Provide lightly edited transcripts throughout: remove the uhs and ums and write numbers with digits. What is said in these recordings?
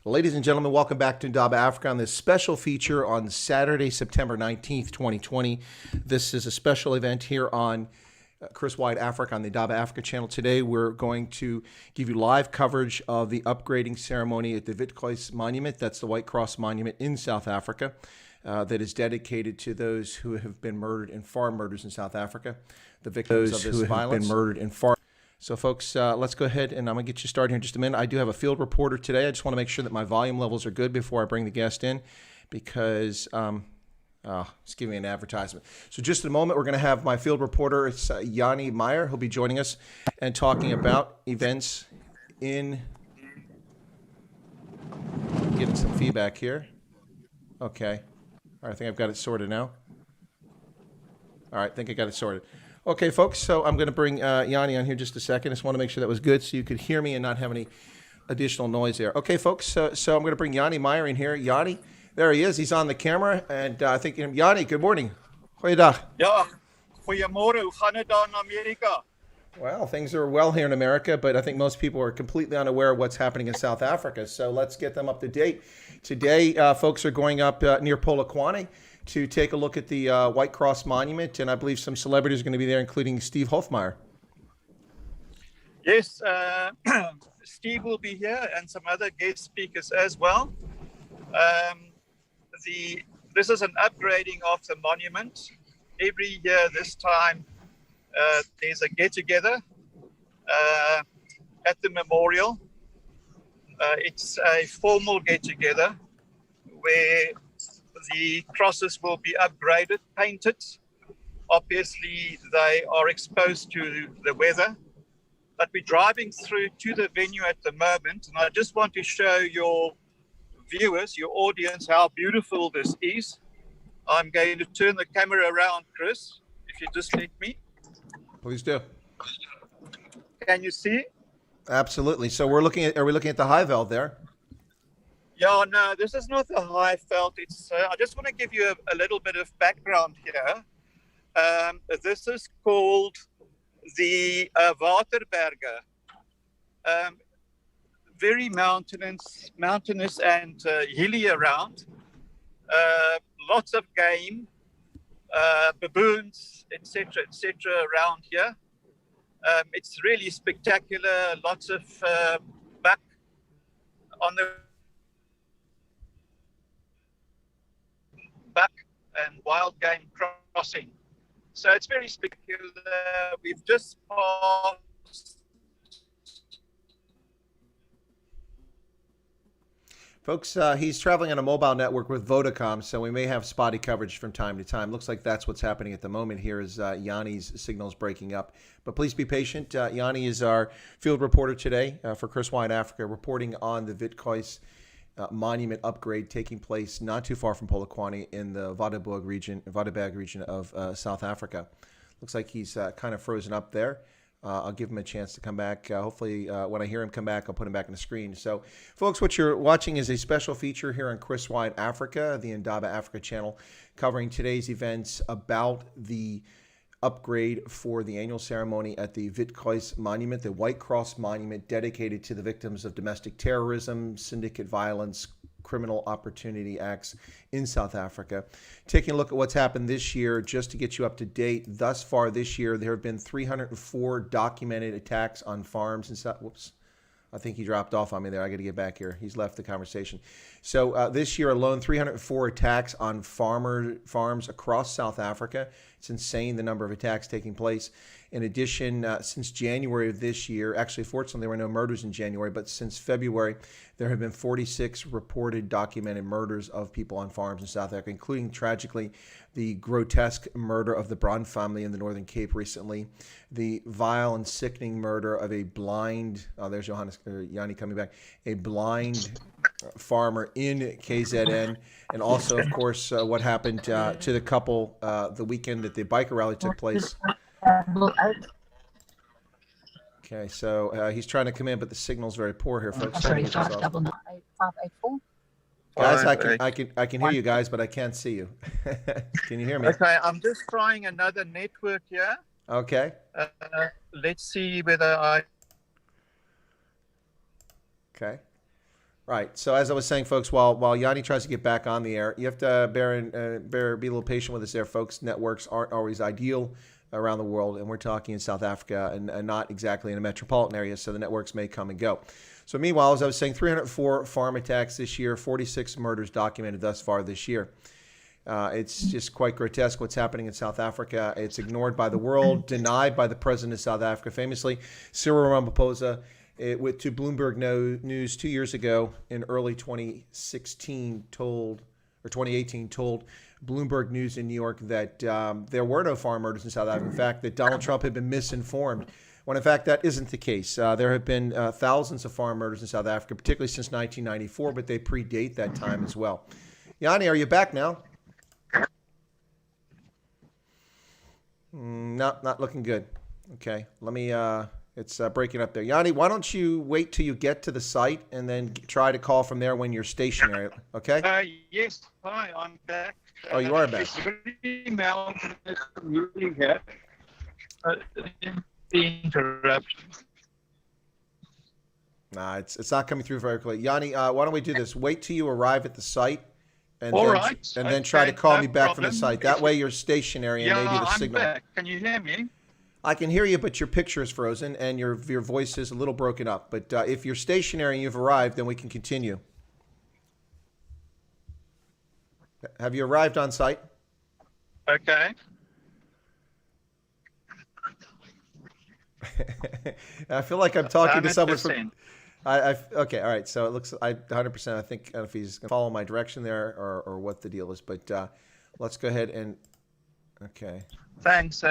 Ladies and gentlemen, welcome back to Indaba Africa on this special feature on Saturday, September 19th, 2020. This is a special event here on Chris Wide Africa on the Indaba Africa channel. Today we're going to give you live coverage of the upgrading ceremony at the Witkruis Monument. That's the White Cross Monument in South Africa that is dedicated to those who have been murdered in farm murders in South Africa. The victims of this violence. Been murdered in farm. So folks, let's go ahead and I'm going to get you started here in just a minute. I do have a field reporter today. I just want to make sure that my volume levels are good before I bring the guest in because it's giving me an advertisement. So just in a moment, we're going to have my field reporter. It's Yanni Meyer. He'll be joining us and talking about events in... Getting some feedback here. Okay. All right, I think I've got it sorted now. All right, I think I got it sorted. Okay, folks, so I'm going to bring Yanni on here just a second. I just want to make sure that was good so you could hear me and not have any additional noise there. Okay, folks, so I'm going to bring Yanni Meyer in here. Yanni, there he is. He's on the camera. And I think, Yanni, good morning. Goeiedag. Ja, goeiemôre. Hoe gaan dit daar in Amerika? Well, things are well here in America, but I think most people are completely unaware of what's happening in South Africa. So let's get them up to date. Today, folks are going up near Polokwane to take a look at the White Cross Monument, and I believe some celebrities are going to be there, including Steve Hofmeyer. Yes, Steve will be here and some other guest speakers as well. This is an upgrading of the monument. Every year this time there's a get-together at the memorial. It's a formal get-together where the crosses will be upgraded, painted. Obviously, they are exposed to the weather. But we're driving through to the venue at the moment, and I just want to show your viewers, your audience, how beautiful this is. I'm going to turn the camera around, Chris, if you just let me. Please do. Can you see? Absolutely. So are we looking at the high veld there? Yeah, no, this is not the high felt. It's. I just want to give you a little bit of background here. This is called the Waterberge. Very mountainous and hilly around. Lots of game, baboons, etc., around here. It's really spectacular. Lots of buck on the buck and wild game crossing. So it's very spectacular. We've just passed. Folks, he's traveling on a mobile network with Vodacom, so we may have spotty coverage from time to time. Looks like that's what's happening at the moment here as Yanni's signal's breaking up. But please be patient. Yanni is our field reporter today for Chris Wide Africa, reporting on the Witkruis monument upgrade taking place not too far from Polokwane in the Waterberg region of South Africa. Looks like he's kind of frozen up there. I'll give him a chance to come back. Hopefully, when I hear him come back, I'll put him back on the screen. So, folks, what you're watching is a special feature here on Chris Wide Africa, the Indaba Africa channel, covering today's events about the upgrade for the annual ceremony at the Witkruis Monument, the White Cross Monument dedicated to the victims of domestic terrorism, syndicate violence, criminal opportunity acts in South Africa. Taking a look at what's happened this year, just to get you up to date, thus far this year, there have been 304 documented attacks on farms in South... Whoops. I think he dropped off on me there. I got to get back here. He's left the conversation. So this year alone, 304 attacks on farms across South Africa. It's insane the number of attacks taking place. In addition, since January of this year, actually, fortunately, there were no murders in January, but since February, there have been 46 reported documented murders of people on farms in South Africa, including, tragically, the grotesque murder of the Brand family in the Northern Cape recently, the vile and sickening murder of a blind, there's Yanni coming back, a blind farmer in KZN, and also, of course, what happened to the couple the weekend that the biker rally took place. Okay, so he's trying to come in, but the signal's very poor here, folks. Sorry, 584. Guys, I can hear you guys, but I can't see you. Can you hear me? Okay, I'm just trying another network here. Okay. Let's see whether I... Okay. Right. So as I was saying, folks, while Yanni tries to get back on the air, you have to be a little patient with us there, folks. Networks aren't always ideal around the world, and we're talking in South Africa and not exactly in a metropolitan area, so the networks may come and go. So meanwhile, as I was saying, 304 farm attacks this year, 46 murders documented thus far this year. It's just quite grotesque what's happening in South Africa. It's ignored by the world, denied by the president of South Africa. Famously, Cyril Ramaphosa, to Bloomberg News 2 years ago in early 2018 told Bloomberg News in New York that there were no farm murders in South Africa. In fact, that Donald Trump had been misinformed, when in fact that isn't the case. There have been thousands of farm murders in South Africa, particularly since 1994, but they predate that time as well. Yanni, are you back now? Not looking good. Okay, let me, it's breaking up there. Yanni, why don't you wait till you get to the site and then try to call from there when you're stationary, okay? Yes, hi, I'm back. Oh, you are back. It's very mild, really good. Interruption. Nah, it's not coming through very clearly. Yanni, why don't we do this? Wait till you arrive at the site and then try to call me back from the site. That way you're stationary and maybe the signal. I'm back. Can you hear me? I can hear you, but your picture is frozen and your voice is a little broken up. But if you're stationary and you've arrived, then we can continue. Have you arrived on site? Okay. I feel like I'm talking to someone 100%. from. Okay, all right. So it looks 100%. I think if he's going to follow my direction there or what the deal is, but let's go ahead and. Okay. Thanks.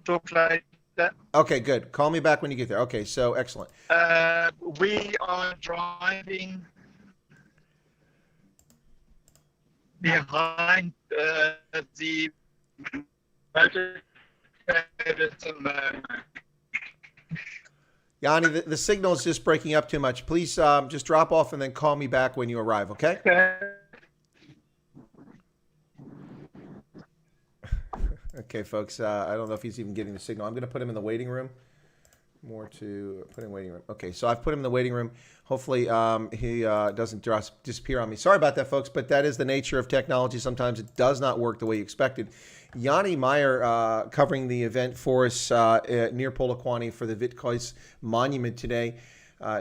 Talk later. Okay, good. Call me back when you get there. Okay, so excellent. We are driving behind the motor at the moment. Yanni, the signal is just breaking up too much. Please just drop off and then call me back when you arrive, okay? Okay. Okay, folks. I don't know if he's even getting the signal. I'm going to put him in the waiting room. More to put in waiting room. Okay, so I've put him in the waiting room. Hopefully he doesn't disappear on me. Sorry about that, folks, but that is the nature of technology. Sometimes it does not work the way you expected. Yanni Meyer covering the event for us near Polokwane for the Witkruis Monument today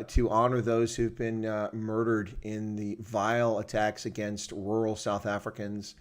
to honor those who've been murdered in the vile attacks against rural South Africans.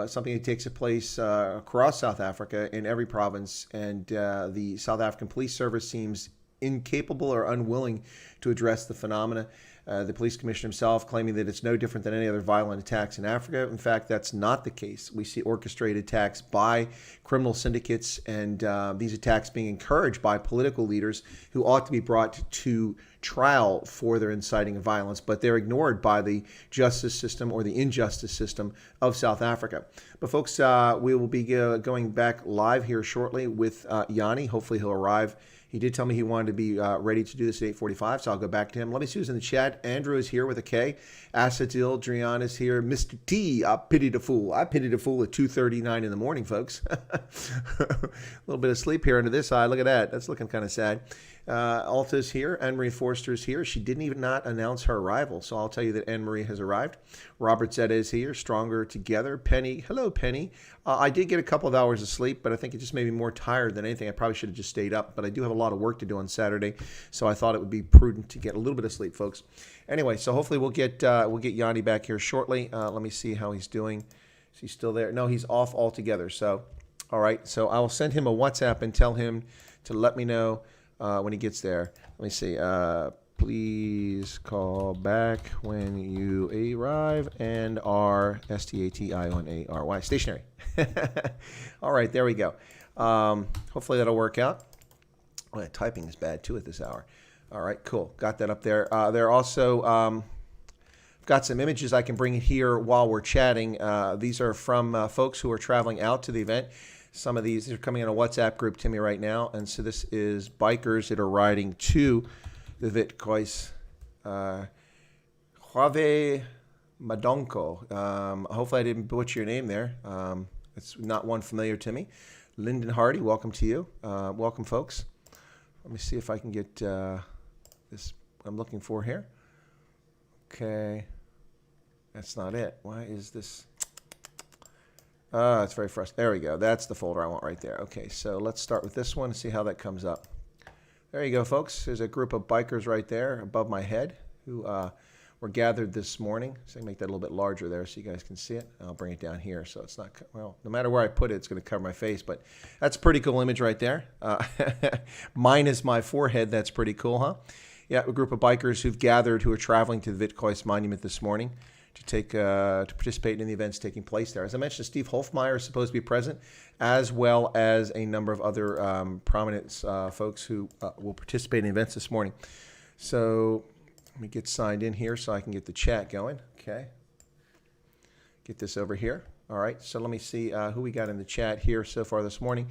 Something that takes place across South Africa in every province, and the South African Police Service seems incapable or unwilling to address the phenomena. The police commissioner himself claiming that it's no different than any other violent attacks in Africa. In fact, that's not the case. We see orchestrated attacks by criminal syndicates, and these attacks being encouraged by political leaders who ought to be brought to trial for their inciting of violence, but they're ignored by the justice system or the injustice system of South Africa. But folks, we will be going back live here shortly with Yanni. Hopefully he'll arrive. He did tell me he wanted to be ready to do this at 8:45, so I'll go back to him. Let me see who's in the chat. Andrew is here with a K. Asadil, Drian is here. Mr. T, I pity the fool. I pity the fool at 2:39 in the morning, folks. A little bit of sleep here under this eye. Look at that. That's looking kind of sad. Alta's here. Anne-Marie Forster is here. She didn't even not announce her arrival, so I'll tell you that Anne-Marie has arrived. Robert Zeta is here. Stronger Together. Penny. Hello, Penny. I did get a couple of hours of sleep, but I think it just made me more tired than anything. I probably should have just stayed up, but I do have a lot of work to do on Saturday, so I thought it would be prudent to get a little bit of sleep, folks. Anyway, so hopefully we'll get Yanni back here shortly. Let me see how he's doing. Is he still there? No, he's off altogether. So, all right. So I will send him a WhatsApp and tell him to let me know when he gets there. Let me see. Please call back when you arrive and are STATIONARY stationary. All right, there we go. Hopefully that'll work out. Oh, yeah, typing is bad too at this hour. All right, cool. Got that up there. There also got some images I can bring here while we're chatting. These are from folks who are traveling out to the event. Some of these are coming in a WhatsApp group to me right now. And so this is bikers that are riding to the Witkruis. Juave Madonco. Hopefully I didn't butcher your name there. It's not one familiar to me. Lyndon Hardy, welcome to you. Welcome, folks. Let me see if I can get this. I'm looking for here. Okay. That's not it. Why is this? It's very frustrating. There we go. That's the folder I want right there. Okay, so let's start with this one and see how that comes up. There you go, folks. There's a group of bikers right there above my head who were gathered this morning. So I make that a little bit larger there so you guys can see it. I'll bring it down here so it's not, well, no matter where I put it, it's going to cover my face. But that's a pretty cool image right there. Minus my forehead. That's pretty cool, huh? Yeah, a group of bikers who've gathered who are traveling to the Witkruis monument this morning to participate in the events taking place there. As I mentioned, Steve Hofmeyer is supposed to be present, as well as a number of other prominent folks who will participate in events this morning. So let me get signed in here so I can get the chat going. Okay. Get this over here. All right. So let me see who we got in the chat here so far this morning.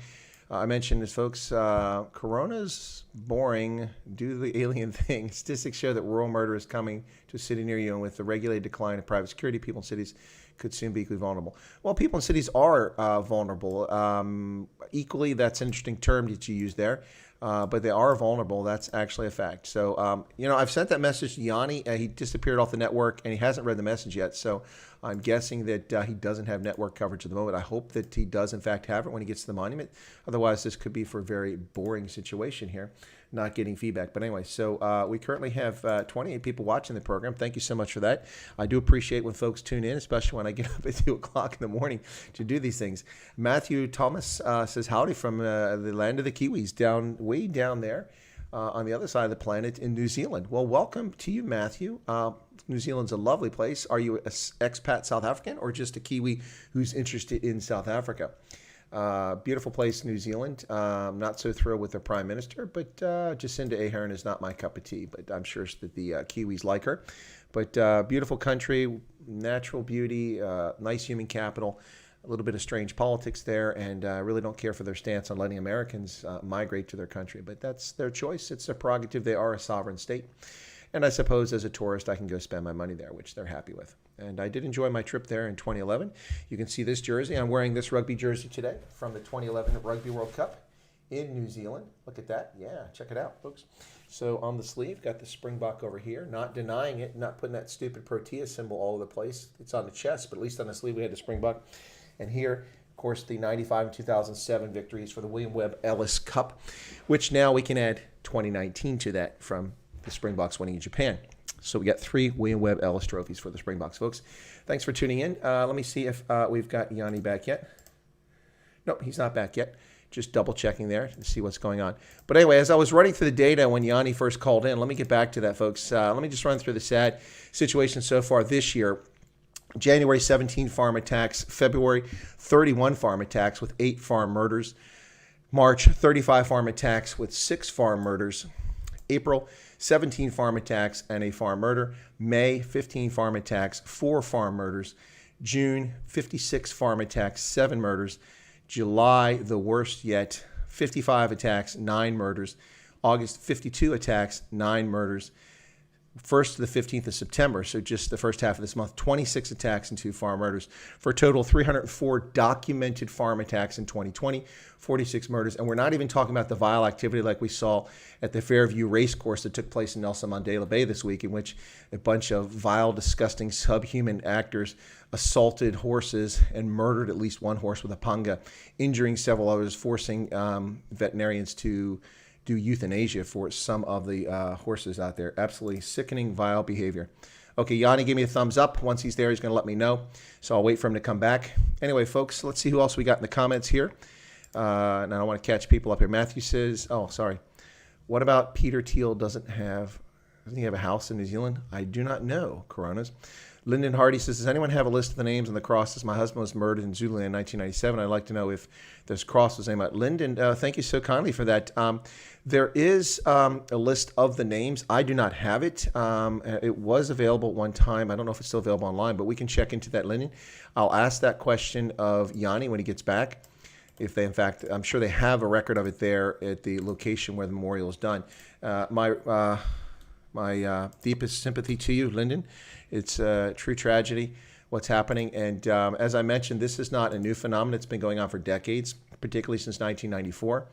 I mentioned this, folks. Corona's boring due to the alien thing. Statistics show that rural murder is coming to a city near you, and with the regulated decline of private security, people in cities could soon be equally vulnerable. Well, people in cities are vulnerable. Equally, that's an interesting term that you use there. But they are vulnerable. That's actually a fact. So, I've sent that message to Yanni. He disappeared off the network, and he hasn't read the message yet. So I'm guessing that he doesn't have network coverage at the moment. I hope that he does, in fact, have it when he gets to the monument. Otherwise, this could be for a very boring situation here, not getting feedback. But anyway, so we currently have 28 people watching the program. Thank you so much for that. I do appreciate when folks tune in, especially when I get up at 2 o'clock in the morning to do these things. Matthew Thomas says, howdy from the land of the Kiwis, way down there on the other side of the planet in New Zealand. Well, welcome to you, Matthew. New Zealand's a lovely place. Are you an expat South African or just a Kiwi who's interested in South Africa? Beautiful place, New Zealand. Not so thrilled with the Prime Minister, but Jacinda Ardern is not my cup of tea, but I'm sure that the Kiwis like her. But beautiful country, natural beauty, nice human capital, a little bit of strange politics there, and really don't care for their stance on letting Americans migrate to their country. But that's their choice. It's a prerogative. They are a sovereign state. And I suppose as a tourist, I can go spend my money there, which they're happy with. And I did enjoy my trip there in 2011. You can see this jersey. I'm wearing this rugby jersey today from the 2011 Rugby World Cup in New Zealand. Look at that. Yeah, check it out, folks. So on the sleeve, got the Springbok over here. Not denying it, not putting that stupid Protea symbol all over the place. It's on the chest, but at least on the sleeve we had the Springbok. And here, of course, the 95 and 2007 victories for the William Webb Ellis Cup, which now we can add 2019 to that from the Springboks winning in Japan. So we got 3 William Webb Ellis trophies for the Springboks, folks. Thanks for tuning in. Let me see if we've got Yanni back yet. Nope, he's not back yet. Just double checking there to see what's going on. But anyway, as I was running through the data when Yanni first called in, let me get back to that, folks. Let me just run through the sad situation so far this year. January 17 farm attacks, February 31 farm attacks with 8 farm murders, March 35 farm attacks with 6 farm murders, April 17 farm attacks and a farm murder, May 15 farm attacks, 4 farm murders, June 56 farm attacks, 7 murders, July the worst yet, 55 attacks, 9 murders, August 52 attacks, 9 murders, 1st to the 15th of September, so just the first half of this month, 26 attacks and 2 farm murders, for a total of 304 documented farm attacks in 2020, 46 murders. And we're not even talking about the vile activity like we saw at the Fairview racecourse that took place in Nelson Mandela Bay this week, in which a bunch of vile, disgusting, subhuman actors assaulted horses and murdered at least 1 horse with a panga, injuring several others, forcing veterinarians to do euthanasia for some of the horses out there. Absolutely sickening, vile behavior. Okay, Yanni gave me a thumbs up. Once he's there, he's going to let me know. So I'll wait for him to come back. Anyway, folks, let's see who else we got in the comments here. And I don't want to catch people up here. Matthew says, oh, sorry. What about Peter Thiel doesn't he have a house in New Zealand? I do not know, Coronas. Lyndon Hardy says, does anyone have a list of the names on the crosses? My husband was murdered in Zululand in 1997. I'd like to know if this cross was named out. Lyndon, thank you so kindly for that. There is a list of the names. I do not have it. It was available at one time. I don't know if it's still available online, but we can check into that, Lyndon. I'll ask that question of Yanni when he gets back. If they, in fact, I'm sure they have a record of it there at the location where the memorial is done. My deepest sympathy to you, Lyndon. It's a true tragedy, what's happening. And as I mentioned, this is not a new phenomenon. It's been going on for decades, particularly since 1994.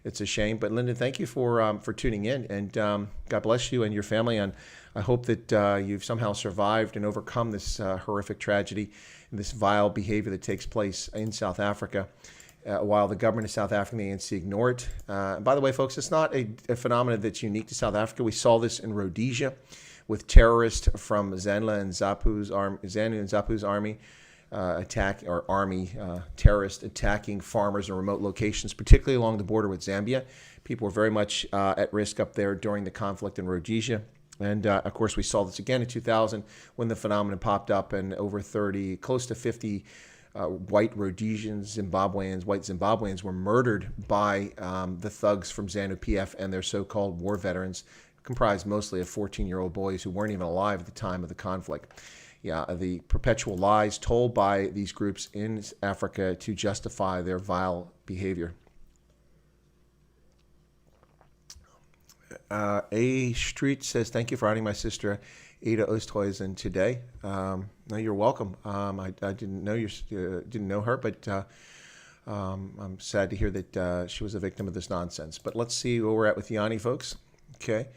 it's a shame. But Lyndon, thank you for tuning in, and God bless you and your family. And I hope that you've somehow survived and overcome this horrific tragedy and this vile behavior that takes place in South Africa. While the government of South Africa and the ANC ignore it. And by the way, folks, it's not a phenomenon that's unique to South Africa. We saw this in Rhodesia with terrorists from ZANU and ZAPU's army terrorists attacking farmers in remote locations, particularly along the border with Zambia. People were very much at risk up there during the conflict in Rhodesia. And, of course, we saw this again in 2000 when the phenomenon popped up, and over 30, close to 50 white Rhodesians, white Zimbabweans were murdered by the thugs from ZANU-PF and their so-called war veterans, comprised mostly of 14-year-old boys who weren't even alive at the time of the conflict. Yeah, the perpetual lies told by these groups in Africa to justify their vile behavior. A Street says, thank you for honoring my sister Ada Oosthuizen today. No, you're welcome. I didn't know her, but I'm sad to hear that she was a victim of this nonsense. But let's see where we're at with Yanni, folks. Okay.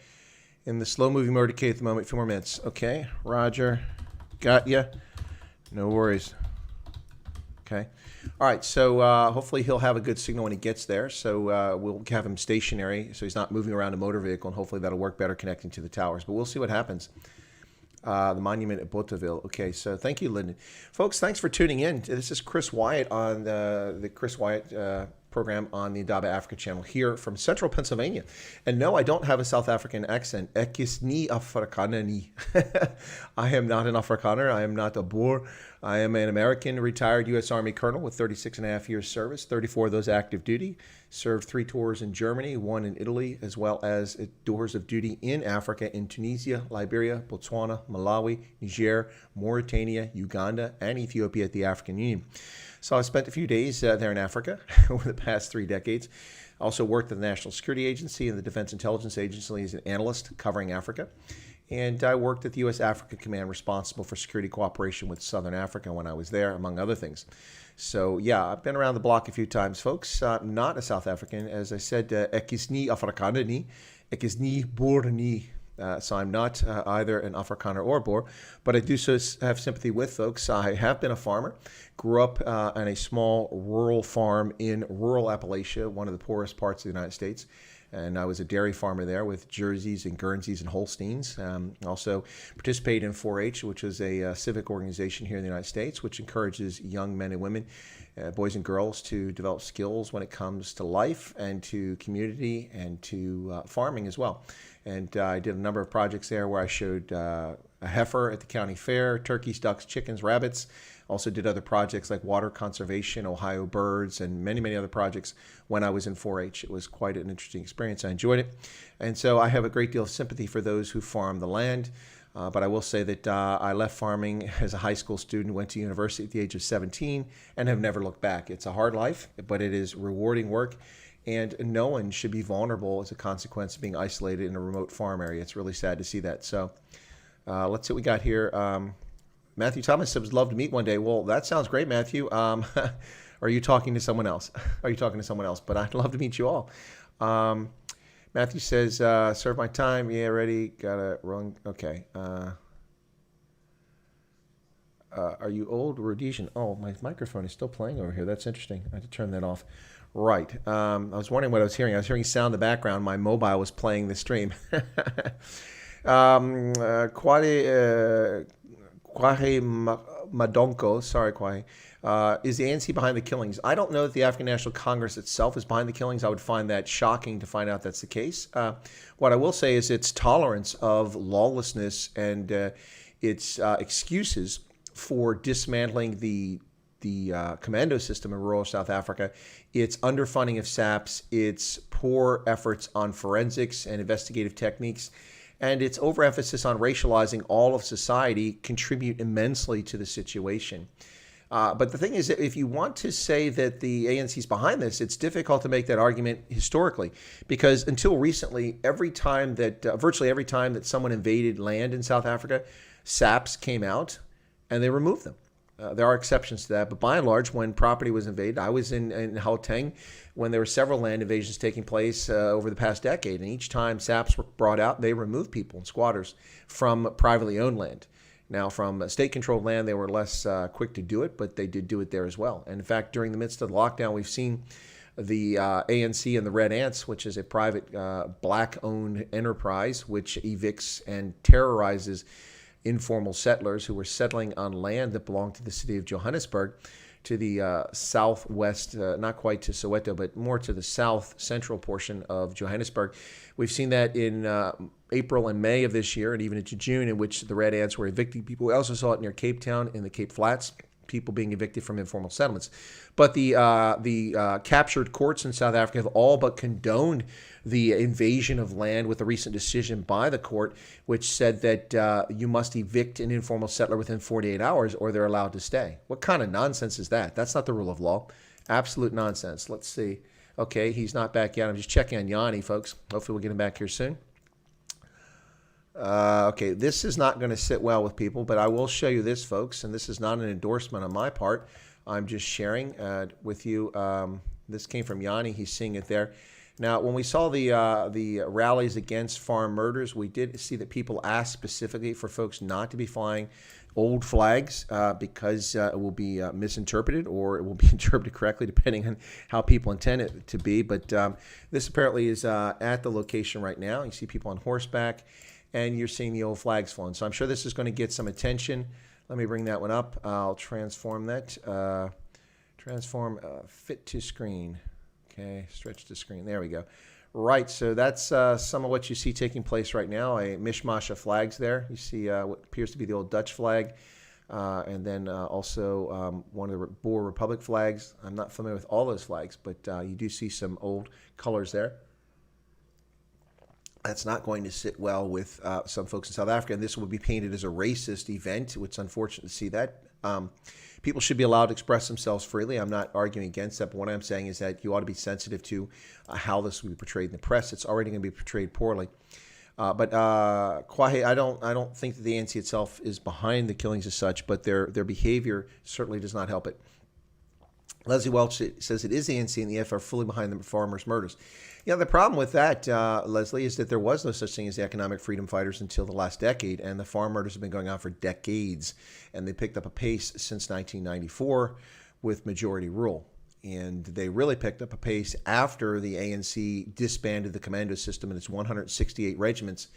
In the slow-moving motorcade at the moment, a few more minutes. Okay, Roger. Got ya. No worries. Okay. All right, so hopefully he'll have a good signal when he gets there. So we'll have him stationary so he's not moving around a motor vehicle, and hopefully that'll work better connecting to the towers. But we'll see what happens. The monument at Boteville. Okay, so thank you, Lyndon. Folks, thanks for tuning in. This is Chris Wyatt on the Chris Wyatt program on the Indaba Africa channel here from central Pennsylvania. And no, I don't have a South African accent. Ek is nie Afrikaner nie. I am not an Afrikaner. I am not a Boer. I am an American retired U.S. Army colonel with 36 and a half years service, 34 of those active duty, served 3 tours in Germany, 1 in Italy, as well as tours of duty in Africa in Tunisia, Liberia, Botswana, Malawi, Niger, Mauritania, Uganda, and Ethiopia at the African Union. So I spent a few days there in Africa over the past 3 decades. I also worked at the National Security Agency and the Defense Intelligence Agency as an analyst covering Africa. And I worked at the U.S. Africa Command responsible for security cooperation with Southern Africa when I was there, among other things. So, yeah, I've been around the block a few times, folks. Not a South African. As I said, ek is nie Afrikaner nie, ek is nie Boer nie. So I'm not either an Afrikaner or Boer, but I do so have sympathy with folks. I have been a farmer, grew up on a small rural farm in rural Appalachia, one of the poorest parts of the United States. And I was a dairy farmer there with Jerseys and Guernseys and Holsteins. Also participated in 4-H, which is a civic organization here in the United States, which encourages young men and women, boys and girls, to develop skills when it comes to life and to community and to farming as well. And I did a number of projects there where I showed a heifer at the county fair, turkeys, ducks, chickens, rabbits. Also did other projects like water conservation, Ohio birds, and many, many other projects when I was in 4-H. It was quite an interesting experience. I enjoyed it. And so I have a great deal of sympathy for those who farm the land. But I will say that I left farming as a high school student, went to university at the age of 17, and have never looked back. It's a hard life, but it is rewarding work. And no one should be vulnerable as a consequence of being isolated in a remote farm area. It's really sad to see that. So let's see what we got here. Matthew Thomas says, would love to meet one day. Well, that sounds great, Matthew. Are you talking to someone else? Are you talking to someone else? But I'd love to meet you all. Matthew says, serve my time. Yeah, ready. Got it wrong. Okay. Are you old Rhodesian? Oh, my microphone is still playing over here. That's interesting. I had to turn that off. Right. I was wondering what I was hearing. I was hearing sound in the background. My mobile was playing the stream. Kwahe Madonko, sorry, Kwahe, is the ANC behind the killings? I don't know that the African National Congress itself is behind the killings. I would find that shocking to find out that's the case. What I will say is its tolerance of lawlessness and its excuses for dismantling the commando system in rural South Africa, its underfunding of SAPs, its poor efforts on forensics and investigative techniques, and its overemphasis on racializing all of society contribute immensely to the situation. But the thing is that if you want to say that the ANC is behind this, it's difficult to make that argument historically, because until recently, virtually every time that someone invaded land in South Africa, SAPs came out and they removed them. There are exceptions to that, but by and large, when property was invaded, I was in Gauteng when there were several land invasions taking place over the past decade, and each time SAPs were brought out, they removed people and squatters from privately owned land. Now, from state-controlled land, they were less quick to do it, but they did do it there as well. And in fact, during the midst of the lockdown, we've seen the ANC and the Red Ants, which is a private black-owned enterprise which evicts and terrorizes informal settlers who were settling on land that belonged to the city of Johannesburg, to the southwest, not quite to Soweto, but more to the south central portion of Johannesburg. We've seen that in April and May of this year, and even into June, in which the Red Ants were evicting people. We also saw it near Cape Town in the Cape Flats, people being evicted from informal settlements. But the captured courts in South Africa have all but condoned the invasion of land with a recent decision by the court, which said that you must evict an informal settler within 48 hours or they're allowed to stay. What kind of nonsense is that? That's not the rule of law. Absolute nonsense. Let's see. Okay, he's not back yet. I'm just checking on Yanni, folks. Hopefully we'll get him back here soon. Okay, this is not going to sit well with people, but I will show you this, folks, and this is not an endorsement on my part. I'm just sharing with you. This came from Yanni. He's seeing it there. Now, when we saw the rallies against farm murders, we did see that people asked specifically for folks not to be flying old flags because it will be misinterpreted, or it will be interpreted correctly depending on how people intend it to be. But this apparently is at the location right now. You see people on horseback, and you're seeing the old flags flown. So I'm sure this is going to get some attention. Let me bring that one up. I'll transform that. Transform fit to screen. Okay, stretch to screen. There we go. Right, so that's some of what you see taking place right now. A mishmash of flags there. You see what appears to be the old Dutch flag, and then also one of the Boer Republic flags. I'm not familiar with all those flags, but you do see some old colors there. That's not going to sit well with some folks in South Africa, and this will be painted as a racist event, which is unfortunate to see that. People should be allowed to express themselves freely. I'm not arguing against that, but what I'm saying is that you ought to be sensitive to how this will be portrayed in the press. It's already going to be portrayed poorly. But Kwahe, I don't think that the ANC itself is behind the killings as such, but their behavior certainly does not help it. Leslie Welch says it is the ANC and the EF are fully behind the farmers' murders. Yeah, the problem with that, Leslie, is that there was no such thing as the economic freedom fighters until the last decade, and the farm murders have been going on for decades, and they picked up a pace since 1994 with majority rule. And they really picked up a pace after the ANC disbanded the commando system in its 168 regiments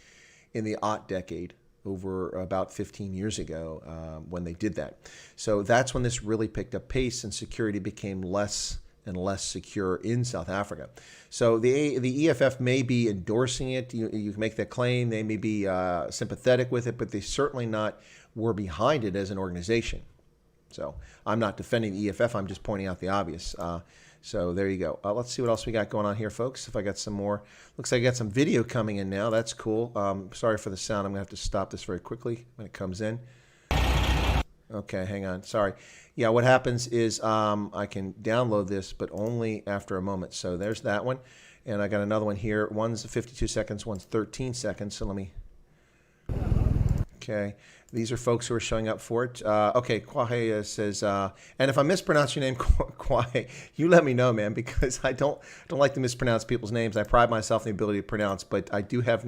in the Ott decade, over about 15 years ago when they did that. So that's when this really picked up pace and security became less and less secure in South Africa. So the EFF may be endorsing it. You can make that claim. They may be sympathetic with it, but they certainly were behind it as an organization. So I'm not defending the EFF. I'm just pointing out the obvious. So there you go. Let's see what else we got going on here, folks. If I got some more. Looks like I got some video coming in now. That's cool. Sorry for the sound. I'm going to have to stop this very quickly when it comes in. Okay, hang on. Sorry. Yeah, what happens is I can download this, but only after a moment. So there's that one. And I got another one here. One's 52 seconds, one's 13 seconds. So let me... Okay. These are folks who are showing up for it. Okay, Kwahe says, and if I mispronounce your name, Kwahe, you let me know, man, because I don't like to mispronounce people's names. I pride myself in the ability to pronounce, but I do have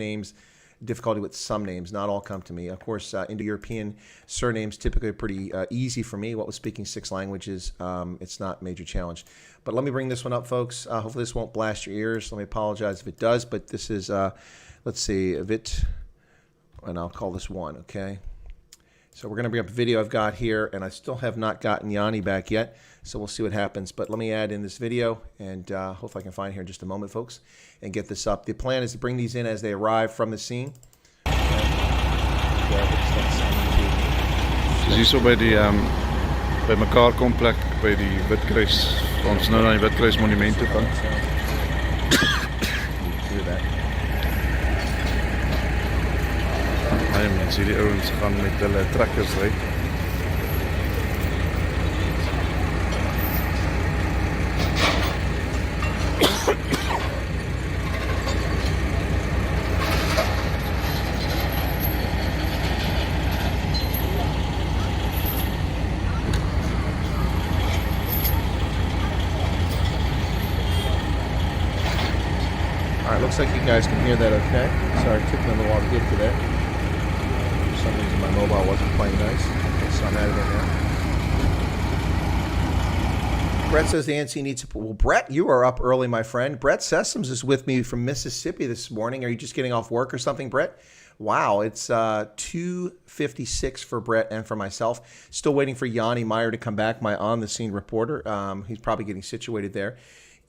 difficulty with some names. Not all come to me. Of course, Indo-European surnames typically are pretty easy for me. What with speaking 6 languages, it's not a major challenge. But let me bring this one up, folks. Hopefully this won't blast your ears. Let me apologize if it does, but this is, let's see, Vit, and I'll call this 1, okay? So we're going to bring up a video I've got here, and I still have not gotten Yanni back yet, so we'll see what happens. But let me add in this video, and hopefully I can find it here in just a moment, folks, and get this up. The plan is to bring these in as they arrive from the scene. Dus hierso by die by mekaar kom plek by die Witkruis. Ons nou na die Witkruis monument toe gaan. Mense, hierdie ouens gaan met hulle trekkers ry. looks like you guys can hear that okay. Sorry, it took me a little while to get to that. For some reason my mobile wasn't playing nice. Okay, so I'm out of it now. Brett says the ANC needs support. Well, Brett, you are up early, my friend. Brett Sessoms is with me from Mississippi this morning. Are you just getting off work or something, Brett? Wow, it's 2:56 for Brett and for myself. Still waiting for Yanni Meyer to come back, my on-the-scene reporter. He's probably getting situated there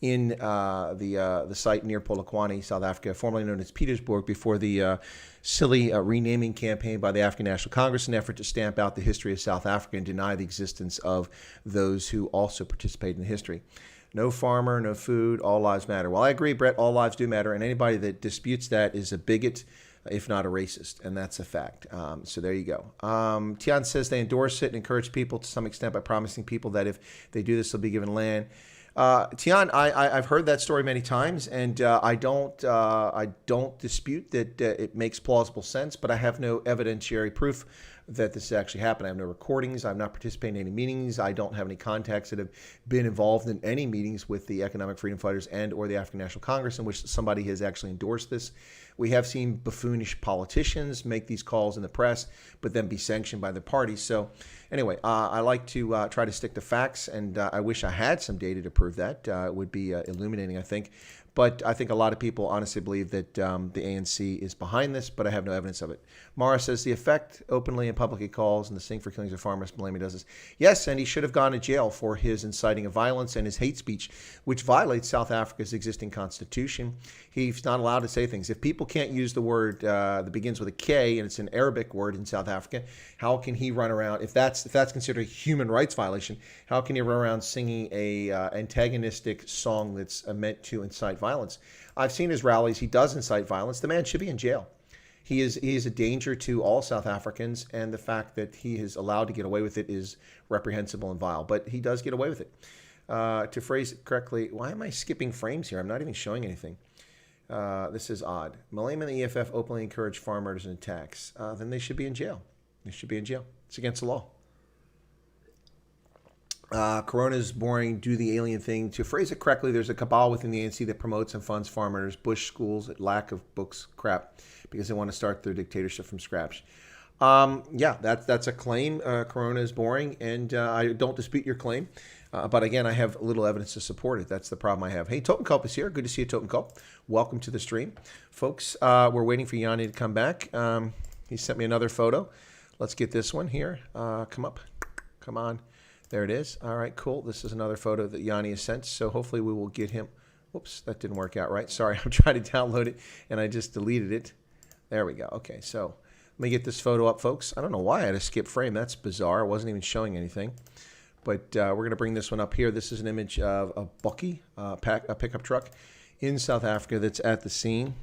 in the site near Polokwane, South Africa, formerly known as Petersburg, before the silly renaming campaign by the African National Congress, an effort to stamp out the history of South Africa and deny the existence of those who also participate in the history. No farmer, no food, all lives matter. Well, I agree, Brett, all lives do matter, and anybody that disputes that is a bigot, if not a racist, and that's a fact. So there you go. Tian says they endorse it and encourage people to some extent by promising people that if they do this, they'll be given land. Tian, I've heard that story many times, and I don't dispute that it makes plausible sense, but I have no evidentiary proof that this actually happened. I have no recordings. I've not participated in any meetings. I don't have any contacts that have been involved in any meetings with the Economic Freedom Fighters and or the African National Congress in which somebody has actually endorsed this. We have seen buffoonish politicians make these calls in the press, but then be sanctioned by the parties. So anyway, I like to try to stick to facts, and I wish I had some data to prove that. It would be illuminating, I think. But I think a lot of people honestly believe that the ANC is behind this, but I have no evidence of it. Mara says the effect openly and publicly calls and the Sing for Killings of Farmers. Malemi does this. Yes, and he should have gone to jail for his inciting of violence and his hate speech, which violates South Africa's existing constitution. He's not allowed to say things. If people can't use the word that begins with a K and it's an Arabic word in South Africa, how can he run around? If that's considered a human rights violation, how can he run around singing a antagonistic song that's meant to incite violence? I've seen his rallies. He does incite violence. The man should be in jail. He is a danger to all South Africans, and the fact that he is allowed to get away with it is reprehensible and vile. But he does get away with it. To phrase it correctly, why am I skipping frames here? I'm not even showing anything. This is odd. Malema and the EFF openly encourage farm murders and attacks. Then they should be in jail. They should be in jail. It's against the law. Corona's boring, do the alien thing. To phrase it correctly, there's a cabal within the ANC that promotes and funds farm murders, Bush schools, lack of books, crap, because they want to start their dictatorship from scratch. Yeah, that's a claim. Corona is boring, and I don't dispute your claim. But again, I have little evidence to support it. That's the problem I have. Hey, Totenkulp is here. Good to see you, Totenkulp. Welcome to the stream. Folks, we're waiting for Yanni to come back. He sent me another photo. Let's get this one here. Come up. Come on. There it is. All right, cool. This is another photo that Yanni has sent, so hopefully we will get him. Whoops, that didn't work out right. Sorry, I'm trying to download it, and I just deleted it. There we go. Okay, so let me get this photo up, folks. I don't know why I had a skip frame. That's bizarre. I wasn't even showing anything. But we're going to bring this one up here. This is an image of a Bucky, a pickup truck in South Africa that's at the scene.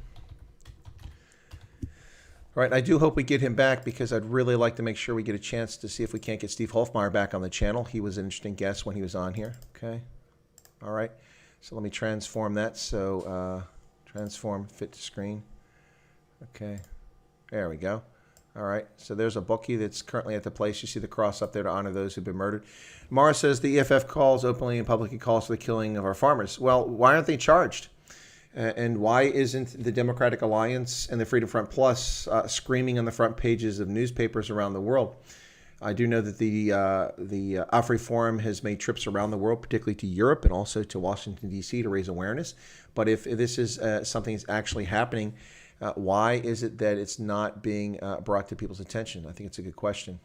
All right, I do hope we get him back because I'd really like to make sure we get a chance to see if we can't get Steve Hofmeyer back on the channel. He was an interesting guest when he was on here. Okay. All right. So let me transform that. So transform, fit to screen. Okay. There we go. All right. So there's a Bucky that's currently at the place. You see the cross up there to honor those who've been murdered. Mara says the EFF calls openly and publicly calls for the killing of our farmers. Well, why aren't they charged? And why isn't the Democratic Alliance and the Freedom Front Plus screaming on the front pages of newspapers around the world? I do know that the Afri Forum has made trips around the world, particularly to Europe and also to Washington, D.C. to raise awareness. But if this is something that's actually happening, why is it that it's not being brought to people's attention? I think it's a good question.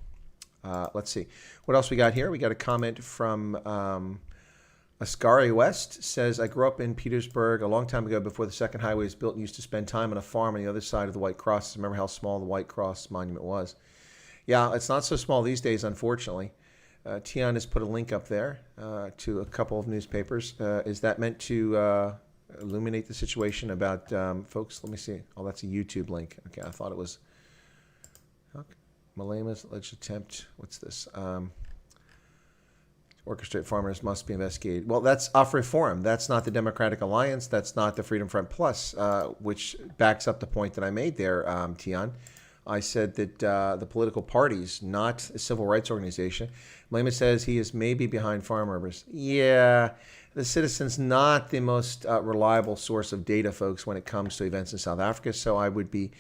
Let's see. What else we got here? We got a comment from Ascari West. Says, I grew up in Petersburg a long time ago before the second highway was built and used to spend time on a farm on the other side of the White Cross. Remember how small the White Cross monument was? Yeah, it's not so small these days, unfortunately. Tian has put a link up there to a couple of newspapers. Is that meant to illuminate the situation about folks? Let me see. Oh, that's a YouTube link. Okay, I thought it was Malema's alleged attempt. What's this? Orchestrate farmers must be investigated. Well, that's Afri Forum. That's not the Democratic Alliance. That's not the Freedom Front Plus, which backs up the point that I made there, Tian. I said that the political parties, not a civil rights organization. Lehman says he is maybe behind farm robbers. Yeah, the Citizen's not the most reliable source of data, folks, when it comes to events in South Africa, so I would be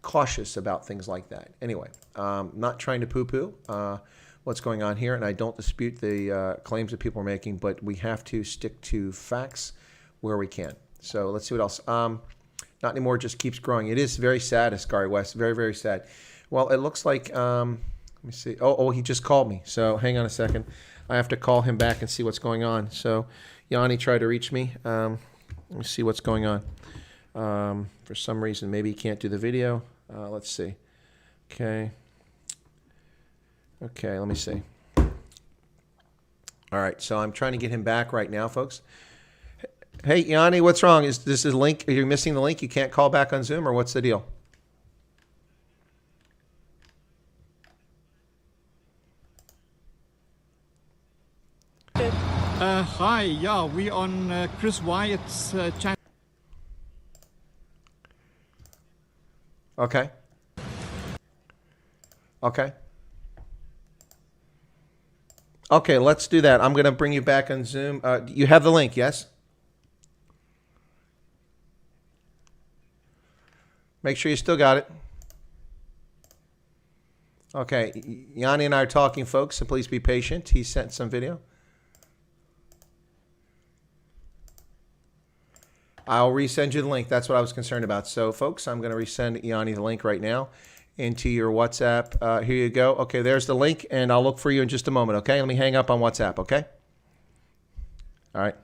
cautious about things like that. Anyway, not trying to poo-poo what's going on here, and I don't dispute the claims that people are making, but we have to stick to facts where we can. So let's see what else. Not anymore, just keeps growing. It is very sad, Ascari West. Very, very sad. Well, it looks like, let me see. Oh, he just called me. So hang on a second. I have to call him back and see what's going on. So Yanni tried to reach me. Let me see what's going on. For some reason, maybe he can't do the video. Let's see. Okay, let me see. All right, so I'm trying to get him back right now, folks. Hey, Yanni, what's wrong? Is this a link? Are you missing the link? You can't call back on Zoom, or what's the deal? Hi, yeah, we on Chris Wyatt's channel. Okay. Okay, let's do that. I'm going to bring you back on Zoom. You have the link, yes? Make sure you still got it. Okay, Yanni and I are talking, folks, so please be patient. He sent some video. I'll resend you the link. That's what I was concerned about. So, folks, I'm going to resend Yanni the link right now into your WhatsApp. Here you go. Okay, there's the link, and I'll look for you in just a moment, okay? Let me hang up on WhatsApp, okay? All right.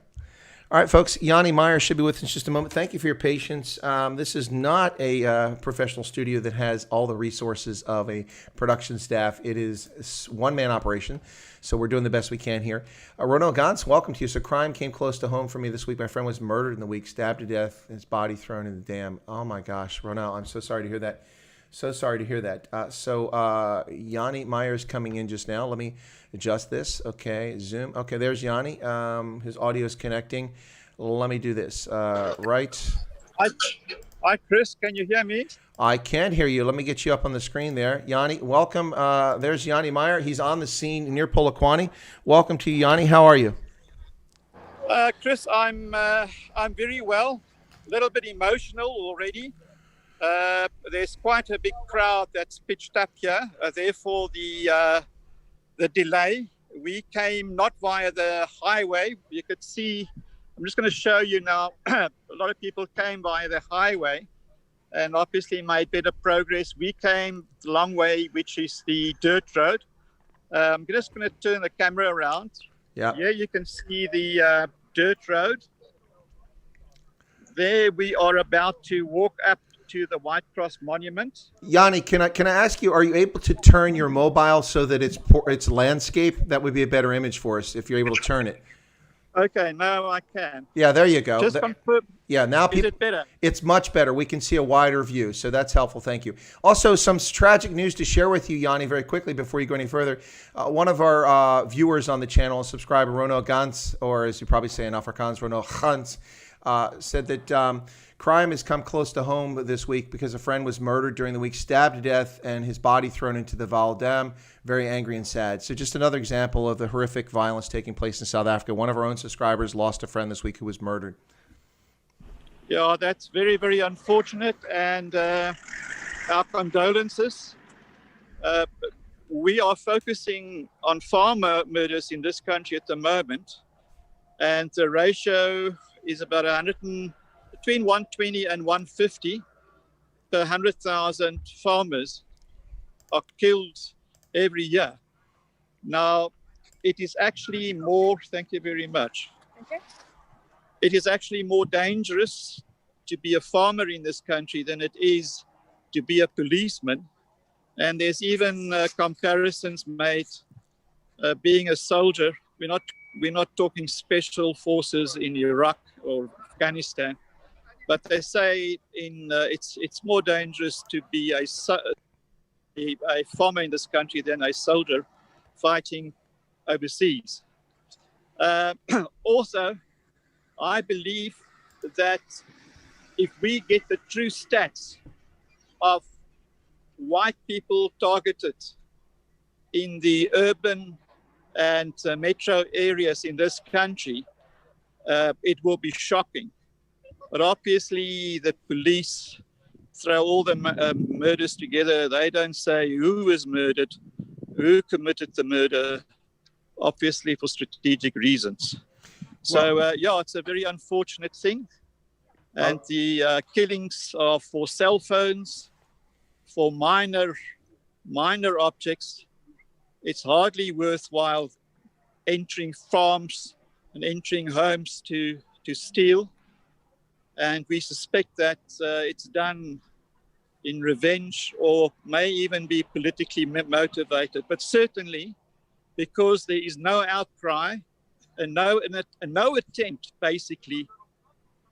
All right, folks, Yanni Meyer should be with us in just a moment. Thank you for your patience. This is not a professional studio that has all the resources of a production staff. It is a one-man operation, so we're doing the best we can here. Ronald Gantz, welcome to you. So crime came close to home for me this week. My friend was murdered in the week, stabbed to death, his body thrown in the dam. Oh, my gosh, Ronald, I'm so sorry to hear that. So sorry to hear that. So Yanni Meyer is coming in just now. Let me adjust this. Okay, Zoom. Okay, there's Yanni. His audio is connecting. Let me do this. Right. Hi, Chris. Can you hear me? I can hear you. Let me get you up on the screen there. Yanni, welcome. There's Yanni Meyer. He's on the scene near Polokwane. Welcome to you, Yanni. How are you? Chris, I'm very well. A little bit emotional already. There's quite a big crowd that's pitched up here. Therefore, the delay. We came not via the highway. You could see. I'm just going to show you now. A lot of people came via the highway, and obviously made better progress. We came the long way, which is the dirt road. I'm just going to turn the camera around. Yeah. Here you can see the dirt road. There we are about to walk up to the White Cross Monument. Yanni, can I ask you, are you able to turn your mobile so that it's landscape? That would be a better image for us if you're able to turn it. Okay, now I can. Yeah, there you go. Just confirm. Yeah, now Is it better? It's much better. We can see a wider view, so that's helpful. Thank you. Also, some tragic news to share with you, Yanni, very quickly before you go any further. One of our viewers on the channel, subscriber Ronald Gantz, or as you probably say in Afrikaans, Ronald Gantz, said that crime has come close to home this week because a friend was murdered during the week, stabbed to death, and his body thrown into the Vaal Dam. Very angry and sad. So just another example of the horrific violence taking place in South Africa. One of our own subscribers lost a friend this week who was murdered. Yeah, that's very, very unfortunate, and our condolences. We are focusing on farm murders in this country at the moment, and the ratio is about between 120 and 150 per 100,000 farmers are killed every year. Now, it is actually more, thank you very much. Okay. It is actually more dangerous to be a farmer in this country than it is to be a policeman. And there's even comparisons made being a soldier. We're not talking special forces in Iraq or Afghanistan, but they say it's more dangerous to be a farmer in this country than a soldier fighting overseas. Also, I believe that if we get the true stats of white people targeted in the urban and metro areas in this country, it will be shocking. But obviously, the police throw all the murders together. They don't say who was murdered, who committed the murder, obviously for strategic reasons. So, it's a very unfortunate thing. And the killings are for cell phones, for minor objects. It's hardly worthwhile entering farms and entering homes to steal. And we suspect that it's done in revenge or may even be politically motivated. But certainly, because there is no outcry and no attempt, basically,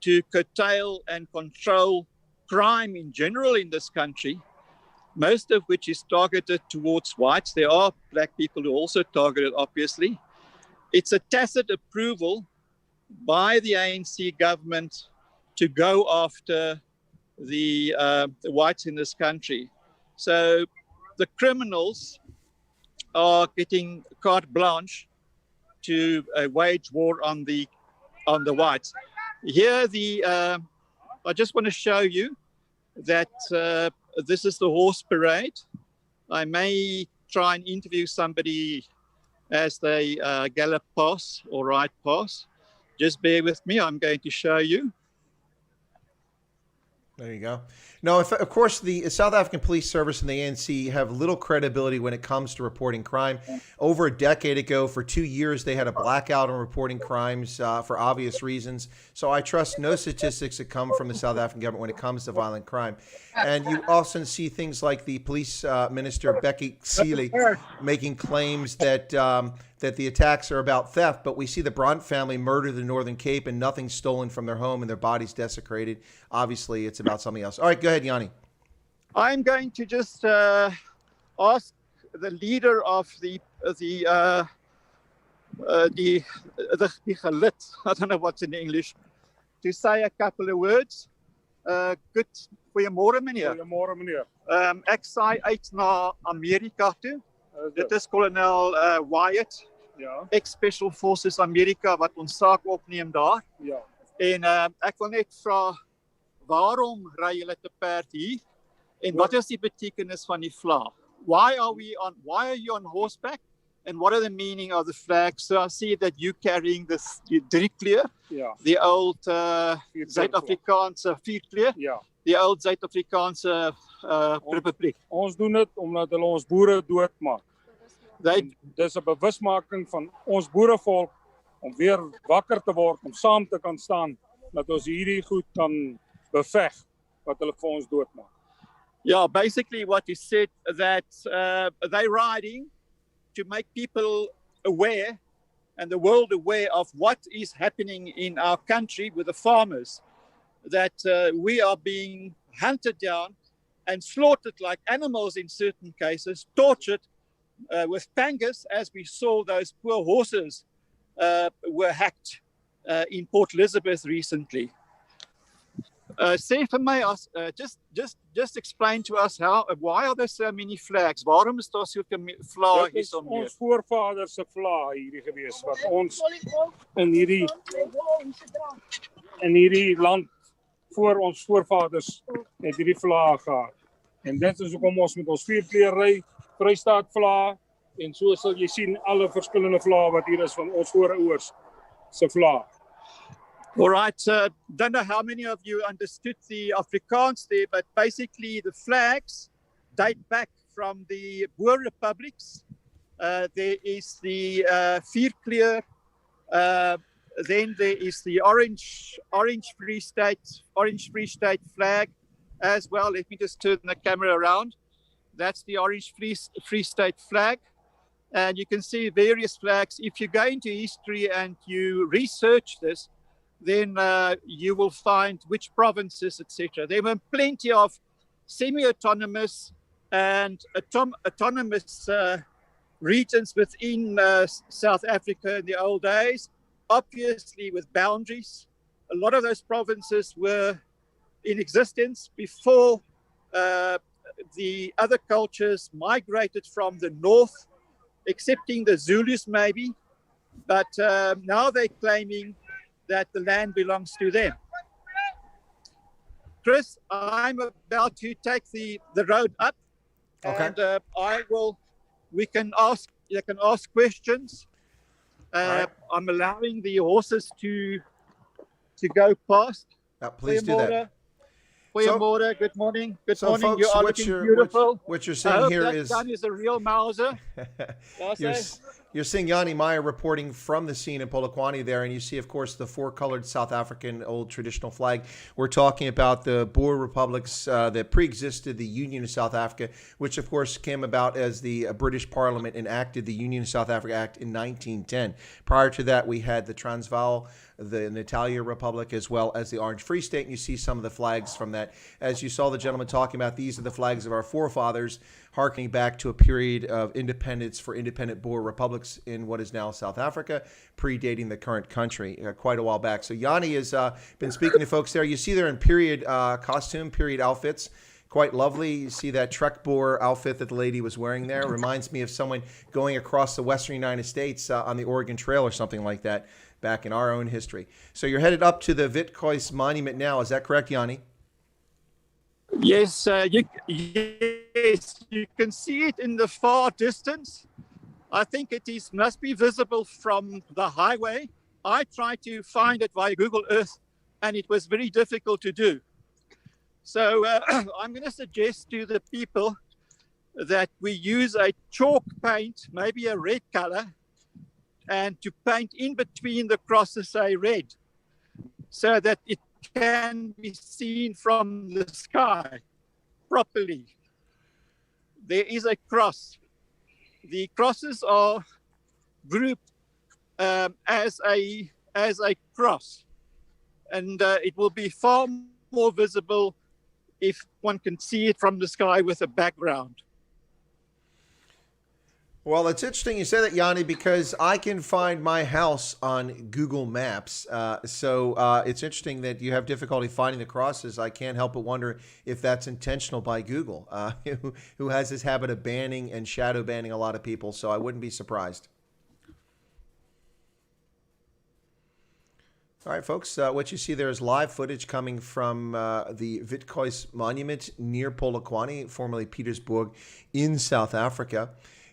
to curtail and control crime in general in this country, most of which is targeted towards whites. There are black people who are also targeted, obviously. It's a tacit approval by the ANC government to go after the whites in this country. So the criminals are getting carte blanche to wage war on the whites. Here, I just want to show you that this is the horse parade. I may try and interview somebody as they gallop past or ride past. Just bear with me. I'm going to show you. There you go. No, of course, the South African Police Service and the ANC have little credibility when it comes to reporting crime. Over a decade ago, for 2 years, they had a blackout on reporting crimes for obvious reasons. So I trust no statistics that come from the South African government when it comes to violent crime. And you often see things like the police minister, Becky Cele, making claims that that the attacks are about theft, but we see the Brunt family murdered in the Northern Cape and nothing stolen from their home and their bodies desecrated. Obviously, it's about something else. All right, go ahead, Yanni. I'm going to just ask the leader of the gelid, I don't know what's in English, to say a couple of words. Goeiemôre meneer. Goeiemôre meneer. Ek saai uit na Amerika toe. Dit is kolonel Wyatt, ex-Special Forces Amerika, wat ons saak opneem daar. Ja. En ek wil net vra, waarom ry julle te perd hier? En wat is die betekenis van die vlag? Why are you on horseback? And what are the meaning of the flag? So I see that you carrying the driekleur, the old Suid-Afrikaanse vierkleur, the old Suid-Afrikaanse republiek. Ons doen dit omdat hulle ons boere doodmaak. Dis 'n bewusmaking van ons boerevolk om weer wakker te word, om saam te kan staan, dat ons hierdie goed kan beveg wat hulle vir ons doodmaak. Yeah, basically what he said, that they're riding to make people aware and the world aware of what is happening in our country with the farmers, that we are being hunted down and slaughtered like animals in certain cases, tortured with pangas, as we saw those poor horses were hacked in Port Elizabeth recently. Sê vir my, just explain to us why are there so many flags? Waarom is daar sulke vlae hier so meer? Ons voorvaders se vlae hierdie gewees wat ons in hierdie land voor ons voorvaders het hierdie vlae gehad. En dit is hoekom ons met ons vierkleurery, Vrystaat vlae, en so sal jy sien alle verskillende vlae wat hier is van ons voorouers se vlae. All right, don't know how many of you understood the Afrikaans there, but basically the flags date back from the Boer republics. There is the vierkleur, then there is the orange Free State flag as well. Let me just turn the camera around. That's the orange Free State flag. And you can see various flags. If you go into history and you research this, then you will find which provinces, etc. There were plenty of semi-autonomous and autonomous regions within South Africa in the old days, obviously with boundaries. A lot of those provinces were in existence before the other cultures migrated from the north, excepting the Zulus maybe, but now they're claiming that the land belongs to them. Chris, I'm about to take the road up, Okay. and you can ask questions. Right. I'm allowing the horses to go past. Please do that. Goeiemorgen, good morning. Good So, morning. folks, You are what looking you're- beautiful. what you're I seeing hope here that is gun is a real Mauser. you're seeing Yanni Meyer reporting from the scene in Polokwane there, and you see, of course, the four-colored South African old traditional flag. We're talking about the Boer republics that pre-existed the Union of South Africa, which, of course, came about as the British Parliament enacted the Union of South Africa Act in 1910. Prior to that, we had the Transvaal, the Natalia Republic, as well as the Orange Free State, and you see some of the flags from that. As you saw the gentleman talking about, these are the flags of our forefathers, harkening back to a period of independence for independent Boer republics in what is now South Africa, predating the current country quite a while back. So Yanni has been speaking to folks there. You see they're in period costume, period outfits. Quite lovely. You see that Trek Boer outfit that the lady was wearing there. Reminds me of someone going across the western United States on the Oregon Trail or something like that back in our own history. So you're headed up to the Witkruis Monument now. Is that correct, Yanni? Yes, you can see it in the far distance. I think it must be visible from the highway. I tried to find it via Google Earth, and it was very difficult to do. So I'm going to suggest to the people that we use a chalk paint, maybe a red color, and to paint in between the crosses a red, so that it can be seen from the sky properly. There is a cross. The crosses are grouped as a cross, and it will be far more visible if one can see it from the sky with a background. Well, it's interesting you say that, Yanni, because I can find my house on Google Maps. So it's interesting that you have difficulty finding the crosses. I can't help but wonder if that's intentional by Google, who has this habit of banning and shadow banning a lot of people. So I wouldn't be surprised. All right, folks, what you see there is live footage coming from the Witkruis Monument near Polokwane, formerly Pietersburg, in South Africa.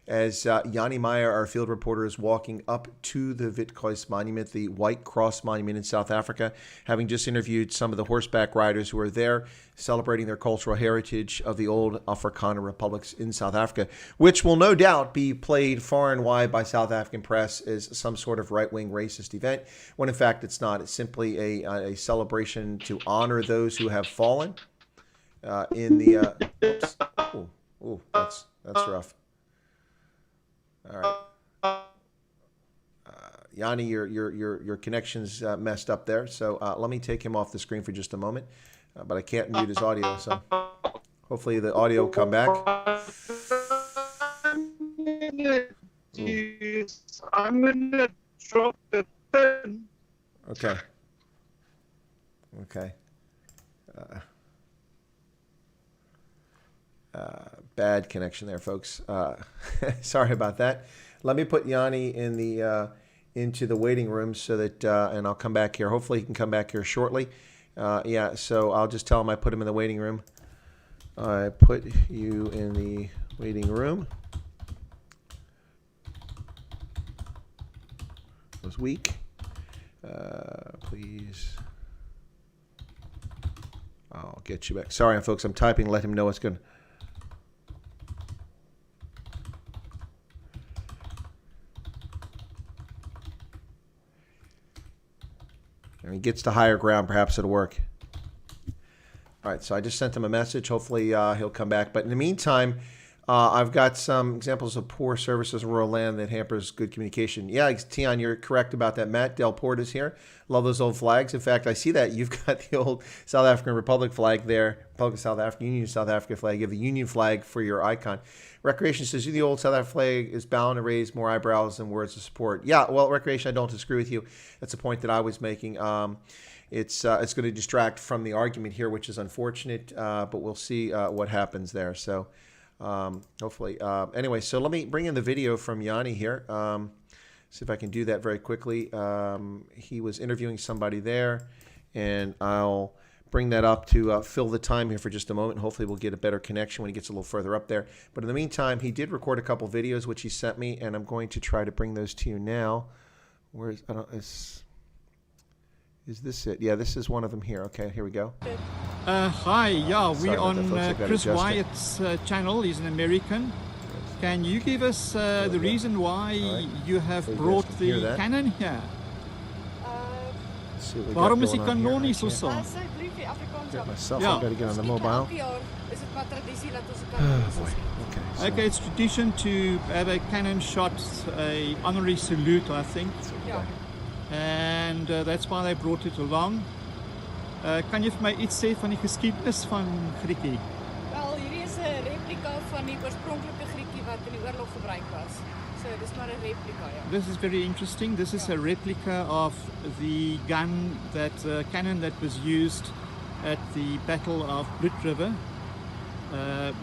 As Yanni Meyer, our field reporter, is walking up to the Witkruis Monument, the White Cross Monument in South Africa, having just interviewed some of the horseback riders who are there celebrating their cultural heritage of the old Afrikaner republics in South Africa, which will no doubt be played far and wide by South African press as some sort of right-wing racist event, when in fact it's not. It's simply a celebration to honor those who have fallen in the... oops. Ooh, that's rough. All right, Yanni, your connection's messed up there. So let me take him off the screen for just a moment. But I can't mute his audio, so hopefully the audio will come back. I'm gonna drop the pen. Okay. Bad connection there, folks. Sorry about that. Let me put Yanni in the into the waiting room so that, and I'll come back here. Hopefully he can come back here shortly. Yeah, so I'll just tell him I put him in the waiting room. I put you in the waiting room. Was weak. Please. I'll get you back. Sorry, folks. I'm typing. Let him know it's good. When he gets to higher ground, perhaps it'll work. All right, so I just sent him a message. Hopefully he'll come back. But in the meantime, I've got some examples of poor services in rural land that hampers good communication. Yeah, Tion, you're correct about that. Matt Del Porta's here. Love those old flags. In fact, I see that you've got the old South African Republic flag there. Republic of South Africa, Union of South Africa flag. You have the Union flag for your icon. Recreation says the old South African flag is bound to raise more eyebrows than words of support. Yeah, well, Recreation, I don't disagree with you. That's a point that I was making. it's going to distract from the argument here, which is unfortunate, but we'll see what happens there. So hopefully. Anyway, so let me bring in the video from Yanni here. See if I can do that very quickly. He was interviewing somebody there, and I'll bring that up to fill the time here for just a moment. Hopefully we'll get a better connection when he gets a little further up there. But in the meantime, he did record a couple videos which he sent me, and I'm going to try to bring those to you now. Where's is this it? Yeah, this is one of them here. Okay, here we go. Hi, yeah, we're about that, on folks. I gotta Chris adjust it. Wyatt's channel. He's an American. Can you give us the reason why you have So you guys brought can hear the that. cannon here? Let's see what we got Waarom is die going on here. kanon I nie so can't saam? Asseblief die Afrikaans get myself. Yeah. I've got to get on the mobile. Elke jaar is dit maar tradisie dat ons 'n Oh kanon boy. Okay. So, Okay, it's tradition to have a cannon shot, a honorary salute, I think, Ja. and that's why they brought it along. Kan jy vir my iets sê van die geskiedenis van Grietjie? Wel, hierdie is 'n replika van die oorspronklike Grietjie wat in die oorlog gebruik was. So dis maar 'n replika, ja. This is very interesting. This is a replica of the gun, that cannon that was used at the Battle of Blood River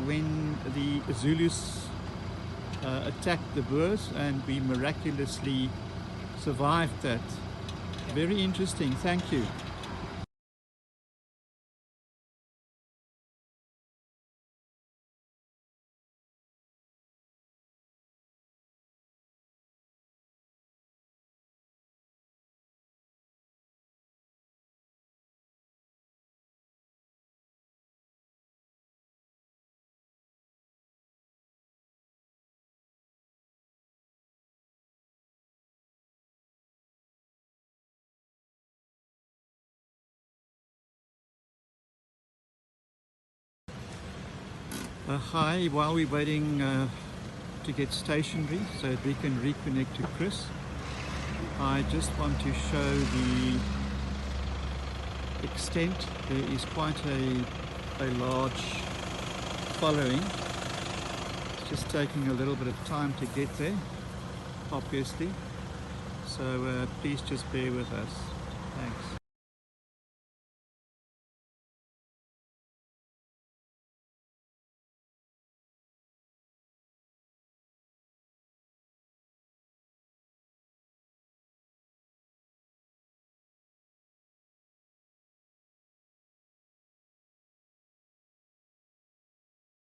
when the Zulus attacked the Boers, and we miraculously survived that. Very interesting. Thank you. Hi, while we're waiting to get stationary so that we can reconnect to Chris, I just want to show the extent. There is quite a large following. It's just taking a little bit of time to get there, obviously. So please just bear with us. Thanks.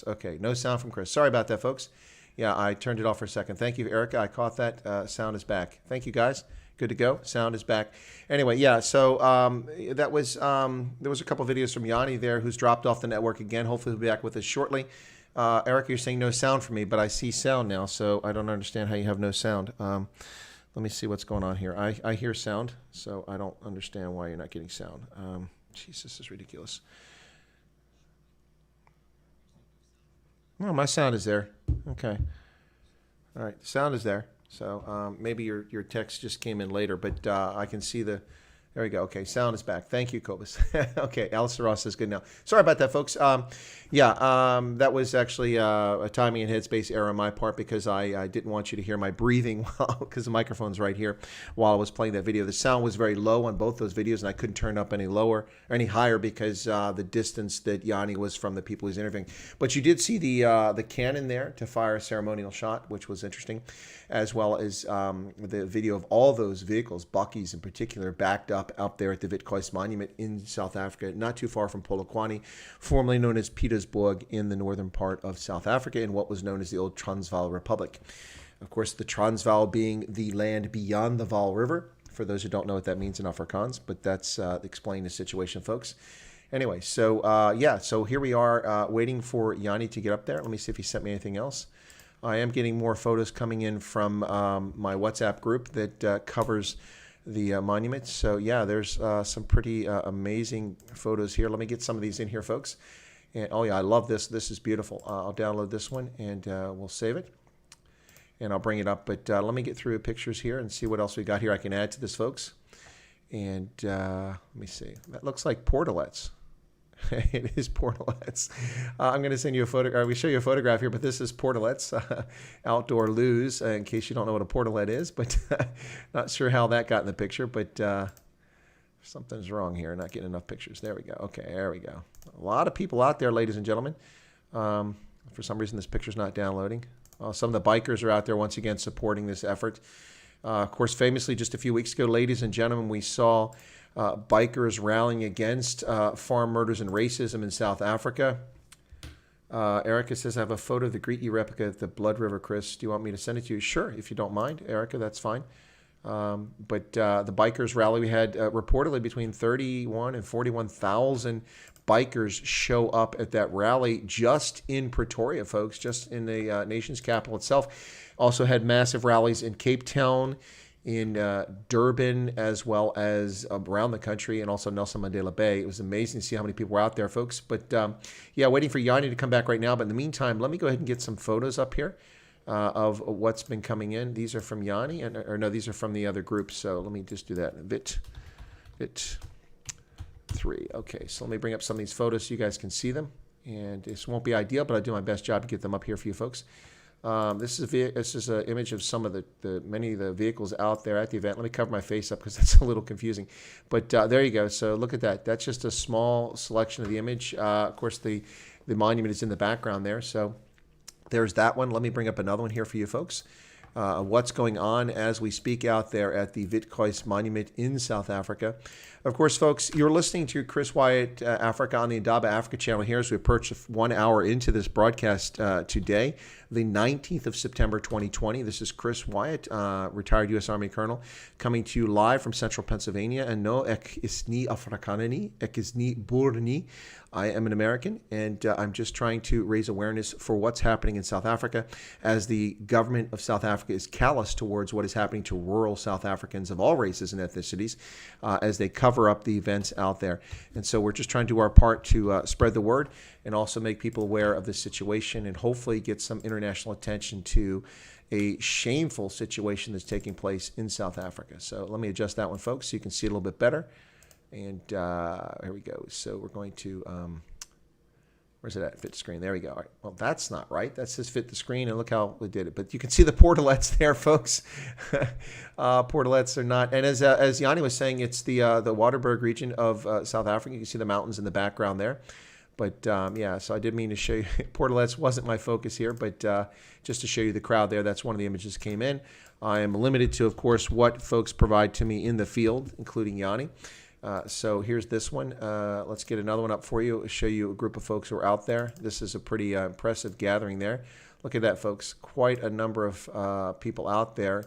Okay, no sound from Chris. Sorry about that, folks. Yeah, I turned it off for a second. Thank you, Erica. I caught that. Sound is back. Thank you, guys. Good to go. Sound is back. Anyway, yeah, so that was there was a couple videos from Yanni there, who's dropped off the network again. Hopefully he'll be back with us shortly. Erica, you're saying no sound for me, but I see sound now, so I don't understand how you have no sound. Let me see what's going on here. I hear sound, so I don't understand why you're not getting sound. Jeez, this is ridiculous. Oh, my sound is there. Okay. All right, sound is there. So maybe your text just came in later, but I can see the. There we go. Okay, sound is back. Thank you, Cobus. Okay, Alistair Ross is good now. Sorry about that, folks. That was actually a timing and headspace error on my part because I didn't want you to hear my breathing because the microphone's right here while I was playing that video. The sound was very low on both those videos, and I couldn't turn up any lower or any higher because the distance that Yanni was from the people he's interviewing. But you did see the cannon there to fire a ceremonial shot, which was interesting, as well as the video of all those vehicles, Bucky's in particular, backed up there at the Witkruis Monument in South Africa, not too far from Polokwane, formerly known as Pietersburg in the northern part of South Africa in what was known as the old Transvaal Republic. Of course, the Transvaal being the land beyond the Vaal River, for those who don't know what that means in Afrikaans, but that's explaining the situation, folks. Anyway, so so here we are waiting for Yanni to get up there. Let me see if he sent me anything else. I am getting more photos coming in from my WhatsApp group that covers the monument. So yeah, there's some pretty amazing photos here. Let me get some of these in here, folks. And oh yeah, I love this. This is beautiful. I'll download this one and we'll save it. And I'll bring it up. But let me get through pictures here and see what else we got here I can add to this, folks. And let me see. That looks like portalets. It is portalets. I'm going to send you a photo. We show you a photograph here, but this is portalets, outdoor loos. In case you don't know what a portalet is, but not sure how that got in the picture. But Something's wrong here. Not getting enough pictures. There we go. Okay, there we go. A lot of people out there, ladies and gentlemen. For some reason, this picture's not downloading. Some of the bikers are out there once again supporting this effort. Of course, famously, just a few weeks ago, ladies and gentlemen, we saw bikers rallying against farm murders and racism in South Africa. Erica says, I have a photo of the Greet You replica at the Blood River, Chris. Do you want me to send it to you? Sure, if you don't mind, Erica, that's fine. But the bikers rally, we had reportedly between 31 and 41,000 bikers show up at that rally just in Pretoria, folks, just in the nation's capital itself. Also had massive rallies in Cape Town, in Durban, as well as around the country, and also Nelson Mandela Bay. It was amazing to see how many people were out there, folks. But yeah, waiting for Yanni to come back right now. But in the meantime, let me go ahead and get some photos up here of what's been coming in. These are from Yanni, or no, these are from the other groups. So let me just do that. Vit 3. Okay, so let me bring up some of these photos so you guys can see them. And this won't be ideal, but I'll do my best job to get them up here for you folks. This is an image of some of the many of the vehicles out there at the event. Let me cover my face up because that's a little confusing. But there you go. So look at that. That's just a small selection of the image. Of course, the monument is in the background there. So there's that one. Let me bring up another one here for you folks. What's going on as we speak out there at the Witkruis Monument in South Africa. Of course, folks, you're listening to Chris Wyatt Africa on the Indaba Africa channel here as we approach 1 hour into this broadcast today, the 19th of September 2020. This is Chris Wyatt, retired U.S. Army Colonel, coming to you live from central Pennsylvania. And no, ek is nie Afrikaner nie, ek is nie boer nie. I am an American, and I'm just trying to raise awareness for what's happening in South Africa as the government of South Africa is callous towards what is happening to rural South Africans of all races and ethnicities as they cover up the events out there. And so we're just trying to do our part to spread the word and also make people aware of the situation and hopefully get some international attention to a shameful situation that's taking place in South Africa. So let me adjust that one, folks, so you can see it a little bit better. And here we go. So we're going to, where's it at? Fit the screen. There we go. All right. Well, that's not right. That says fit the screen, and look how we did it. But you can see the portalets there, folks. Portalets are not. And as Yanni was saying, it's the Waterberg region of South Africa. You can see the mountains in the background there. But yeah, so I did mean to show you. Portalets wasn't my focus here, but just to show you the crowd there, that's one of the images that came in. I am limited to, of course, what folks provide to me in the field, including Yanni. So here's this one. Let's get another one up for you. Show you a group of folks who are out there. This is a pretty impressive gathering there. Look at that, folks. Quite a number of people out there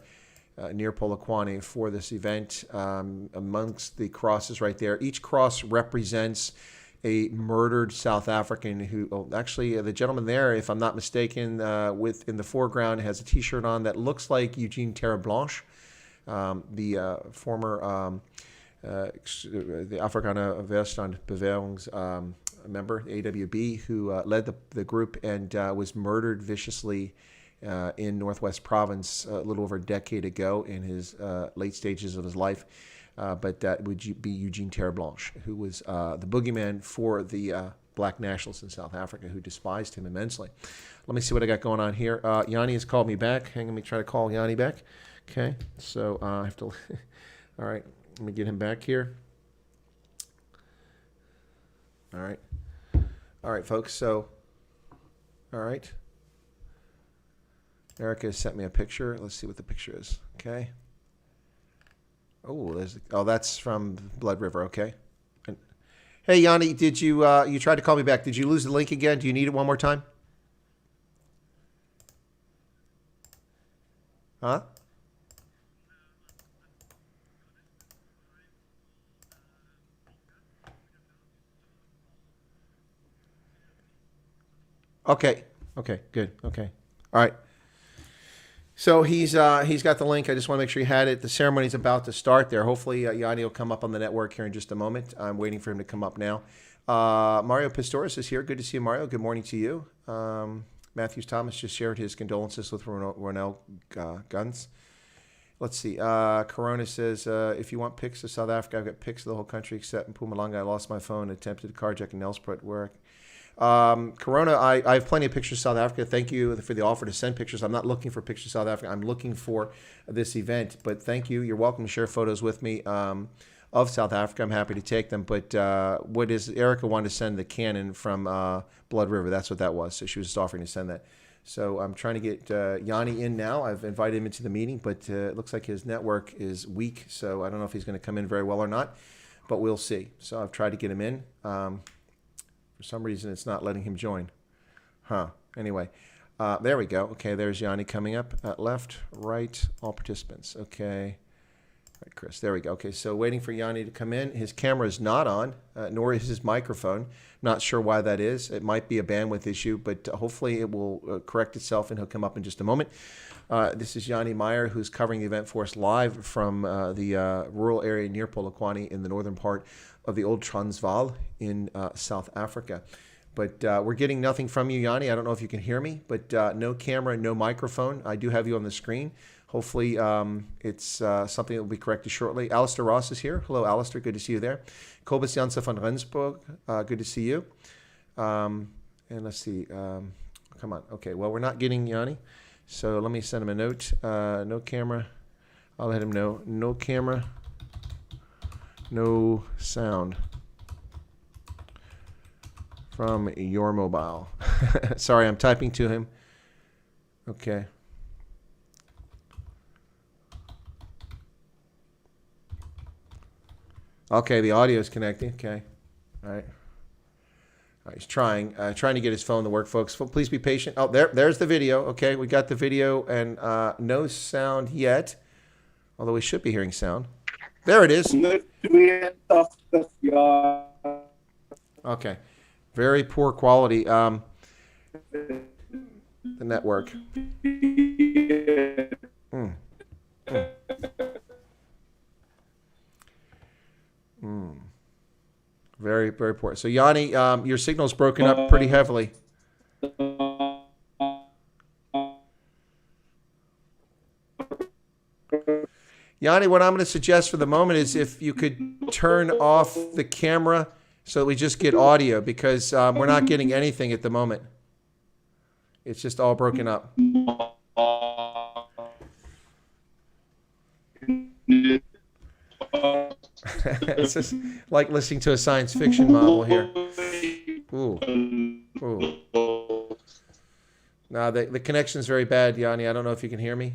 near Polokwane for this event. Amongst the crosses right there, each cross represents a murdered South African who, actually, the gentleman there, if I'm not mistaken, in the foreground has a T-shirt on that looks like Eugene Terreblanche, the former the Afrikaner Weerstand member, AWB, who led the group and was murdered viciously in Northwest Province a little over a decade ago in his late stages of his life. But that would be Eugene Terreblanche, who was the boogeyman for the black nationalists in South Africa who despised him immensely. Let me see what I got going on here. Yanni has called me back. Hang on, let me try to call Yanni back. Okay, so I have to... All right. Let me get him back here. All right. All right, folks. So, all right. Erica has sent me a picture. Let's see what the picture is. Okay. Oh, that's from Blood River. Okay. And, hey, Yanni, did you you tried to call me back? Did you lose the link again? Do you need it one more time? Huh? Okay. Okay. Good. Okay. All right. So he's got the link. I just want to make sure he had it. The ceremony's about to start there. Hopefully Yanni will come up on the network here in just a moment. I'm waiting for him to come up now. Mario Pistorius is here. Good to see you, Mario. Good morning to you. Matthews Thomas just shared his condolences with Ronel Guns. Let's see. Corona says, if you want pics of South Africa, I've got pics of the whole country except in Mpumalanga. I lost my phone, attempted carjacking in Nelspruit, where Corona, I have plenty of pictures of South Africa. Thank you for the offer to send pictures. I'm not looking for pictures of South Africa. I'm looking for this event, but thank you. You're welcome to share photos with me of South Africa, I'm happy to take them. But what is Erica wanted to send the Canon from Blood River? That's what that was. So she was just offering to send that. So I'm trying to get Yanni in now. I've invited him into the meeting, but it looks like his network is weak. So I don't know if he's going to come in very well or not, but we'll see. So I've tried to get him in. For some reason, it's not letting him join. Huh. Anyway, there we go. Okay, there's Yanni coming up. Left, right, all participants. Okay. All right, Chris, there we go. Okay, so waiting for Yanni to come in. His camera is not on, nor is his microphone. Not sure why that is. It might be a bandwidth issue, but hopefully it will correct itself and he'll come up in just a moment. This is Yanni Meyer, who's covering the event for us live from the rural area near Polokwane in the northern part of the old Transvaal in South Africa. But we're getting nothing from you, Yanni. I don't know if you can hear me, but no camera, no microphone. I do have you on the screen. Hopefully it's something that will be corrected shortly. Alistair Ross is here. Hello, Alistair. Good to see you there. Kobus Jansen van Rensburg. Good to see you. And let's see. Come on. Okay, well, we're not getting Yanni. So let me send him a note. No camera. I'll let him know. No camera. No sound from your mobile. Sorry, I'm typing to him. Okay. Okay, the audio is connecting. Okay. All right. All right, he's trying to get his phone to work, folks. Please be patient. Oh, there's the video. Okay, we got the video and no sound yet, although we should be hearing sound. There it is. Okay. Very poor quality. The network. Very, very poor. So, Yanni, your signal's broken up pretty heavily. Yanni, what I'm going to suggest for the moment is if you could turn off the camera so that we just get audio, because we're not getting anything at the moment. It's just all broken up. It's just like listening to a science fiction novel here. Ooh. Ooh. No, the connection's very bad, Yanni. I don't know if you can hear me.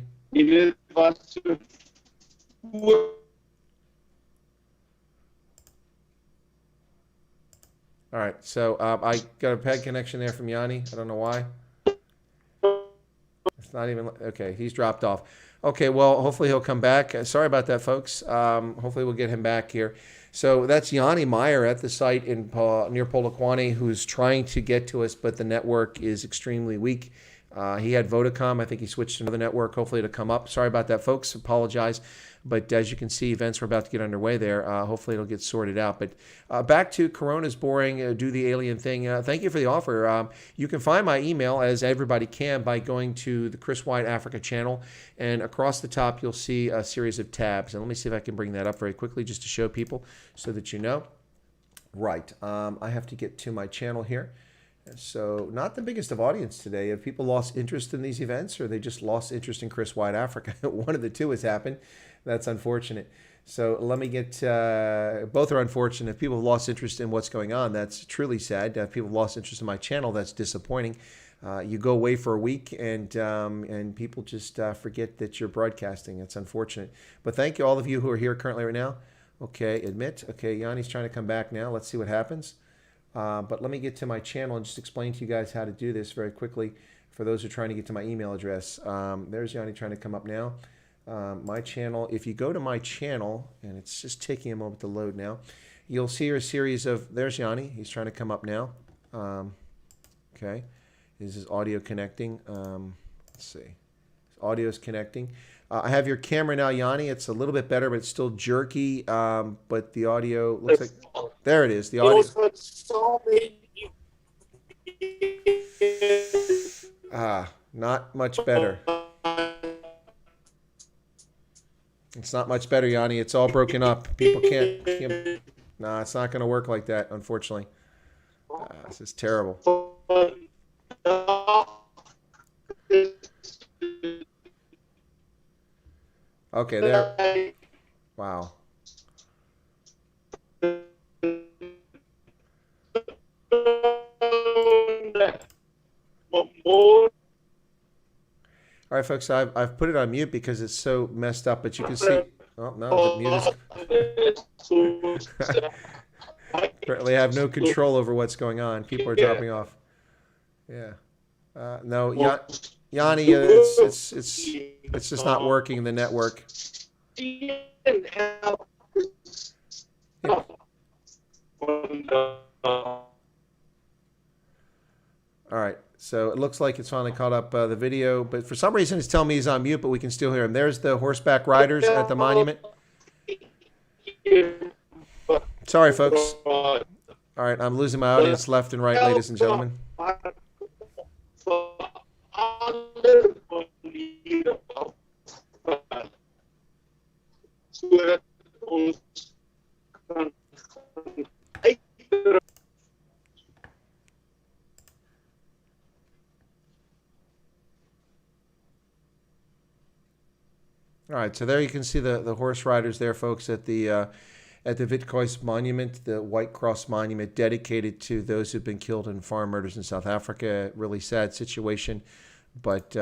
All right, so I got a bad connection there from Yanni. I don't know why. It's not even, okay, he's dropped off. Okay, well, hopefully he'll come back. Sorry about that, folks. Hopefully we'll get him back here. So that's Yanni Meyer at the site in near Polokwane, who's trying to get to us, but the network is extremely weak. He had Vodacom. I think he switched to another network. Hopefully it'll come up. Sorry about that, folks. Apologize. But as you can see, events are about to get underway there. Hopefully it'll get sorted out. But back to Corona's boring, do the alien thing. Thank you for the offer. You can find my email, as everybody can, by going to the Chris White Africa channel. And across the top, you'll see a series of tabs. And let me see if I can bring that up very quickly just to show people so that you know. Right. I have to get to my channel here. So not the biggest of audience today. Have people lost interest in these events, or they just lost interest in Chris White Africa? One of the two has happened. That's unfortunate. So let me get, both are unfortunate. If people have lost interest in what's going on, that's truly sad. If people have lost interest in my channel, that's disappointing. You go away for a week and people just forget that you're broadcasting. It's unfortunate. But thank you, all of you who are here currently right now. Okay, admit. Okay, Yanni's trying to come back now. Let's see what happens. But let me get to my channel and just explain to you guys how to do this very quickly for those who are trying to get to my email address. There's Yanni trying to come up now. My channel, if you go to my channel, and it's just taking a moment to load now, you'll see a series of, there's Yanni. He's trying to come up now. Okay. This is audio connecting. Let's see. Audio is connecting. I have your camera now, Yanni. It's a little bit better, but it's still jerky. But the audio looks like, there it is. The audio. Not much better. It's not much better, Yanni. It's all broken up. People can't. Nah, it's not going to work like that, unfortunately. This is terrible. Okay, there. Wow. All right, folks, I've put it on mute because it's so messed up, but you can see. Oh, no, the mute is. Apparently, I have no control over what's going on. People are dropping off. Yeah. No, Yanni, it's just not working, the network. All right, so it looks like it's finally caught up the video, but for some reason it's telling me he's on mute, but we can still hear him. There's the horseback riders at the monument. Sorry, folks. All right, I'm losing my audience left and right, ladies and gentlemen. All right, so there you can see the horse riders there, folks, at the Witkruis monument, the White Cross monument dedicated to those who've been killed in farm murders in South Africa. Really sad situation, but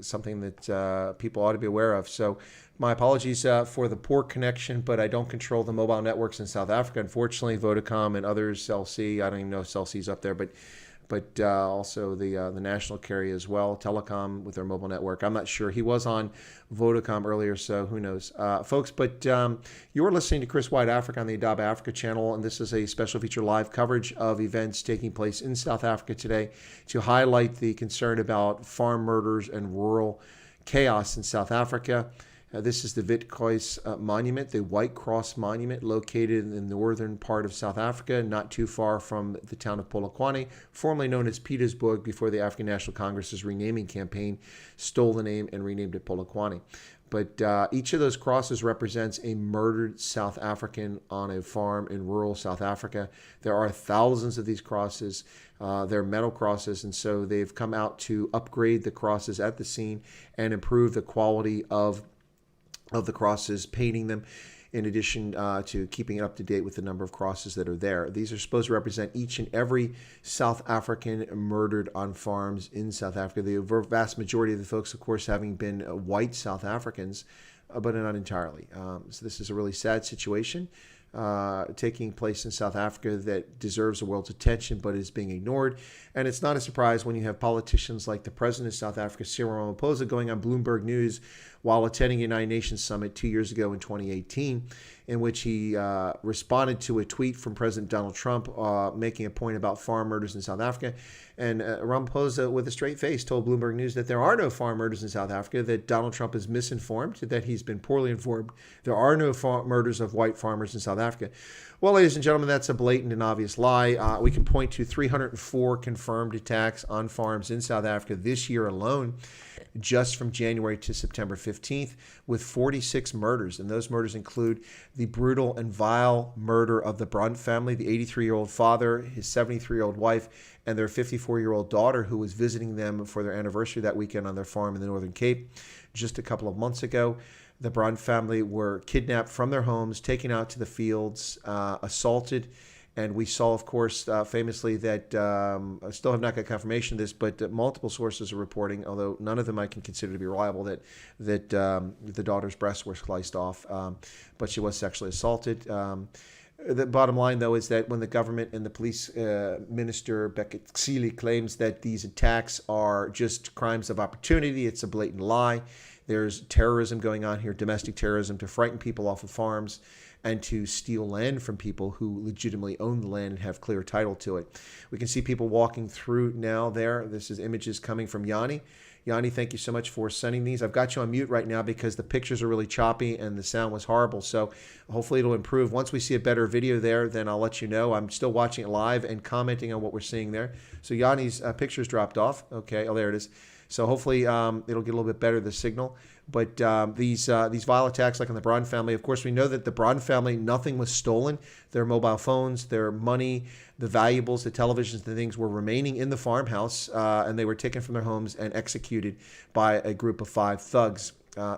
something that people ought to be aware of. So my apologies for the poor connection, but I don't control the mobile networks in South Africa. Unfortunately, Vodacom and others, Cell C, I don't even know if Cell C's up there, but also the national carrier as well, Telecom with their mobile network. I'm not sure. He was on Vodacom earlier, so who knows. Folks, but you're listening to Chris White Africa on the Adab Africa channel, and this is a special feature live coverage of events taking place in South Africa today to highlight the concern about farm murders and rural chaos in South Africa. This is the Witkruis monument, the White Cross monument, located in the northern part of South Africa, not too far from the town of Polokwane, formerly known as Pietersburg before the African National Congress's renaming campaign stole the name and renamed it Polokwane. But each of those crosses represents a murdered South African on a farm in rural South Africa. There are thousands of these crosses. They're metal crosses, and so they've come out to upgrade the crosses at the scene and improve the quality of the crosses, painting them, in addition to keeping it up to date with the number of crosses that are there. These are supposed to represent each and every South African murdered on farms in South Africa. The vast majority of the folks, of course, having been white South Africans, but not entirely. So this is a really sad situation taking place in South Africa that deserves the world's attention but is being ignored. And it's not a surprise when you have politicians like the president of South Africa, Cyril Ramaphosa, going on Bloomberg News while attending a United Nations summit 2 years ago in 2018, in which he responded to a tweet from President Donald Trump making a point about farm murders in South Africa. And Ramaphosa, with a straight face, told Bloomberg News that there are no farm murders in South Africa, that Donald Trump is misinformed, that he's been poorly informed. There are no murders of white farmers in South Africa. Well, ladies and gentlemen, that's a blatant and obvious lie. We can point to 304 confirmed attacks on farms in South Africa this year alone, just from January to September 15th, with 46 murders. And those murders include the brutal and vile murder of the Brunt family, the 83-year-old father, his 73-year-old wife, and their 54-year-old daughter, who was visiting them for their anniversary that weekend on their farm in the Northern Cape just a couple of months ago. The Brunt family were kidnapped from their homes, taken out to the fields, assaulted. And we saw, of course, famously that I still have not got confirmation of this, but multiple sources are reporting, although none of them I can consider to be reliable, that the daughter's breasts were sliced off, but she was sexually assaulted. The bottom line, though, is that when the government and the police minister, Beketsili, claims that these attacks are just crimes of opportunity, it's a blatant lie. There's terrorism going on here, domestic terrorism, to frighten people off of farms and to steal land from people who legitimately own the land and have clear title to it. We can see people walking through now there. This is images coming from Yanni. Yanni, thank you so much for sending these. I've got you on mute right now because the pictures are really choppy and the sound was horrible. So hopefully it'll improve. Once we see a better video there, then I'll let you know. I'm still watching it live and commenting on what we're seeing there. So Yanni's pictures dropped off. Okay, oh, there it is. So hopefully it'll get a little bit better, the signal. But these vile attacks, like on the Braun family, of course, we know that the Braun family, nothing was stolen. Their mobile phones, their money, the valuables, the televisions, the things were remaining in the farmhouse, and they were taken from their homes and executed by a group of 5 thugs.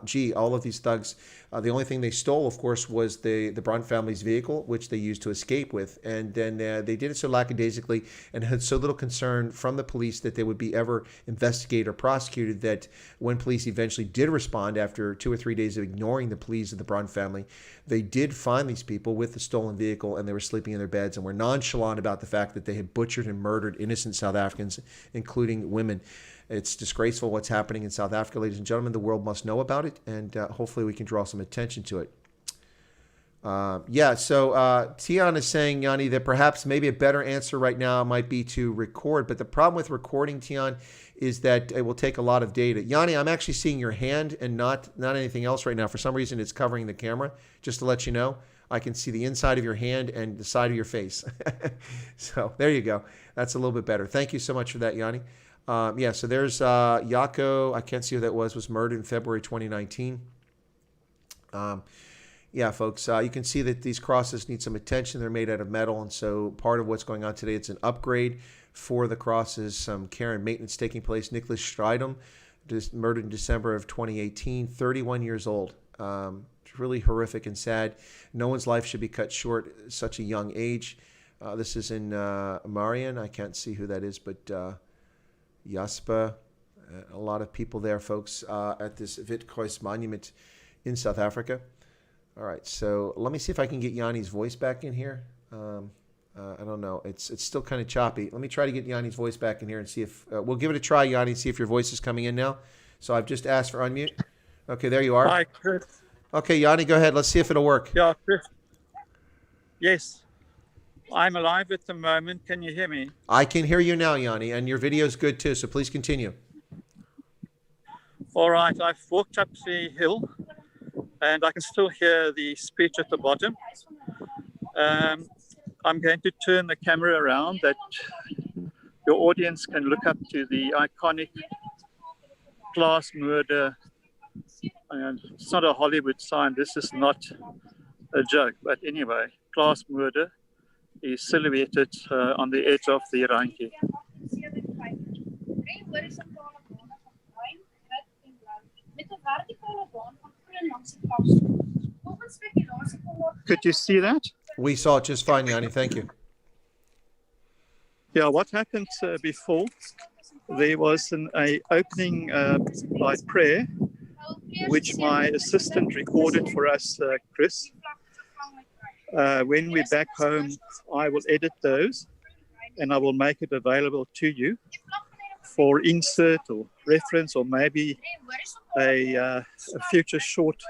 gee, all of these thugs, the only thing they stole, of course, was the Brunt family's vehicle, which they used to escape with. And then they did it so lackadaisically and had so little concern from the police that they would be ever investigated or prosecuted that when police eventually did respond after 2 or 3 days of ignoring the pleas of the Brunt family, they did find these people with the stolen vehicle and they were sleeping in their beds and were nonchalant about the fact that they had butchered and murdered innocent South Africans, including women. It's disgraceful what's happening in South Africa, ladies and gentlemen. The world must know about it, and hopefully we can draw some attention to it. So Tian is saying, Yanni, that perhaps maybe a better answer right now might be to record. But the problem with recording, Tian, is that it will take a lot of data. Yanni, I'm actually seeing your hand and not anything else right now. For some reason, it's covering the camera. Just to let you know, I can see the inside of your hand and the side of your face. So there you go. That's a little bit better. Thank you so much for that, Yanni. So there's Yako, I can't see who that was murdered in February 2019. Folks, you can see that these crosses need some attention. They're made out of metal, and so part of what's going on today, it's an upgrade for the crosses, some care and maintenance taking place. Nicholas Strijdom, murdered in December of 2018, 31 years old. It's really horrific and sad. No one's life should be cut short at such a young age. This is in Marion. I can't see who that is, but Ysterberg, a lot of people there, folks, at this Witkruis monument in South Africa. All right, so let me see if I can get Yanni's voice back in here. I don't know. It's still kind of choppy. Let me try to get Yanni's voice back in here and see if we'll give it a try, Yanni, and see if your voice is coming in now. So I've just asked for unmute. Okay, there you are. Hi, Chris. Okay, Yanni, go ahead. Let's see if it'll work. Yeah, Chris. Yes. I'm alive at the moment. Can you hear me? I can hear you now, Yanni, and your video is good too, so please continue. All right. I've walked up the hill and I can still hear the speech at the bottom. I'm going to turn the camera around that your audience can look up to the iconic Plaasmoorde. It's not a Hollywood sign. This is not a joke. But anyway, Plaasmoorde is silhouetted on the edge of the Randjie. Could you see that? We saw it just fine, Yanni. Thank you. Yeah, what happened before, there was an opening by prayer, which my assistant recorded for us, Chris. When we're back home, I will edit those and I will make it available to you for insert or reference or maybe a future short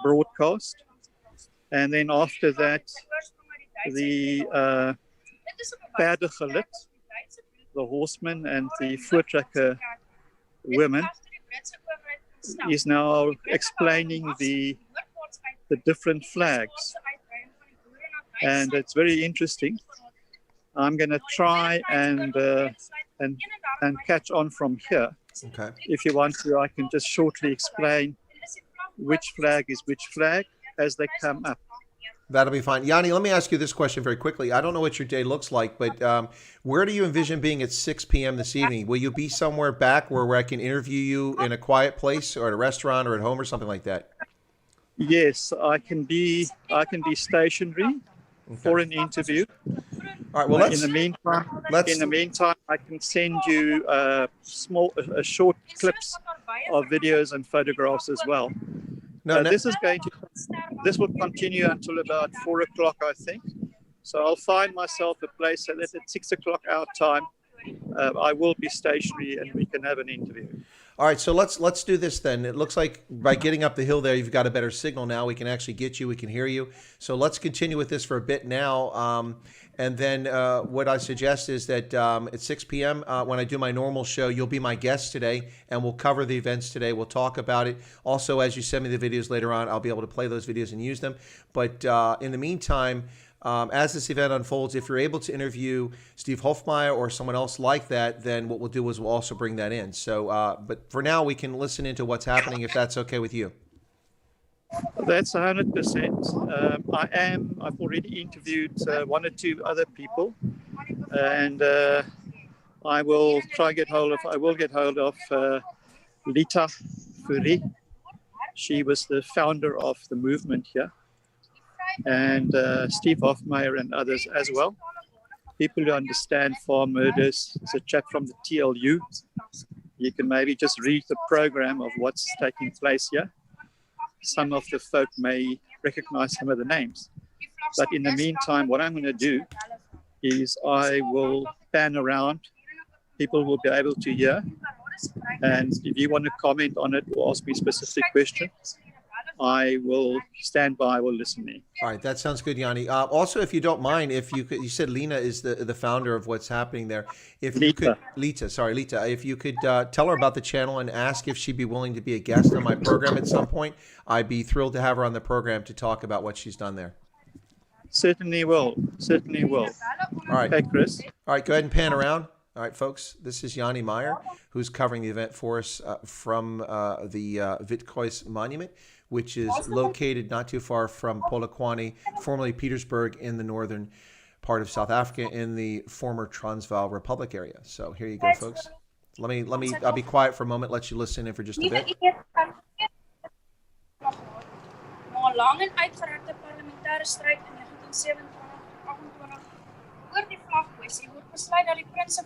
broadcast. And then after that, the paardengelid, the horseman and the voortrekker women, is now explaining the different flags. And it's very interesting. I'm going to try and catch on from here. Okay. If you want to, I can just shortly explain which flag is which flag as they come up. That'll be fine. Yanni, let me ask you this question very quickly. I don't know what your day looks like, but where do you envision being at 6 p.m. this evening? Will you be somewhere back where I can interview you in a quiet place or at a restaurant or at home or something like that? Yes, I can be stationary for an interview. All right. Well, in the meantime, I can send you short clips of videos and photographs as well. This will continue until about 4 o'clock, I think. So I'll find myself a place so that at 6 o'clock our time, I will be stationary and we can have an interview. All right, so let's do this then. It looks like by getting up the hill there, you've got a better signal now. We can actually get you. We can hear you. So let's continue with this for a bit now. And then what I suggest is that at 6 p.m., when I do my normal show, you'll be my guest today, and we'll cover the events today. We'll talk about it. Also, as you send me the videos later on, I'll be able to play those videos and use them. But in the meantime, as this event unfolds, if you're able to interview Steve Hofmeyer or someone else like that, then what we'll do is we'll also bring that in. So, but for now, we can listen into what's happening if that's okay with you. That's 100%. I've already interviewed one or two other people, and I will get hold of Lita Fourie, She was the founder of the movement here, and Steve Hofmeyer and others as well. People who understand farm murders. There's a chap from the TLU. You can maybe just read the program of what's taking place here. Some of the folk may recognize some of the names. But in the meantime, what I'm going to do is I will pan around. People will be able to hear. And if you want to comment on it or ask me specific questions, I will stand by, I will listen in. All right, that sounds good, Yanni. Also, if you don't mind, if you could, you said Lena is the founder of what's happening there. If you could, Lita, if you could tell her about the channel and ask if she'd be willing to be a guest on my program at some point, I'd be thrilled to have her on the program to talk about what she's done there. Certainly will. Certainly will. All right. Okay, Chris. All right, go ahead and pan around. All right, folks, this is Yanni Meyer, who's covering the event for us from the Witkruis Monument, which is located not too far from Polokwane, formerly Pietersburg, in the northern part of South Africa, in the former Transvaal Republic area. So here you go, folks. I'll be quiet for a moment, let you listen in for just a bit.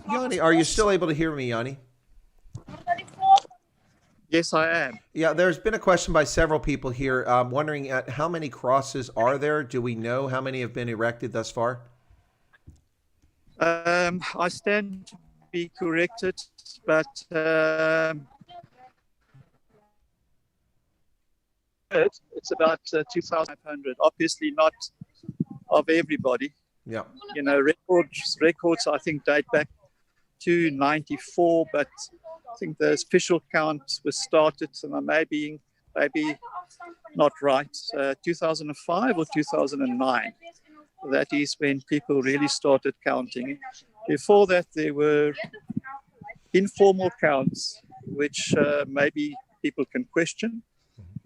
Yanni, are you still able to hear me, Yanni? Yes, I am. Yeah, there's been a question by several people here wondering at how many crosses are there? Do we know how many have been erected thus far? I stand to be corrected, but it's about 2,500. Obviously not of everybody. Yeah. You know, records I think date back to 94, but I think the official count was started, and I may be not right, 2005 or 2009. That is when people really started counting. Before that, there were informal counts, which maybe people can question,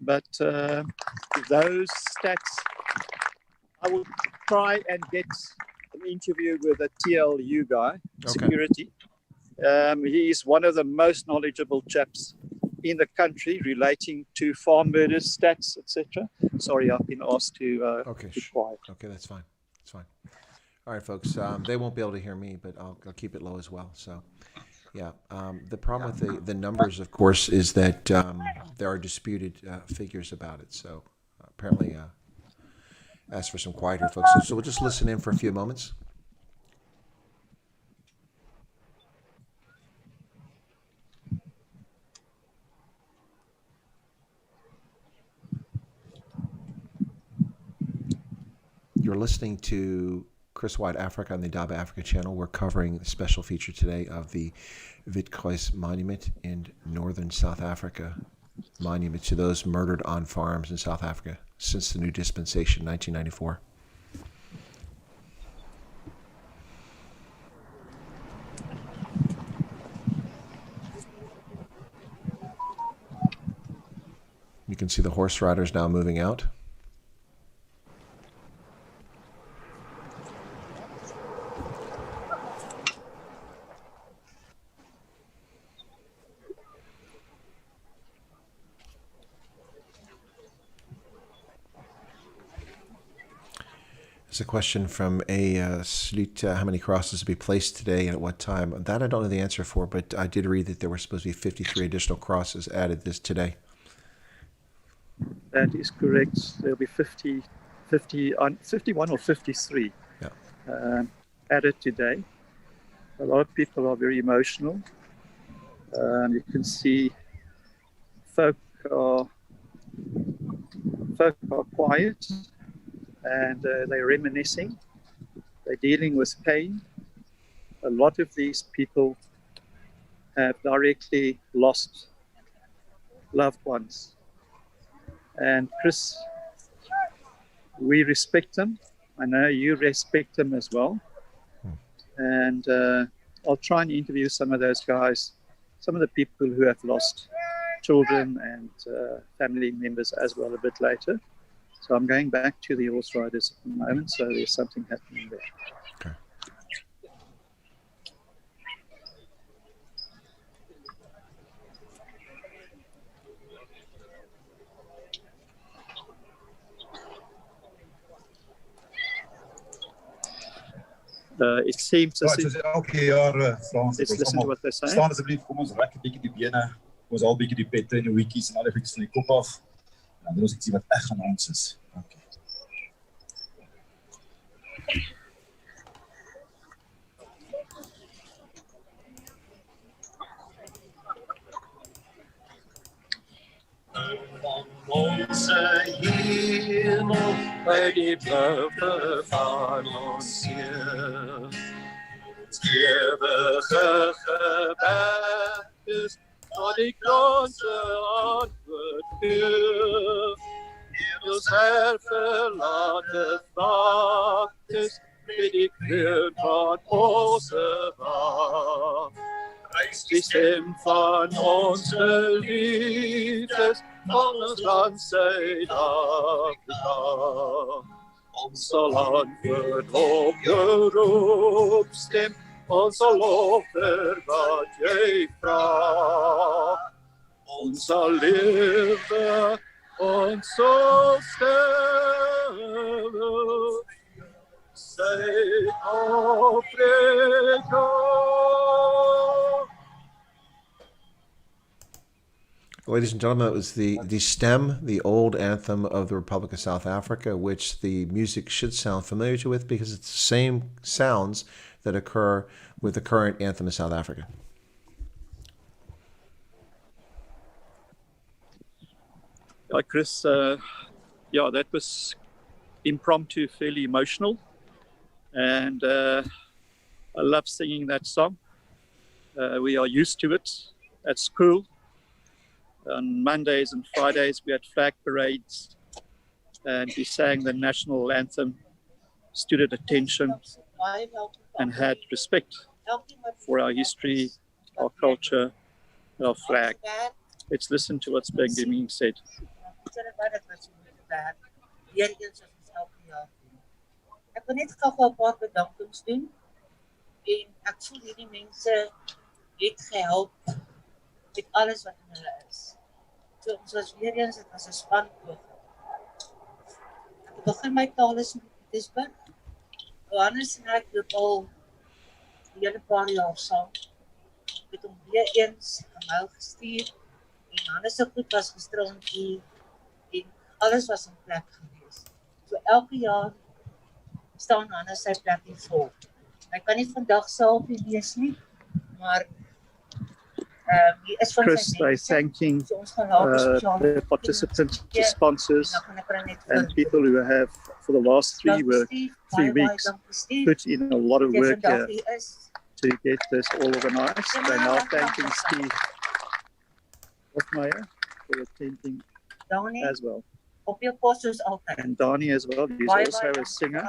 but those stats, I will try and get an interview with a TLU guy, security. He is one of the most knowledgeable chaps in the country relating to farm murders, stats, etc. Sorry, I've been asked to be quiet. Okay, that's fine. That's fine. All right, folks. They won't be able to hear me, but I'll keep it low as well. So, yeah. The problem with the numbers, of course, is that there are disputed figures about it. So, apparently, ask for some quiet here, folks. So we'll just listen in for a few moments. You're listening to Chris White Africa on the Daba Africa channel. We're covering the special feature today of the Witkruis Monument in northern South Africa. Monument to those murdered on farms in South Africa since the new dispensation, 1994. You can see the horse riders now moving out. There's a question from a Slut, how many crosses to be placed today and at what time? That I don't know the answer for, but I did read that there were supposed to be 53 additional crosses added today. That is correct. There'll be 51 or 53 added today. A lot of people are very emotional. You can see folk are quiet, and they're reminiscing. They're dealing with pain. A lot of these people have directly lost loved ones. And Chris, we respect them. I know you respect them as well. And I'll try and interview some of those guys, some of the people who have lost children and family members as well a bit later. So I'm going back to the horse riders at the moment, so there's something happening there. Okay. It seems as Right, if soos elke jaar Frans, let's listen to what they say. staan asseblief, kom ons rek 'n bietjie die bene, kom ons haal 'n bietjie die pette en die hoedjies en al die goedjies van die kop af. En dan doen ons ietsie wat reg aan ons is. Dankie. Onze hemel, bij die blauwe van ons Heer. Het eeuwige gebed is, dat ik onze antwoord geef. Ons verlaten vaktes, met die kleur van onze wacht. Die stem van onze liefdes, van ons land Zuid-Afrika. Ons zal antwoord op je roepstem, ons zal offeren wat jij vraagt. Ons zal leven, ons zal sterven, Zuid-Afrika. Ladies and gentlemen, it was the stem, the old anthem of the Republic of South Africa, which the music should sound familiar to with because it's the same sounds that occur with the current anthem of South Africa. Yeah, Chris, that was impromptu, fairly emotional. And I love singing that song. We are used to it at school. On Mondays and Fridays, we had flag parades and we sang the national anthem, stood at attention, and had respect for our history, our culture, our flag. Let's listen to what's being said. Ek wil net gou 'n paar bedankings doen en ek voel hierdie mense het gehelp met alles wat in hulle is. So ons was weer eens, dit was 'n span poging. Ek begin my taal is in Ysterberg. Johannes en ek loop al 'n hele paar jaar saam. Ek het hom weer eens 'n mail gestuur en Johannes se goed was gisterond hier en alles was in plek gewees. So elke jaar staan Johannes sy plek hier vol. Hy kan nie vandag self hier wees nie, maar Chris, by thanking the participants, the sponsors, and people who have, for the last 3 weeks, put in a lot of work here to get this all organized. They're now thanking Steve Hofmeyer for attending as well. And Donnie as well, he's also a singer,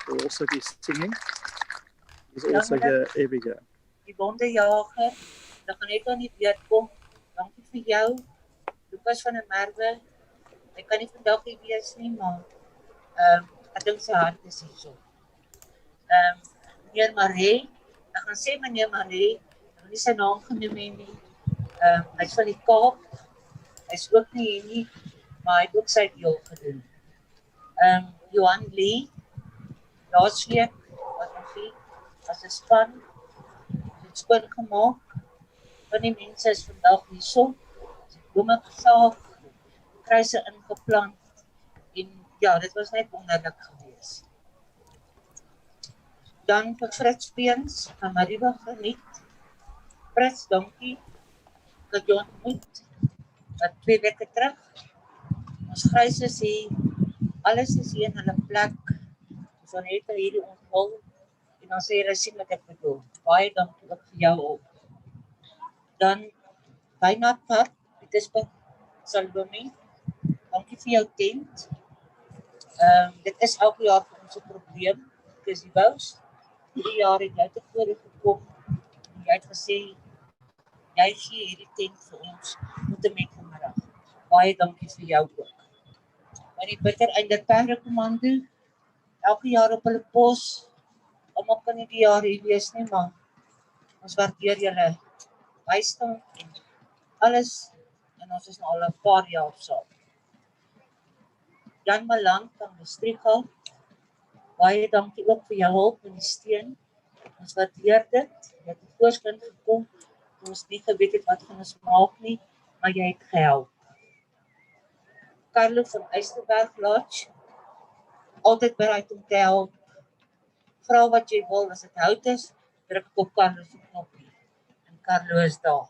will also be singing. He's also here every year. Dan gaan ek aan die beurt kom. Dankie vir jou, Lucas van der Merwe. Ek kan nie vandag hier wees nie, maar ek dink sy hart is hier so. Meneer Marie, ek gaan sê meneer Marie, ek wil nie sy naam genoem nie. Hy is van die Kaap, hy is ook nie hier nie, maar hy het ook sy deel gedoen. Johan Lee, laas week, wat ons hier, as 'n span, het skoon gemaak. Van die mense is vandag hier so, bome gesaag, kruise ingeplant, en ja, dit was net wonderlik geweest. Dan vir Frits Peens, van Mariba geniet. Frits, dankie, dat jy ontmoet, 2 weke terug. Ons kruis is hier, alles is hier in hulle plek, ons dan het hierdie onthul, en dan sê jy sien wat ek bedoel. Baie dankie ook vir jou ook. Dan Wynand Park, Ysterberg, Salome, dankie vir jou tent. Dit is elke jaar vir ons 'n probleem, because die bous, hierdie jaar het jy te vore gekom, en jy het gesê, jy gee hierdie tent vir ons, tot en met vanmiddag. Baie dankie vir jou ook. Maar die bitter einde perdekommando, elke jaar op hulle pos, almal kan nie die jaar hier wees nie, maar ons waardeer julle bystand en alles, en ons is nou al 'n paar jaar saam. Jan Malang van Maastricht, Baie dankie ook vir jou hulp en die steun. Ons waardeer dit. Jy het voorskyn gekom. Ons nie geweet het wat gaan ons maak nie, maar jy het gehelp. Carlo van Ysterberg Lodge. Altyd bereid om te help. Vra wat jy wil, as dit hout is, druk ek op Carlo se knoppie. En Carlo is daar.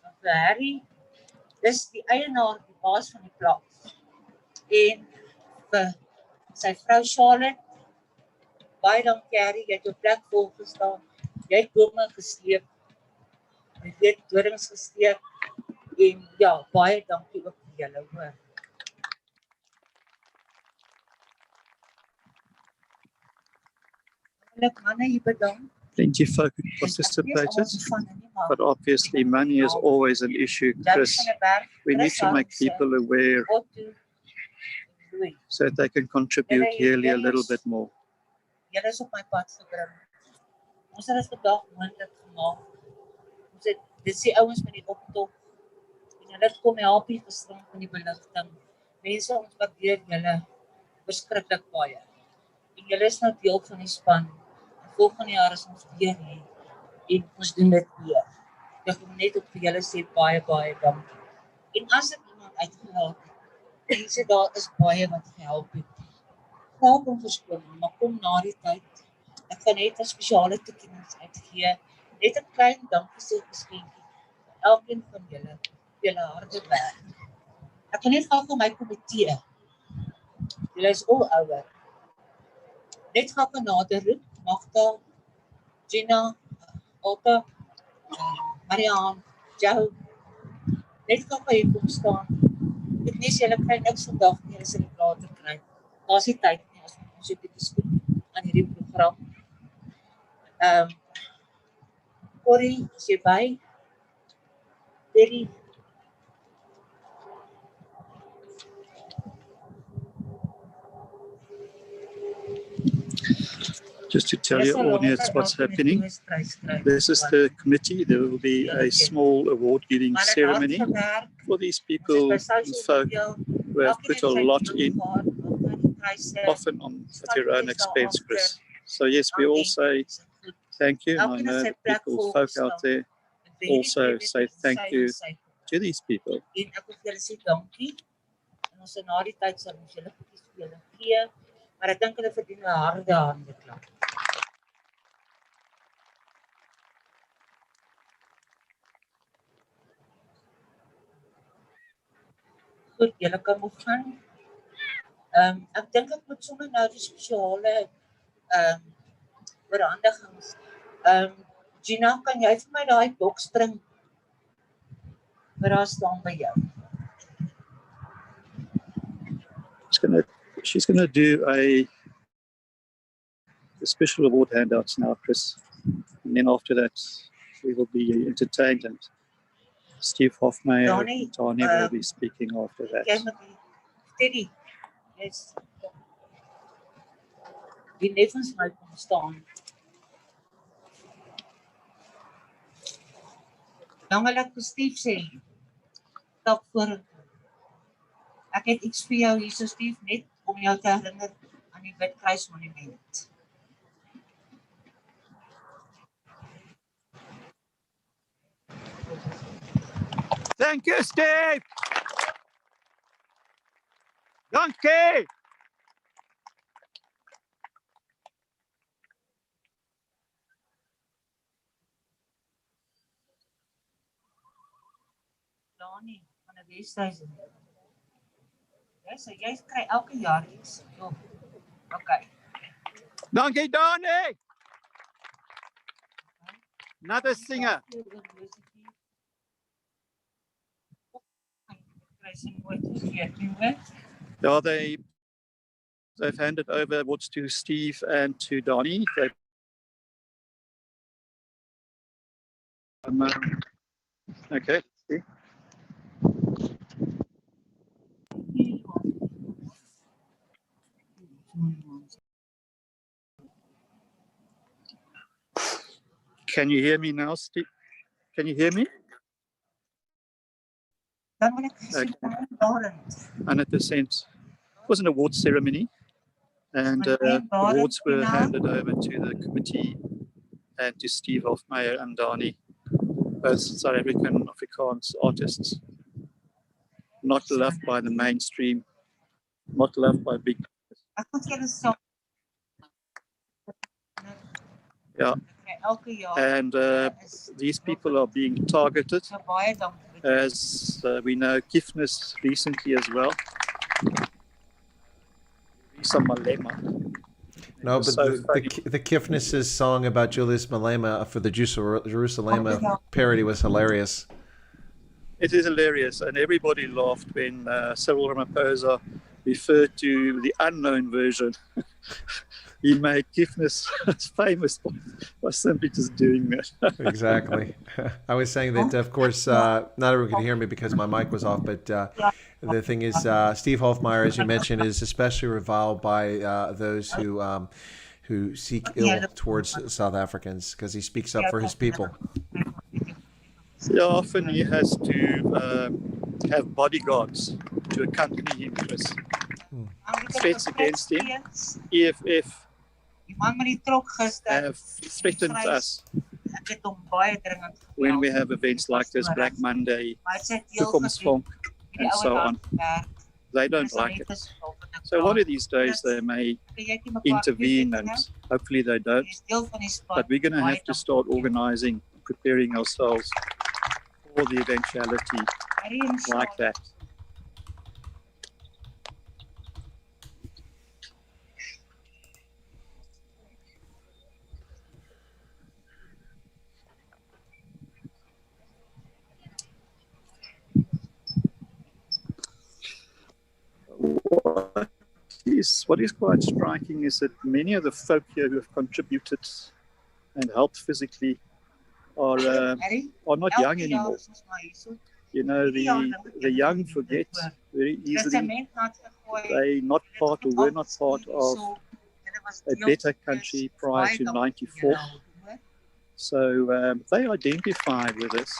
En vir Harry, dis die eienaar, die baas van die plaas. En vir sy vrou Charlotte, baie dankie Harry, jy het jou plek vol gestaan. Jy het bome gesleep, jy het dorings gesteek, en ja, baie dankie ook vir julle, hoor. Manne, jy bedank. Plenty of folk who participated, but obviously money is always an issue, Chris. We need to make people aware so that they can contribute yearly a little bit more. Julle is op my pad gebring. Ons het dit vandag moontlik gemaak. Dis die ouens met die optog. En hulle kom help hier gisterand van die beligting. Mense, ons waardeer julle verskriklik baie. En julle is nou deel van die span. Volgende jaar is ons weer hier. En ons doen dit weer. Ek wil net op vir julle sê baie, baie dankie. En as ek iemand uitgehelp het, mense daar is baie wat gehelp het. Help om verskoning, maar kom na die tyd. Ek gaan net 'n spesiale toekenning uitgee. Net 'n klein dankie sê geskenkie vir elkeen van julle, julle harde werk. Ek gaan net gou vir my komitee. Julle is al ouer. Net gou kan nader roep, Magda, Gina, Alta, Marianne, Joe. Net gou by hier kom staan. Ek nes julle kry niks vandag nie, julle sal dit later kry. Daar's die tyd nie, as ons het bietjie skoon aan hierdie program. Corrie, is jy by? Terry. Just to tell your audience what's happening, this is the committee. There will be a small award-giving ceremony for these people and folk who have put a lot in, often at their own expense, Chris. So yes, we all say thank you, and I know that people, folk out there, also say thank you to these people. En ek wil julle sê dankie. En ons na die tyd sal ons julle goedjies vir julle gee, maar ek dink hulle verdien 'n harde hande klap. Goed, julle kan begin. Ek dink ek moet sommer nou die spesiale oorhandigings. Gina, kan jy vir my daai boks bring? Waar daar staan by jou? She's gonna do a special award handouts now, Chris. And then after that, we will be entertained, and Steve Hofmeyer and Tani will be speaking after that. Teddy, yes. Die neffens my kom staan. Dan wil ek vir Steve sê, stap voor. Ek het iets vir jou hier, so Steve, net om jou te herinner aan die Witkruis monument. Thank you, Steve. Dankie. Dani, van 'n Wesduisen. Jy kry elke jaar iets. Okay. Dankie, Dani. Another singer. Yeah, they've handed over awards to Steve and to Donnie. Okay. See. Can you hear me now, Steve? Can you hear me? Okay. 100%. It was an award ceremony, And awards were handed over to the committee and to Steve Hofmeyer and Dani, both South African Afrikaans artists, not loved by the mainstream, not loved by big. Yeah. And these people are being targeted, as we know, Kifnis recently as well. Some Malema. No, but the Kifnis' song about Julius Malema for the Jerusalem parody was hilarious. It is hilarious, and everybody laughed when Cyril Ramaphosa referred to the unknown version. He made Kifnis famous by simply just doing that. Exactly. I was saying that, of course, not everyone could hear me because my mic was off, but the thing is, Steve Hofmeyer, as you mentioned, is especially reviled by those who seek ill towards South Africans because he speaks up for his people. Yeah, often he has to have bodyguards to accompany him, Chris. Threats against him. EFF have threatened us when we have events like this, Black Monday, Toekomsfonk, and so on. They don't like it. So one of these days they may intervene, and hopefully they don't. But we're going to have to start organizing, preparing ourselves for the eventuality like that. What is quite striking is that many of the folk here who have contributed and helped physically are not young anymore. You know, the young forget very easily. They not part or were not part of a better country prior to '94. So they identify with us,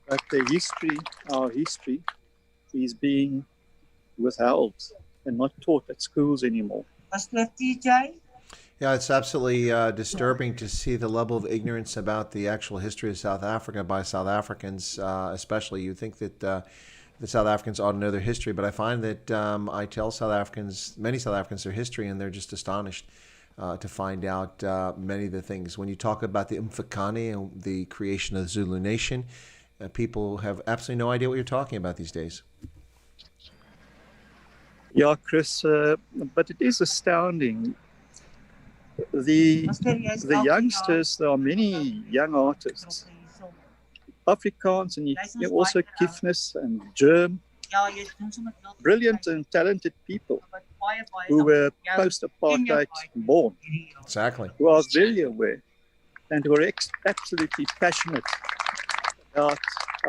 but their history, our history, is being withheld and not taught at schools anymore. Yeah, it's absolutely disturbing to see the level of ignorance about the actual history of South Africa by South Africans, especially. You think that the South Africans ought to know their history, but I find that I tell many South Africans their history, and they're just astonished to find out many of the things. When you talk about the Mfecane and the creation of the Zulu nation, people have absolutely no idea what you're talking about these days. Yeah, Chris, but it is astounding. The youngsters, there are many young artists, Afrikaans, and you also Kifnis and Germ, brilliant and talented people who were post-apartheid born. Exactly. Who are very aware and who are absolutely passionate about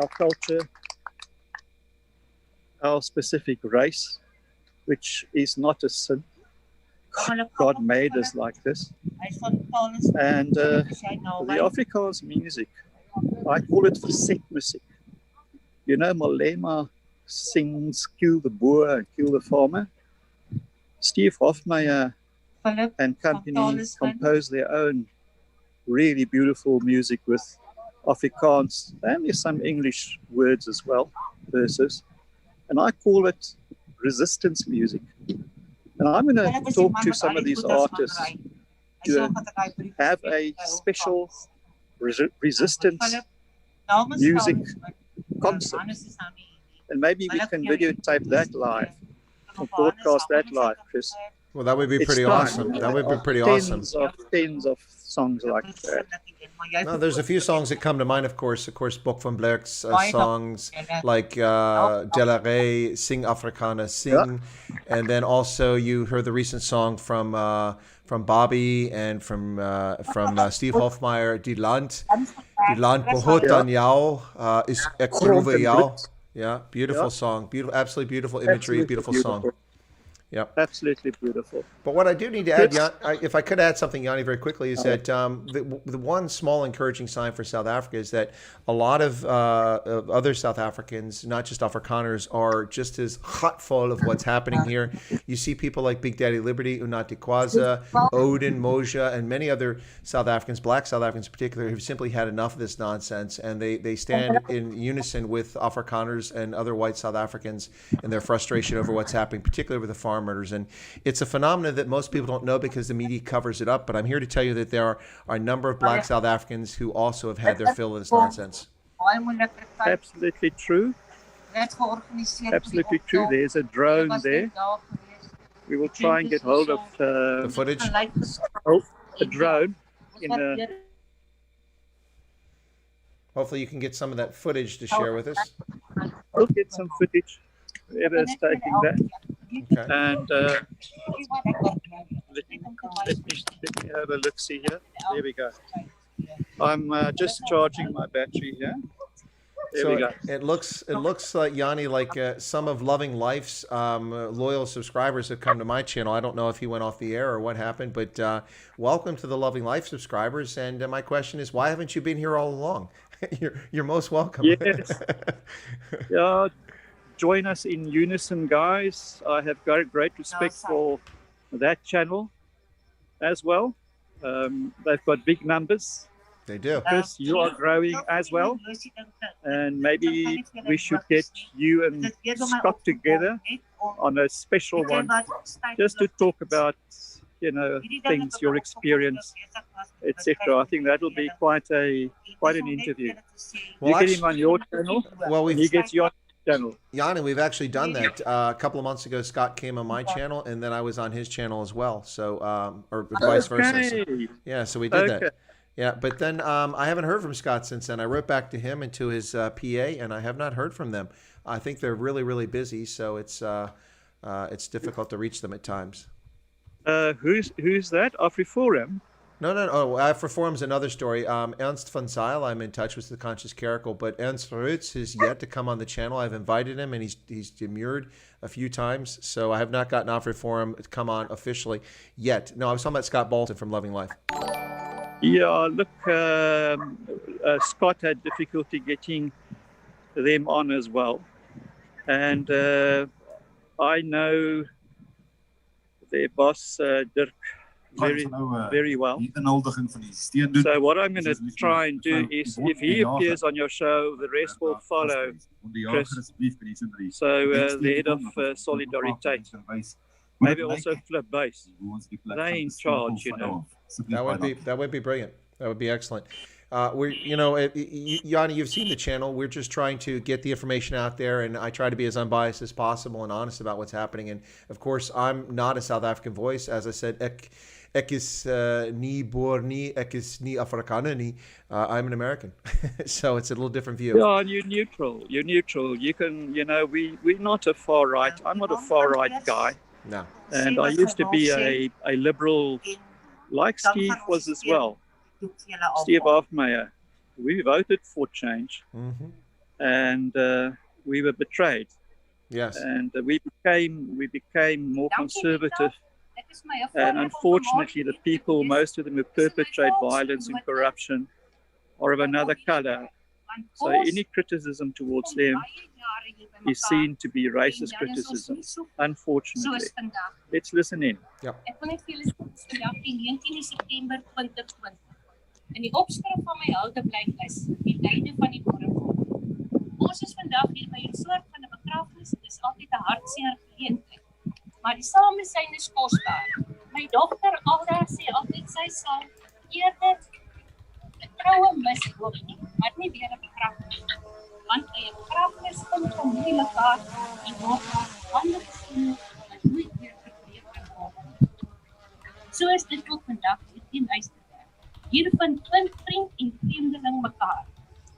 our culture, our specific race, which is not a sin. God made us like this. And the Afrikaans music, I call it facet music. You know, Malema sings Kill the Boer and Kill the Farmer. Steve Hofmeyer and company composed their own really beautiful music with Afrikaans, and there's some English words as well, verses. And I call it resistance music. And I'm going to talk to some of these artists to have a special resistance music concert. And maybe we can videotape that live or broadcast that live, Chris. Well, that would be pretty awesome. That would be pretty awesome. Tens of songs like that. No, there's a few songs that come to mind, of course. Bok van Blerk's songs like Delarey, Sing Afrikaner, Sing. Yeah. And then also you heard the recent song from Bobby and from Steve Hofmeyer, Die Land behoort aan jou, is ek proewe jou. Yeah, beautiful song. Beautiful, absolutely beautiful imagery, beautiful song. Yep. Absolutely beautiful. But what I do need to add, if I could add something, Yanni, very quickly, is that the one small encouraging sign for South Africa is that a lot of other South Africans, not just Afrikaners, are just as hot full of what's happening here. You see people like Big Daddy Liberty, Unati Kwaza, Odin, Moja, and many other South Africans, black South Africans in particular, who've simply had enough of this nonsense, and they stand in unison with Afrikaners and other white South Africans in their frustration over what's happening, particularly with the farm murders. And it's a phenomenon that most people don't know because the media covers it up. But I'm here to tell you that there are a number of black South Africans who also have had their fill of this nonsense. Absolutely true. Absolutely true. There's a drone there. We will try and get hold of the footage. A drone. Hopefully you can get some of that footage to share with us. We'll get some footage. Whoever is taking that. Okay. And let me have a look. See here. There we go. I'm just charging my battery here. There we go. It looks like, Yanni, like some of Loving Life's loyal subscribers have come to my channel. I don't know if he went off the air or what happened, but welcome to the Loving Life subscribers. And my question is, why haven't you been here all along? You're most welcome. Yes. Yeah. Join us in unison, guys. I have great respect for that channel as well. They've got big numbers. They do. Chris, you are growing as well. And maybe we should get you and Scott together on a special one, just to talk about, things, your experience, etc. I think that will be quite an interview. Well, you get him on your channel, he gets you on channel. Yanni, we've actually done that. A couple of months ago, Scott came on my channel, and then I was on his channel as well. So, or vice versa. So, yeah, so we did that. Yeah, but then I haven't heard from Scott since then. I wrote back to him and to his PA, and I have not heard from them. I think they're really, really busy, so it's difficult to reach them at times. Who's that? AfriForum? No. AfriForum's another story. Ernst van Zyl, I'm in touch with the Conscious Caracal, but Ernst Roots has yet to come on the channel. I've invited him, and he's demurred a few times, so I have not gotten AfriForum to come on officially yet. No, I was talking about Scott Bolton from Loving Life. Yeah, look, Scott had difficulty getting them on as well. And I know their boss, Dirk, very well. So what I'm going to try and do is, if he appears on your show, the rest will follow, Chris. So the head of Solidariteit, maybe also Flip Base. They're in charge, That would be brilliant. That would be excellent. Yanni, you've seen the channel. We're just trying to get the information out there, and I try to be as unbiased as possible and honest about what's happening. And of course, I'm not a South African voice. As I said, ek is nie boer nie, ek is nie Afrikaner nie. I'm an American, so it's a little different view. Yeah, and you're neutral. You can, we're not a far right. I'm not a far right guy. No. And I used to be a liberal, like Steve was as well. Steve Hofmeyer. We voted for change, and we were betrayed. Yes. And we became more conservative. And unfortunately, the people, most of them who perpetrate violence and corruption, are of another color. So any criticism towards them is seen to be racist criticism, unfortunately. Let's listen in. Yep. In die opskrif van my huldeblykis, die lyne van die boerevolk. Ons is vandag hier by 'n soort van 'n begrafnis. Dit is altyd 'n hartseer geleentheid. Maar die samesyn is kosbaar. My dogter Alda sê altyd sy sal eerder 'n troue misloop nie, maar nie weer 'n begrafnis. Want by 'n begrafnis kom familie mekaar en word hande gesien wat nooit weer verbreek kan word. So is dit ook vandag hier in Ysterberg. Hier vind vriend en vreemdeling mekaar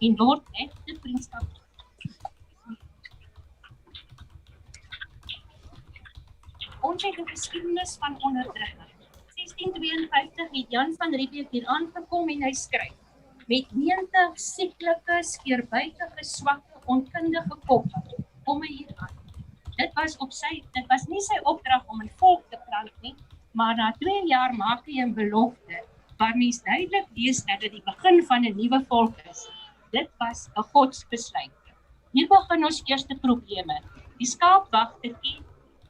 en word egte vriendskap. Ons het 'n geskiedenis van onderdrukking. 1652 het Jan van Riebeeck hier aangekom en hy skryf: met 90 sieklike, skeerbuitige, swakke, onkundige koppe kom hy hier aan. Dit was nie sy opdrag om 'n volk te plant nie, maar na 2 jaar maak hy 'n belofte waar mens duidelik lees dat dit die begin van 'n nuwe volk is. Dit was 'n godsbesluit. Hier begin ons eerste probleme. Die skaapwagtertjie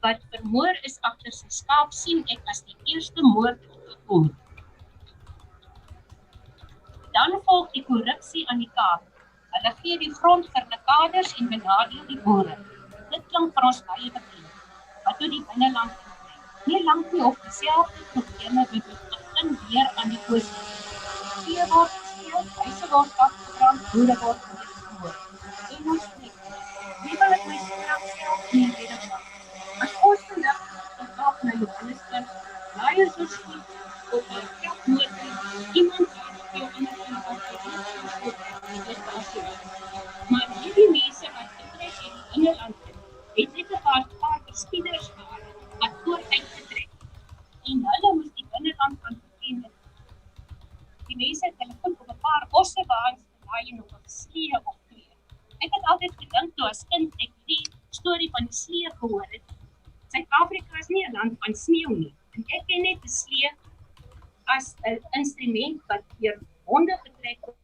wat vermoor is agter sy skaap sien ek as die eerste moord gekom. Dan volg die korrupsie aan die Kaap. Hulle gee die grond vir dekaders en benadeel die boere. Dit klink vir ons baie bekend. Wat toe die binneland inbring. Nie lank nie op dieselfde probleme begin weer aan die oos. Vee word gesteel, huise word afgebrand, boere word vermoor. En ons spreek. Wie wil ek my self nie rede maak? As ons vandag vandag na Johannesburg, laai ons ons goed op 'n krachtmoord iemand aan jou ander maar hierdie mense wat getrek het in die land het net 'n paar verspieders gehad wat vooruit getrek en hulle moes die binneland aan verken het. Die mense het hulle goed op 'n paar ossewaans gelaai en op 'n slee of 2. Ek het altyd gedink toe as kind ek die storie van die slee gehoor het. Suid-Afrika is nie 'n land van sneeu nie. En ek ken net die slee as 'n instrument wat deur honde getrek word.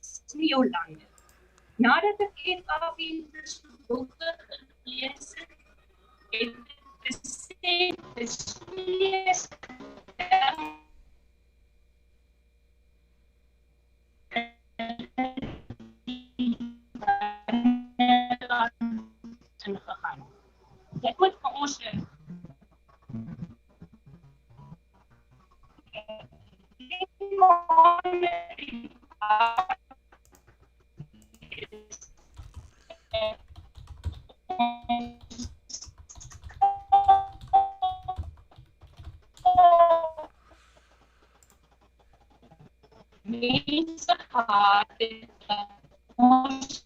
Sneeulande. Nadat ek FAW's boeke gelees het, het ek gesê die sneeu ingegaan. Dit moet vir ons mense gehad het ons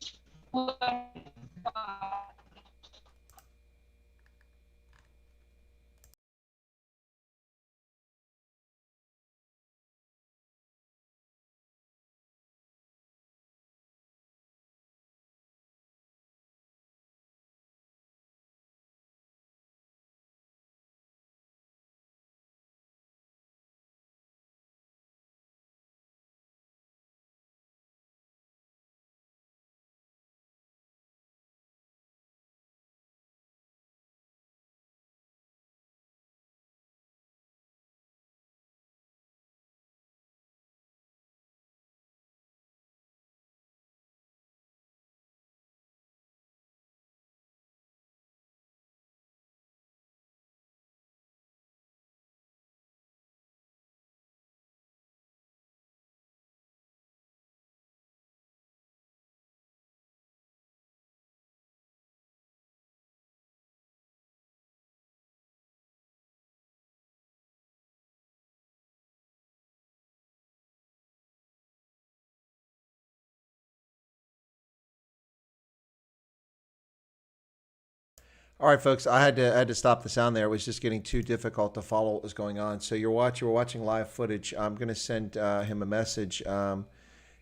All right, folks, I had to stop the sound there. It was just getting too difficult to follow what was going on. So you were watching live footage. I'm going to send him a message and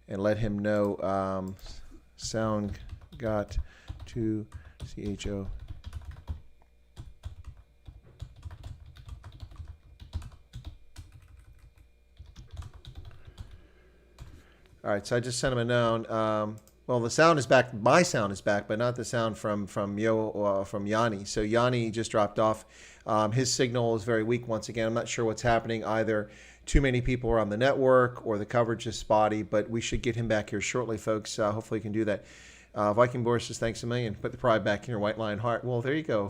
let him know sound got to CHO. All right, so I just sent him a note. Well, the sound is back. My sound is back, but not the sound from Yanni. So Yanni just dropped off. His signal is very weak once again. I'm not sure what's happening. Either too many people are on the network or the coverage is spotty, but we should get him back here shortly, folks. Hopefully he can do that. Viking Boris says, thanks a million. Put the pride back in your white lion heart. Well, there you go.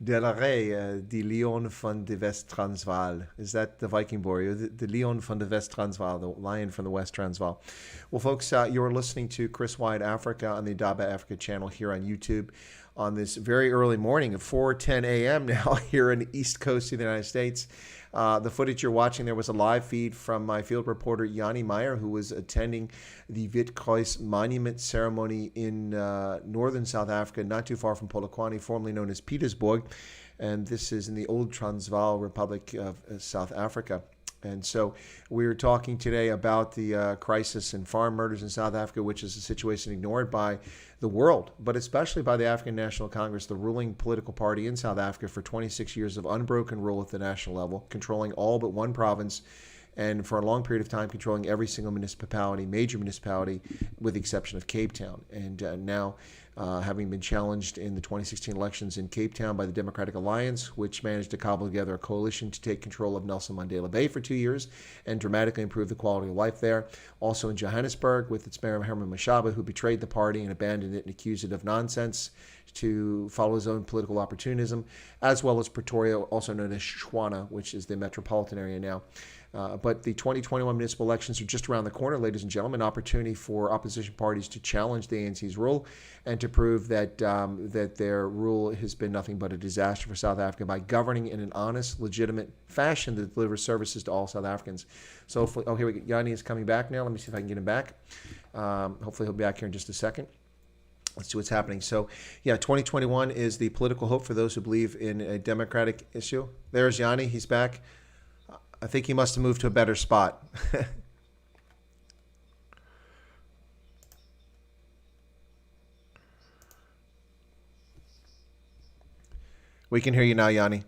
Delarey, die Leon van de West-Transvaal. Is that the Viking Boris? The Leon van de West-Transvaal, the lion from the West Transvaal. Well, folks, you're listening to Chris Wide Africa on the Daba Africa channel here on YouTube on this very early morning at 4:10 a.m. now here in the East Coast of the United States. The footage you're watching there was a live feed from my field reporter Yanni Meyer, who was attending the Witkruis monument ceremony in northern South Africa, not too far from Polokwane, formerly known as Pietersburg. And this is in the old Transvaal Republic of South Africa. And so we were talking today about the crisis in farm murders in South Africa, which is a situation ignored by the world, but especially by the African National Congress, the ruling political party in South Africa, for 26 years of unbroken rule at the national level, controlling all but one province, and for a long period of time controlling every single municipality, major municipality, with the exception of Cape Town. And now, having been challenged in the 2016 elections in Cape Town by the Democratic Alliance, which managed to cobble together a coalition to take control of Nelson Mandela Bay for 2 years and dramatically improve the quality of life there. Also in Johannesburg with its mayor Herman Mashaba, who betrayed the party and abandoned it and accused it of nonsense to follow his own political opportunism, as well as Pretoria, also known as Shwana, which is the metropolitan area now. But the 2021 municipal elections are just around the corner, ladies and gentlemen. An opportunity for opposition parties to challenge the ANC's rule and to prove that that their rule has been nothing but a disaster for South Africa by governing in an honest, legitimate fashion that delivers services to all South Africans. So, hopefully, here we go. Yanni is coming back now. Let me see if I can get him back. Hopefully, he'll be back here in just a second. Let's see what's happening. So, yeah, 2021 is the political hope for those who believe in a democratic issue. There's Yanni. He's back. I think he must have moved to a better spot. We can hear you now, Yanni.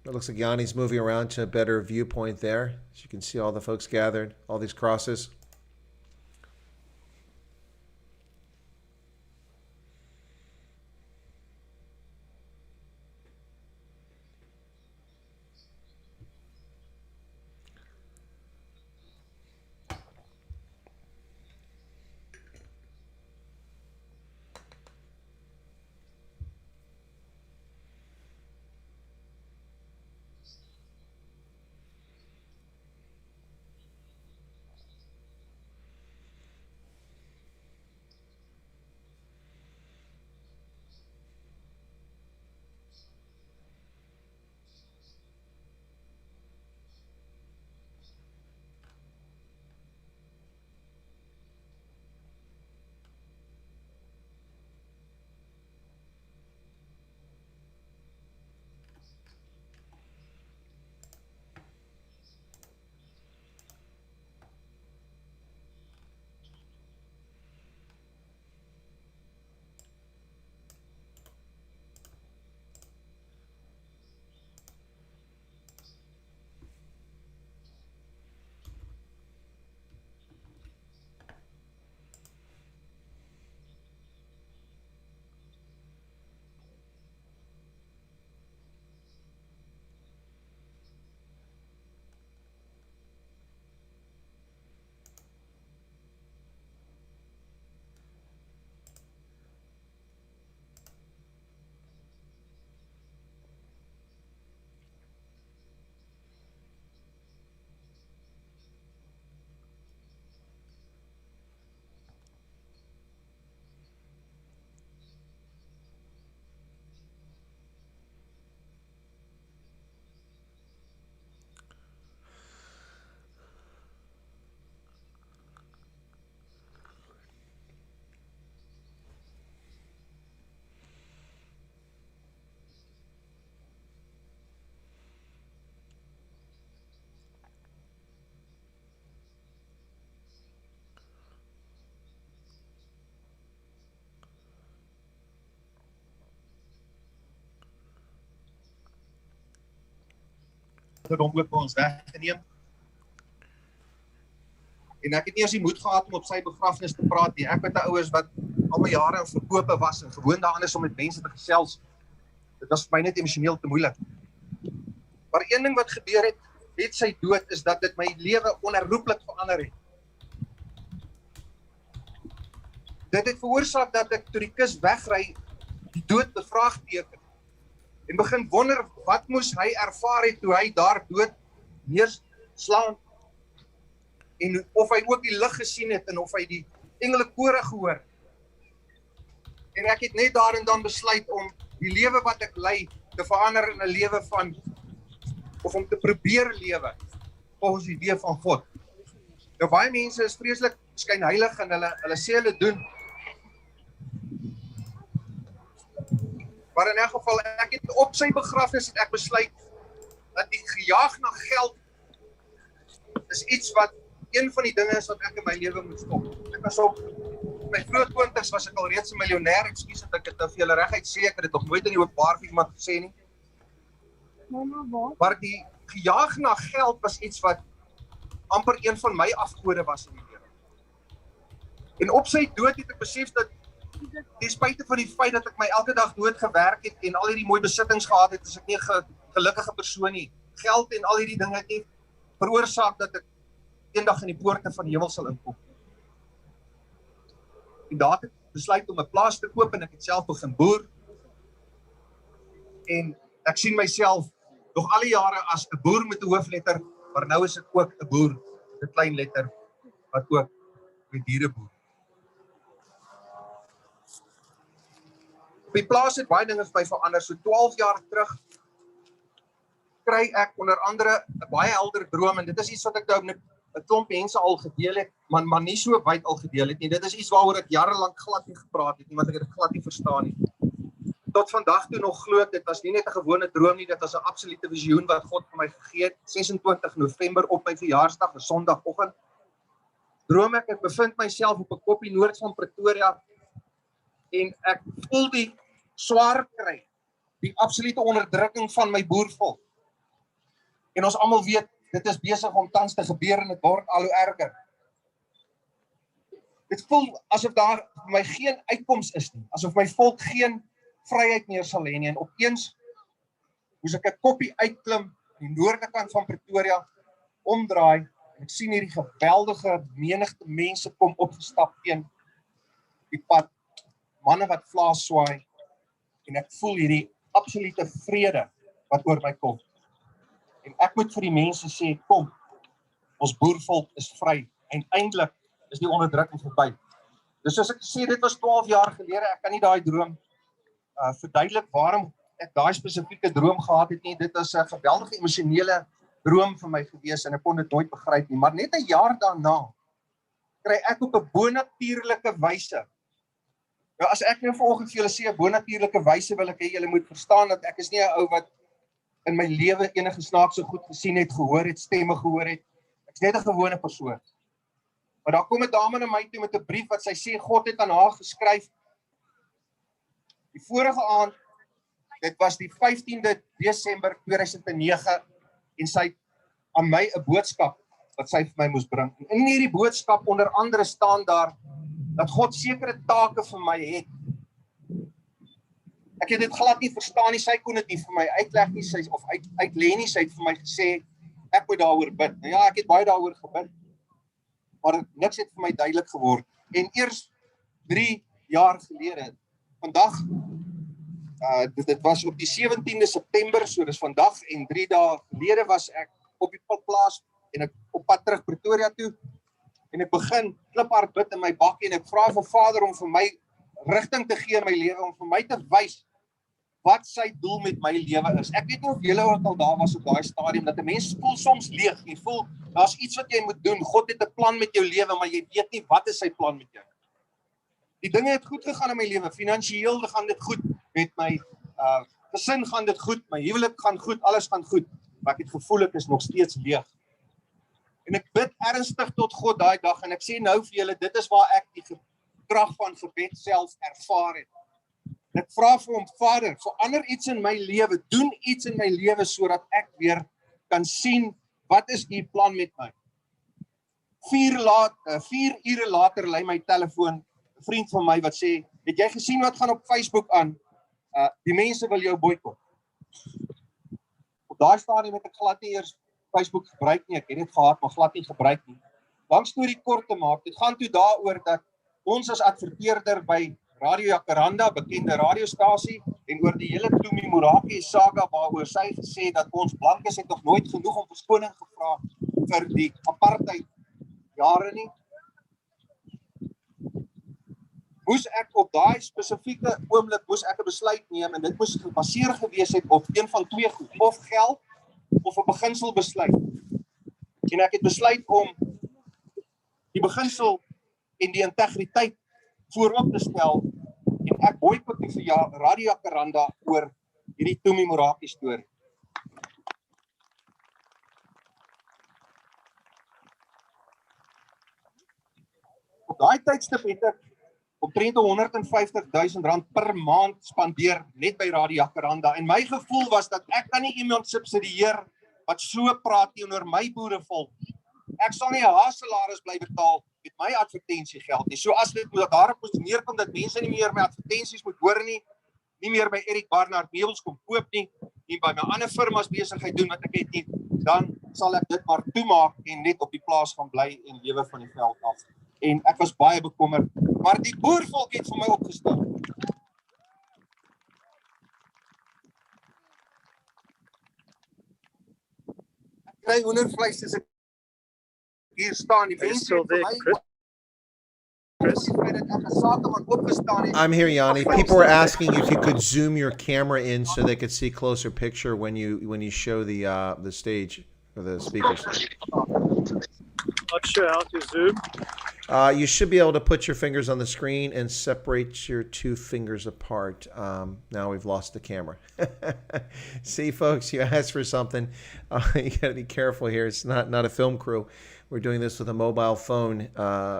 It looks like Yanni's moving around to a better viewpoint there. As you can see all the folks gathered, all these crosses. het hom ook by ons weggeneem. En ek het nie eens die moed gehad om op sy begrafnis te praat nie. Ek weet 'n ouers wat al my jare in verkope was en gewoond daaraan is om met mense te gesels. Dit was vir my net emosioneel te moeilik. Maar een ding wat gebeur het, met sy dood, is dat dit my lewe onherroepelik verander het. Dit het veroorsaak dat ek toe die kus wegry, die dood bevraagteken. En begin wonder, wat moes hy ervaar het toe hy daar dood neerslaan? En of hy ook die lig gesien het en of hy die engelekore gehoor. En ek het net daar en dan besluit om die lewe wat ek lei te verander in 'n lewe van, of om te probeer lewe volgens die idee van God. Nou baie mense is vreeslik skynheilig en hulle sê hulle doen. Maar in elk geval, ek het op sy begrafnis het ek besluit dat die gejaag na geld is iets wat een van die dinge is wat ek in my lewe moet stop. Ek was op my vroeg 20's was ek al reeds 'n miljonair, ekskuus dat ek dit nou vir julle reguit sê, ek het dit nog nooit in die openbaar vir iemand gesê nie. Maar die gejaag na geld was iets wat amper een van my afgode was in die lewe. En op sy dood het ek besef dat ten spyte van die feit dat ek my elke dag dood gewerk het en al hierdie mooi besittings gehad het, is ek nie 'n gelukkige persoon nie. Geld en al hierdie dinge het nie veroorsaak dat ek eendag in die poorte van die hemel sal inkom. En daar het ek besluit om 'n plaas te koop en ek het self begin boer. En ek sien myself nog al die jare as 'n boer met 'n hoofletter, maar nou is ek ook 'n boer met 'n klein letter wat ook met diere boer. Op die plaas het baie dinge vir my verander. So 12 jaar terug kry ek onder andere 'n baie helder droom en dit is iets wat ek nou met 'n klomp mense al gedeel het, maar nie so wyd al gedeel het nie. Dit is iets waaroor ek jarelank glad nie gepraat het nie, want ek het dit glad nie verstaan nie. Tot vandag toe nog glo ek, dit was nie net 'n gewone droom nie, dit was 'n absolute visioen wat God vir my gegee het. 26 November op my verjaarsdag, 'n Sondagoggend. Droom ek bevind myself op 'n koppie noord van Pretoria en ek voel die swaar kry, die absolute onderdrukking van my boervolk. En ons almal weet, dit is besig om tans te gebeur en dit word al hoe erger. Dit voel asof daar vir my geen uitkoms is nie, asof my volk geen vryheid meer sal hê nie. En opeens moes ek 'n koppie uitklim die noorde kant van Pretoria, omdraai en ek sien hierdie geweldige menigte mense kom opgestap teen die pad, manne wat vlaas swaai en ek voel hierdie absolute vrede wat oor my kom. En ek moet vir die mense sê, kom, ons boervolk is vry en eintlik is die onderdrukking verby. Dus soos ek sê, dit was 12 jaar gelede, ek kan nie daai droom verduidelik waarom ek daai spesifieke droom gehad het nie. Dit is 'n geweldige emosionele droom vir my gewees en ek kon dit nooit begryp nie. Maar net 'n jaar daarna kry ek op 'n bonatuurlike wyse. Nou as ek nou vanoggend vir julle sê 'n bonatuurlike wyse, wil ek hê julle moet verstaan dat ek is nie 'n ou wat in my lewe enige snaakse goed gesien het, gehoor het, stemme gehoor het. Ek's net 'n gewone persoon. Maar daar kom 'n dame na my toe met 'n brief wat sy sê God het aan haar geskryf. Die vorige aand, dit was die 15de Desember 2009 en sy het aan my 'n boodskap wat sy vir my moes bring. En in hierdie boodskap onder andere staan daar dat God sekere take vir my het. Ek het dit glad nie verstaan nie, sy kon dit nie vir my uitleg nie, of uitlê nie, sy het vir my gesê, ek moet daaroor bid. Nou ja, ek het baie daaroor gebid, maar niks het vir my duidelik geword. En eers 3 jaar gelede, vandag, dit was op die 17de September, so dis vandag en 3 dae gelede was ek op die plaas en ek op pad terug Pretoria toe, en ek begin kliphard bid in my bakkie en ek vra vir Vader om vir my rigting te gee in my lewe, om vir my te wys wat sy doel met my lewe is. Ek weet nie of julle ook al daar was op daai stadium, dat 'n mens voel soms leeg, jy voel, daar's iets wat jy moet doen, God het 'n plan met jou lewe, maar jy weet nie wat is sy plan met jou. Die dinge het goed gegaan in my lewe, finansiëel gaan dit goed, met my gesin gaan dit goed, my huwelik gaan goed, alles gaan goed, maar ek het gevoel ek is nog steeds leeg. En ek bid ernstig tot God daai dag, en ek sê nou vir julle, dit is waar ek die krag van gebed self ervaar het. En ek vra vir hom, Vader, verander iets in my lewe, doen iets in my lewe, sodat ek weer kan sien, wat is die plan met my? 4 ure later lei my telefoon, 'n vriend van my wat sê, het jy gesien wat gaan op Facebook aan? Die mense wil jou boikot. Op daai stadium het ek glad nie eers Facebook gebruik nie. Ek het dit gehad, maar glad nie gebruik nie. Lang storie kort te maak, dit gaan toe daaroor dat ons as adverteerder by Radio Jacaranda, bekende radiostasie, en oor die hele Tumi Morake saga waaroor sy gesê dat ons blankes het nog nooit genoeg om verskoning gevra vir die apartheid jare nie. Moes ek op daai spesifieke oomblik moes ek 'n besluit neem en dit moes gebaseer gewees het op een van twee goed, of geld of 'n beginselbesluit. En ek het besluit om die beginsel en die integriteit voorop te stel en ek boikot die vir Radio Jacaranda oor hierdie Tumi Morake storie. Op daai tydstip het ek omtrent R150,000 per maand spandeer net by Radio Jacaranda en my gevoel was dat ek kan nie iemand subsidieer wat so praat teenoor my boerevolk. Ek sal nie 'n haasalaris bly betaal met my advertensiegeld nie. So as dit daarop moes neerkom dat mense nie meer my advertensies moet hoor nie, nie meer by Eric Barnard meubels kom koop nie, nie by my ander firmas besigheid doen wat ek het nie, dan sal ek dit maar toemaak en net op die plaas gaan bly en lewe van die veld af. En ek was baie bekommerd, maar die boervolk het vir my opgestaan. Ek kry hoendervleis as ek hier staan, die mense vir my... I'm here, Yanni. People were asking if you could zoom your camera in so they could see closer picture when you show the stage or the speakers. Not sure how to zoom. You should be able to put your fingers on the screen and separate your two fingers apart. Now we've lost the camera. See, folks, you asked for something. You got to be careful here. It's not a film crew. We're doing this with a mobile phone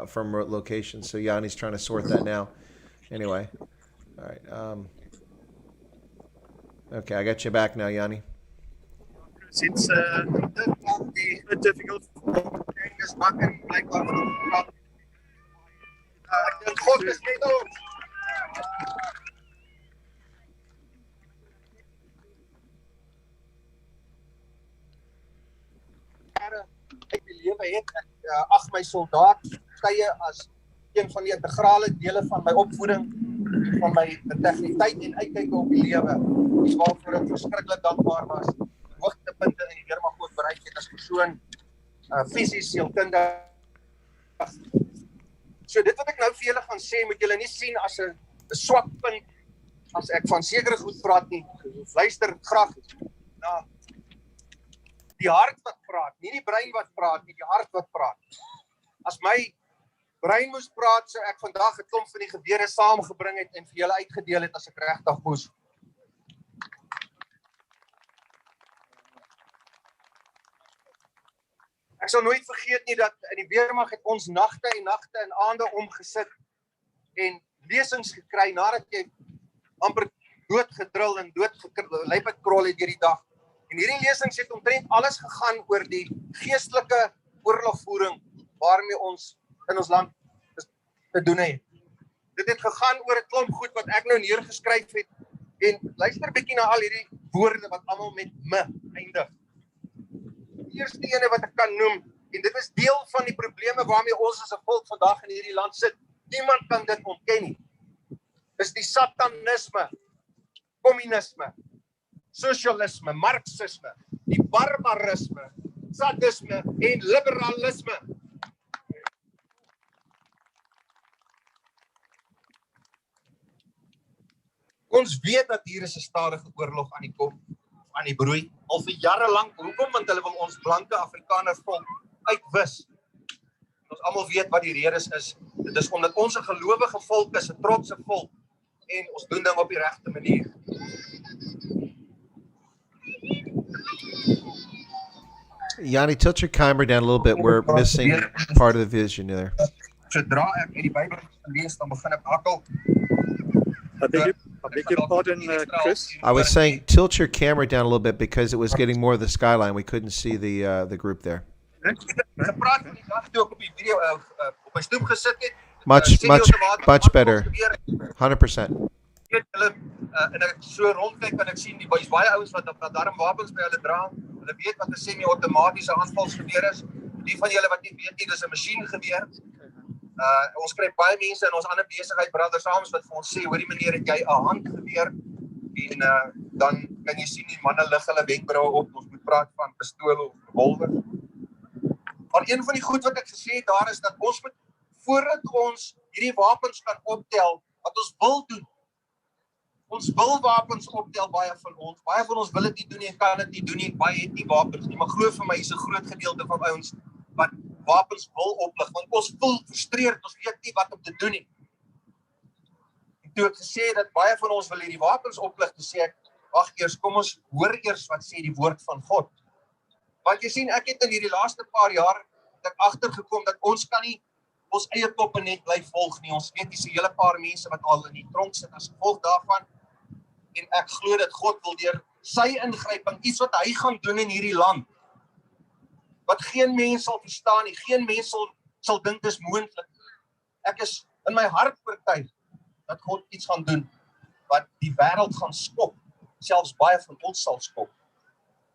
from remote location. So Yanni's trying to sort that now. Anyway, all right. Okay, I got you back now, Yanni. It's difficult. Ek lewe het, ek ag my soldaat tye as een van die integrale dele van my opvoeding, van my integriteit en uitkyk op die lewe, waarvoor ek verskriklik dankbaar was. Hoogtepunte in die weermag ook bereik het as persoon, fisies, sielkundig. So dit wat ek nou vir julle gaan sê, moet julle nie sien as 'n swak punt, as ek van sekere goed praat nie. Luister graag na die hart wat praat, nie die brein wat praat nie, die hart wat praat. As my brein moes praat, sou ek vandag 'n klomp van die gewere saamgebring het en vir julle uitgedeel het as ek regtig moes. Ek sal nooit vergeet nie dat in die weermag het ons nagte en aande omgesit en lesings gekry nadat jy amper doodgedrul en doodgelyp het krol het deur die dag. En hierdie lesings het omtrent alles gegaan oor die geestelike oorlogvoering waarmee ons in ons land te doen het. Dit het gegaan oor 'n klomp goed wat ek nou neergeskryf het en luister bietjie na al hierdie woorde wat almal met me eindig. Die eerste ene wat ek kan noem, en dit is deel van die probleme waarmee ons as 'n volk vandag in hierdie land sit. Niemand kan dit ontken nie. Is die satanisme, kommunisme, sosialisme, marxisme, die barbarisme, sadisme en liberalisme. Ons weet dat hier is 'n stadige oorlog aan die kom, aan die broei, al vir jare lank. Hoekom? Want hulle wil ons blanke Afrikaner volk uitwis. Ons almal weet wat die redes is. Dit is omdat ons 'n gelowige volk is, 'n trotse volk, en ons doen dinge op die regte manier. Yanni, tilt your camera down a little bit. We're missing part of the vision there. Sodra ek uit die Bybel lees, dan begin ek hakkel. I beg your pardon, Chris. I was saying tilt your camera down a little bit because it was getting more of the skyline. We couldn't see the group there. Gepraat van die dag toe ek op die video op my stoep gesit het. Much better. 100%. Hulle En ek so rondkyk kan ek sien die baie ouens wat daarom wapens by hulle dra. Hulle weet wat 'n semi-outomatiese aanvalsgeweer is. Die van julle wat nie weet nie, dis 'n masjiengeweer. Ons kry baie mense in ons ander besigheid brothers arms wat vir ons sê, hoorie meneer, het jy 'n handgeweer? En dan kan jy sien die manne lig hulle wenkbroue op. Ons moet praat van pistool of revolver. Maar een van die goed wat ek gesê het daar is dat ons moet voordat ons hierdie wapens kan optel wat ons wil doen. Ons wil wapens optel, baie van ons. Baie van ons wil dit nie doen nie en kan dit nie doen nie. Baie het nie wapens nie, maar glo vir my is 'n groot gedeelte van ouens wat wapens wil oplig, want ons voel frustreerd, ons weet nie wat om te doen nie. En toe ek gesê dat baie van ons wil hierdie wapens oplig, toe sê ek, wag eers, kom ons hoor eers wat sê die woord van God. Want jy sien, ek het in hierdie laaste paar jaar het ek agtergekom dat ons kan nie ons eie koppe net bly volg nie. Ons weet hier's 'n hele paar mense wat al in die tronk sit as gevolg daarvan. En ek glo dat God wil deur sy ingryping iets wat hy gaan doen in hierdie land. Wat geen mens sal verstaan nie, geen mens sal dink dis moontlik. Ek is in my hart oortuig dat God iets gaan doen wat die wêreld gaan skok, selfs baie van ons sal skok.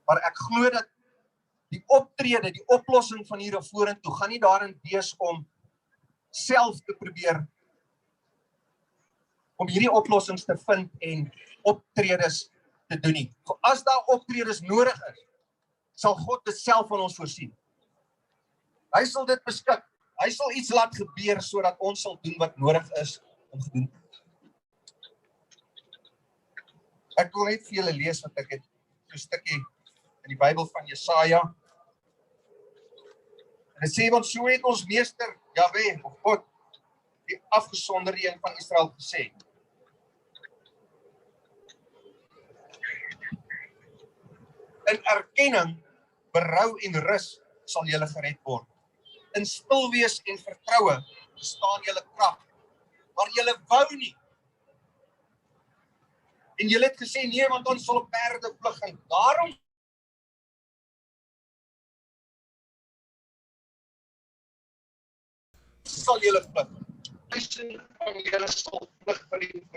Maar ek glo dat die optrede, die oplossing van hier af vorentoe gaan nie daarin wees om self te probeer om hierdie oplossings te vind en optredes te doen nie. As daar optredes nodig is, sal God dit self van ons voorsien. Hy sal dit beskik. Hy sal iets laat gebeur sodat ons sal doen wat nodig is om gedoen te word. Ek wil net vir julle lees wat ek het, so 'n stukkie in die Bybel van Jesaja. En dit sê, want so het ons meester Jahwe of God, die afgesonderde een van Israel gesê. In erkenning, berou en rus sal julle gered word. In stil wees en vertroue bestaan julle krag. Maar julle wou nie. En julle het gesê nee, want ons sal op perde vlug en daarom sal julle vlug. Tussen van julle sal vlug vir die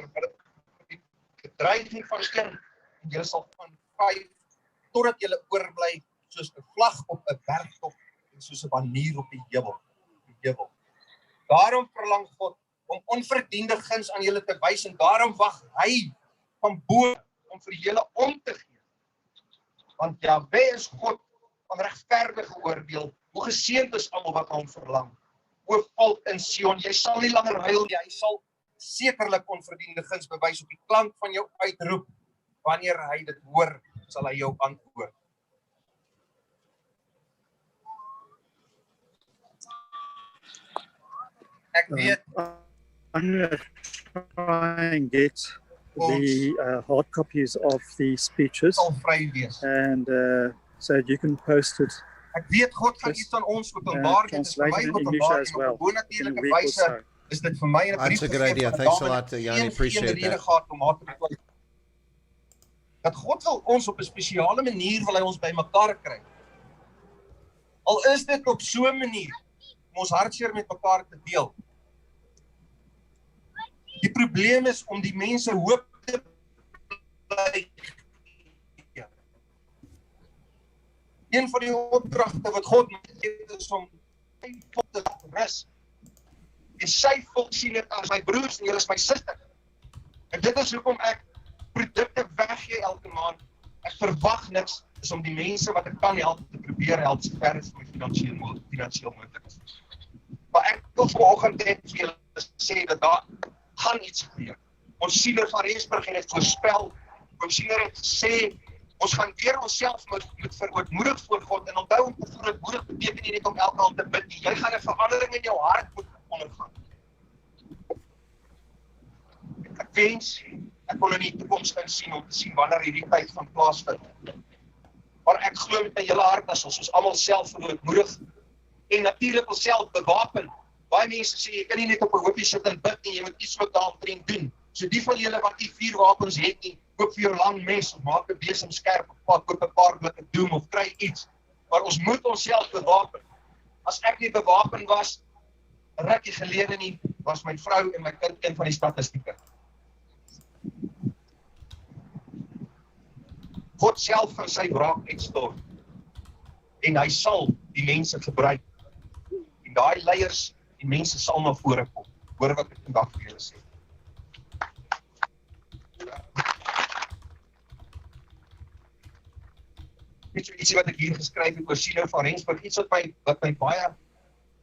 bedreiging van een en julle sal van 5 totdat julle oorbly soos 'n vlag op 'n bergtop en soos 'n banier op die heuwel. Daarom verlang God om onverdiende guns aan julle te wys en daarom wag hy van bo om vir julle om te gee. Want Jahwe is God van regverdige oordeel. Hoe geseënd is almal wat hom verlang. O volk in Sion, jy sal nie langer huil nie, hy sal sekerlik onverdiende guns bewys op die klank van jou uitroep. Wanneer hy dit hoor, sal hy jou antwoord. Ek weet. I'm going to try and get the hard copies of the speeches, and so you can post it. Ek weet God gaan iets aan ons openbaar, dit is vir my openbaar en op 'n bonatuurlike wyse is dit vir my 'n brief. That's a good idea. Thanks a lot, Yanni. Appreciate that. Dat God wil ons op 'n spesiale manier wil hy ons bymekaar kry. Al is dit op so 'n manier om ons hartseer met mekaar te deel. Die probleem is om die mense hoop te bly. Een van die opdragte wat God gee is om sy volk te laat rus. En sy volk sien dit as my broers en julle is my susters. En dit is hoekom ek produkte weggee elke maand. Ek verwag niks, is om die mense wat ek kan help te probeer help so ver as my finansiëel moontlik is. Maar ek wil vanoggend net vir julle sê dat daar gaan iets gebeur. Ons siener van Ysterberg het voorspel, ons siener het gesê, ons gaan weer onsself moet verootmoedig voor God, en onthou om te verootmoedig beteken nie net om elke aand te bid nie, jy gaan 'n verandering in jou hart moet ondergaan. Ek wens, ek wil in die toekoms insien om te sien wanneer hierdie tyd van plaasvind. Maar ek glo met my hele hart as ons almal self verootmoedig en natuurlik onsself bewapen. Baie mense sê jy kan nie net op 'n hoopie sit en bid nie, jy moet iets wat daaromtrent doen. So die van julle wat nie 4 wapens het nie, koop vir jou lang mes of maak 'n besem skerp of koop 'n paar blikke doom of kry iets. Maar ons moet onsself bewapen. As ek nie bewapen was, rukkie gelede nie, was my vrou en my kind een van die statistieke. God self van sy wraak uitstort. En hy sal die mense gebruik. En daai leiers, die mense sal na vore kom. Hoor wat ek vandag vir julle sê. Net so ietsie wat ek hier geskryf het oor Sino van Rensburg, iets wat my baie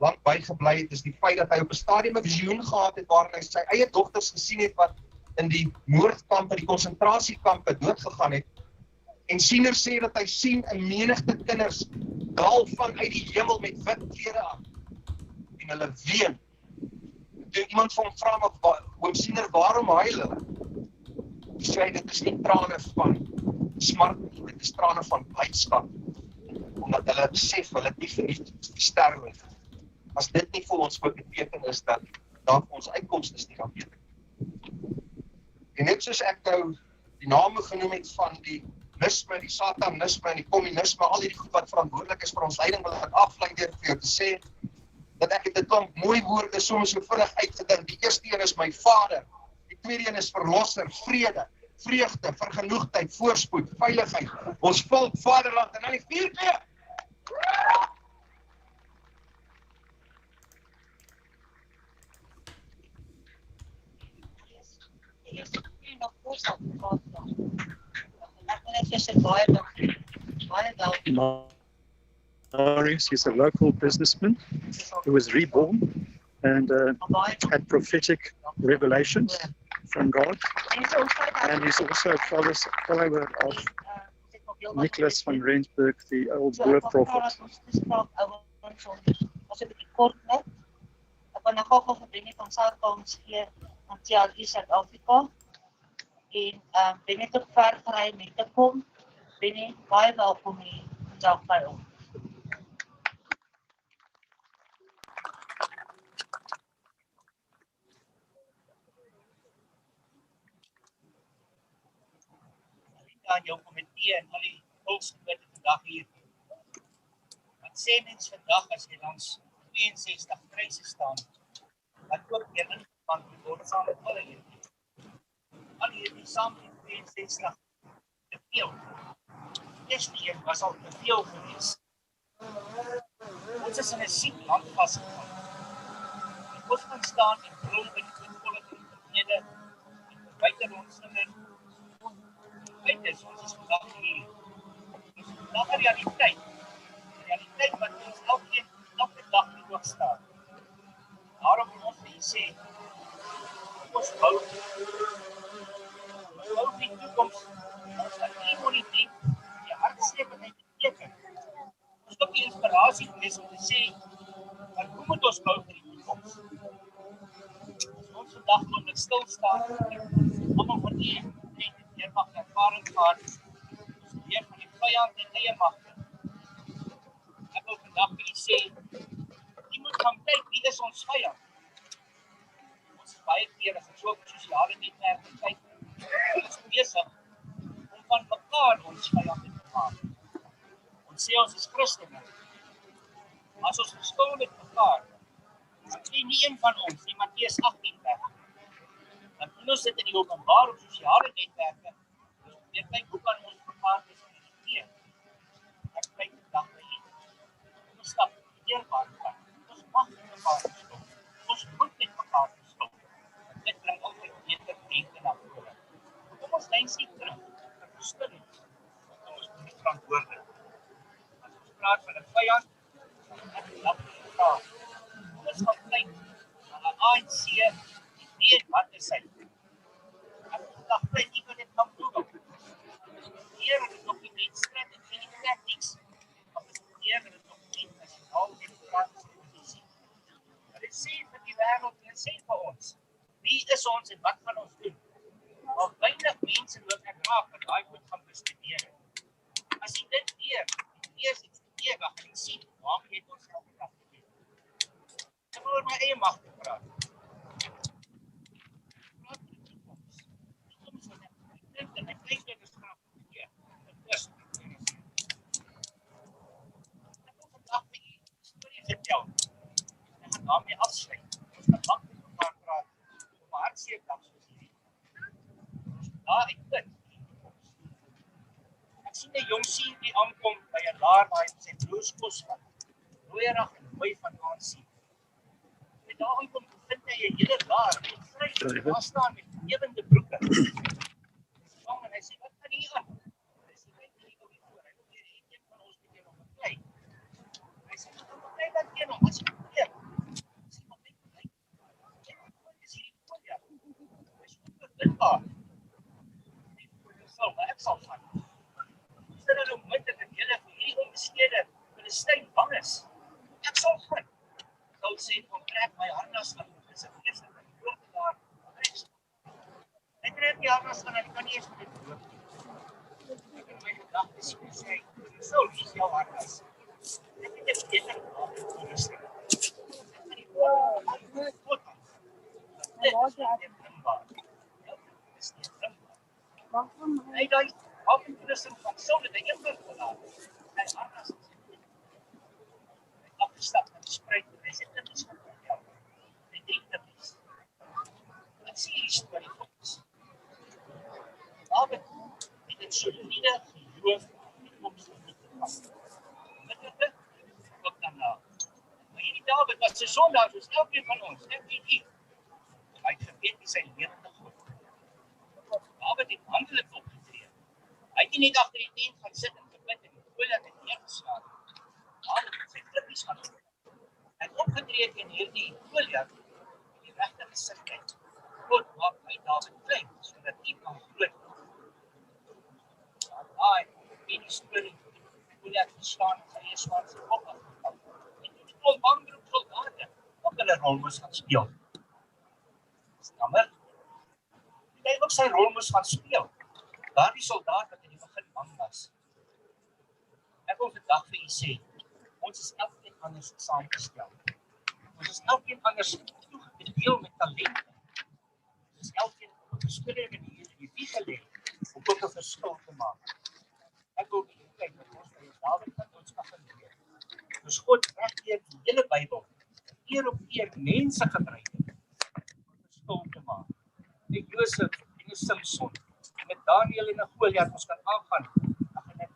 lang bygebly het, is die feit dat hy op 'n stadium 'n visioen gehad het waarin hy sy eie dogters gesien het wat in die moordkampe, die konsentrasiekampe doodgegaan het. En Siener sê dat hy sien 'n menigte kinders daal vanuit die hemel met wit klere aan. En hulle ween. Toe iemand van hom vra, maar oom Siener, waarom huil hulle? Hy sê, dit is nie trane van smart nie, dit is trane van blydskap. Omdat hulle besef, hulle het nie verniet sterwe nie. As dit nie vir ons ook 'n teken is dat daar ons uitkomste is nie, dan weet ek. En net soos ek nou die name genoem het van die nisme, die satanisme en die kommunisme, al hierdie goed wat verantwoordelik is vir ons lyding, wil ek aflei deur vir jou te sê dat ek het 'n klomp mooi woorde soms so vinnig uitgedink. Die eerste een is my Vader, die tweede een is verlosser, vrede, vreugde, vergenoegdheid, voorspoed, veiligheid, ons volk, vaderland, en dan die vierde. Marius, he's a local businessman who was reborn and had prophetic revelations from God. And he's also a follower of Nicholas van Rensburg, the old war prophet. Ek wil nou gou vir Benny van Southcombs gee aan TLE Suid-Afrika. En Benny het ook ver gery met te kom. Benny, baie welkom hier vandag by ons. Aan jou komitee en al die volksgenote vandag hier. Wat sê mens vandag as jy langs 62 kruise staan, wat ook weer ingepand word saam met alle hierdie. Al hierdie saam met 62 te veel. Die eerste een was al te veel gewees. Ons is in 'n siek land vasgevang. Ons kan staan en brul by die volle gemeenskap en buite ons in is, ons is vandag hier. Ons is vandag 'n realiteit. Realiteit wat ons elke dag nie doorstaan. Daarom moet ons vir sê, ons bou die toekoms, ons het nie monetiek, die hartseer wat hy beteken. Ons het ook die inspirasie gewees om te sê, maar hoe moet ons bou vir die toekoms? Ons vandag moet net stil staan, allemaal van die hier mag ervaring gehad, ons weer van die vyand en eie magte. Ek wil vandag vir u sê, jy moet gaan kyk, wie is ons vyand? Ons is baie keer, as ek so op sosiale netwerke kyk, ons is besig om van mekaar ons vyand te maak. Ons sê ons is Christene, maar as ons verskil met mekaar, dan sê nie een van ons, die Matteus 18 weg. Dan doen ons dit in die openbaar op sosiale netwerke. Dus weer kyk, hoe kan ons mekaar diskrediteer? Ek kyk vandag by hier. Ons stap eerbaar kan. Ons mag met mekaar gestop. Ons moet met mekaar gestop. Dit bring altyd beter denke na vore. Kom ons lyn sien terug, vir verskilling. Kom ons moet verantwoordelik. As ons praat van 'n vyand, dan ek lap die vraag. Ons gaan kyk na 'n ANC, weet wat is hy? Ek vandag plek, ek kan dit gaan Google. Hier het die dokument strategy en tactics. Hier het die dokument nasionaal demokratiese posisie. Dit sê vir die wêreld en sê vir ons, wie is ons en wat gaan ons doen? Al weinig mense wil ek raak dat daai goed gaan bestudeer. As jy dit eers iets studeer, dan gaan jy sien, waarom het ons elke dag gedoen? Ek wil oor my eie mag te praat. En ek dink dit is graag hier. Dit is ek wil vandag met u storie vertel. Ek gaan daarmee afsluit. Ons gaan lank met mekaar praat op 'n hartseer dag soos hierdie. Daar ek dit. aankom by 'n laar waar hy sy broers kos vat. Rooierig en mooi van aansien. En daar aankom vind hy 'n hele laar met vry daar staan met ewende broeke. Vang en hy sê, wat gaan hier aan? Hy sê, kyk hier op die voor. Hy wil hier een van ons met hom beklei. Hy sê, wat kyk dat een om, wat is die keer? Hy sê, wat kyk, wat is hierdie voor? Hy is onbevindbaar. Maar ek sal van. Is dit nou moontlik dat julle vir hierdie onbestede Filistyn bang is? Ek sal gaan. Sal sê, kom trek my harnas van. Dit is 'n feeslike groot daar. Hy trek die harnas van en ek kan nie eens met dit loop nie. Ek in my gedagtes sê, so is jou harnas. Ek het dit beter gemaak in toerusting. Ek gaan die woord aan. Dit is nie bringbaar. Dit is nie bringbaar. Hy daai afgesluiting van sou dit eendag gelaat. Hy harnas afgestap en gespreek en hy sê dit is gekom. Hy dink dit is. Wat sê die storie vir ons? David het 'n soliede geloof in koms van die pas. Dit ook daarna. Maar hierdie David was 'n sondaar soos elkeen van ons, net nie. Hy het geweet wie sy lewe te God. David het handelik opgetree. Hy het nie net agter die tent gaan sit en gebid en Goliat het neergeslaan. David het sy klippies gaan doen. Hy het opgetree teen hierdie Goliat in die regte gesindheid. God maak my David klein, sodat hy kan groot word. Daai in die storie Goliat gestaan en sy eie swaard sy kop afgepak. En toe die klomp bangbroek soldate ook hulle rol moes gaan speel. Jammer. Hy ook sy rol moes gaan speel. Daardie soldaat wat in die begin bang was. Ek wil vandag vir u sê, ons is elkeen anders saamgestel. Ons is elkeen anders toegedeel met talente. Ons is elkeen op 'n verskillende manier in die wieg gelê om ook 'n verskil te maak. Ek wil kyk dat ons by Dawid kan ons kan leer. Dus God reg deur die hele Bybel keer op keer mense gebruik om 'n verskil te maak. Met Josef en Samson, met Daniel en Goliat, ons kan aangaan. Met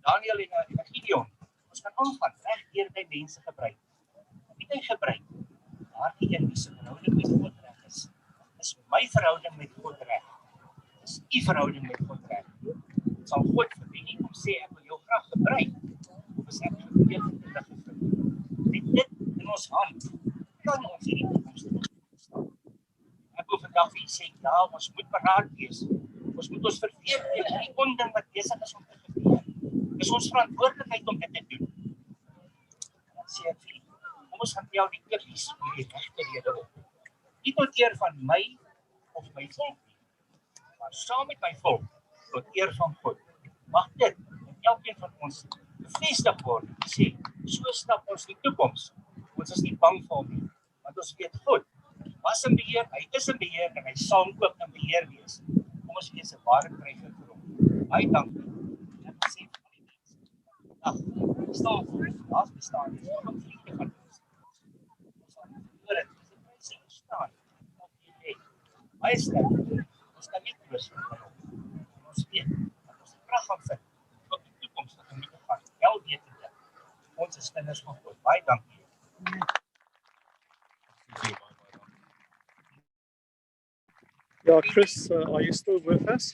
Daniel en Gideon, ons kan aangaan, reg deur by mense gebruik. Wie het hy gebruik? Daardie een wie se verhouding met God reg is. Is my verhouding met God reg. Is u verhouding met God reg. Sal God vir wie nie kom sê, ek wil jou graag gebruik, of is ek verkeerd in die lig gevind. Met dit in ons hand, kan ons hierdie toekoms doen. Ek wil vandag vir u sê, ja, ons moet paraat wees. Ons moet ons verweer teen die onding wat besig is om te gebeur. Dis ons verantwoordelikheid om dit te doen. Dan sê ek vir u, kom ons gaan tel die klippies met die regte rede op. Nie tot eer van my of my volk nie, maar saam met my volk tot eer van God. Mag dit in elkeen van ons bevestig word en sê, so stap ons die toekoms. Ons is nie bang vir hom nie, want ons weet God was in beheer, hy is in beheer en hy sal ook in beheer wees. Kom ons wees 'n ware kryger vir hom. Baie dankie. Ek wil sê vir al die mense. Dag, staan voor ons, daar's bestaan, dis nog 'n vriende van ons. Ons sal nie verloor het, dis 'n pryse verstaan, op die weg. Baie sterk, ons kan nie troos vir hom. Ons weet, dat ons die krag gaan vind, op die toekoms wat om te gaan, wel wetende. Ons is kinders van God. Baie dankie. Yeah, Chris, are you still with us?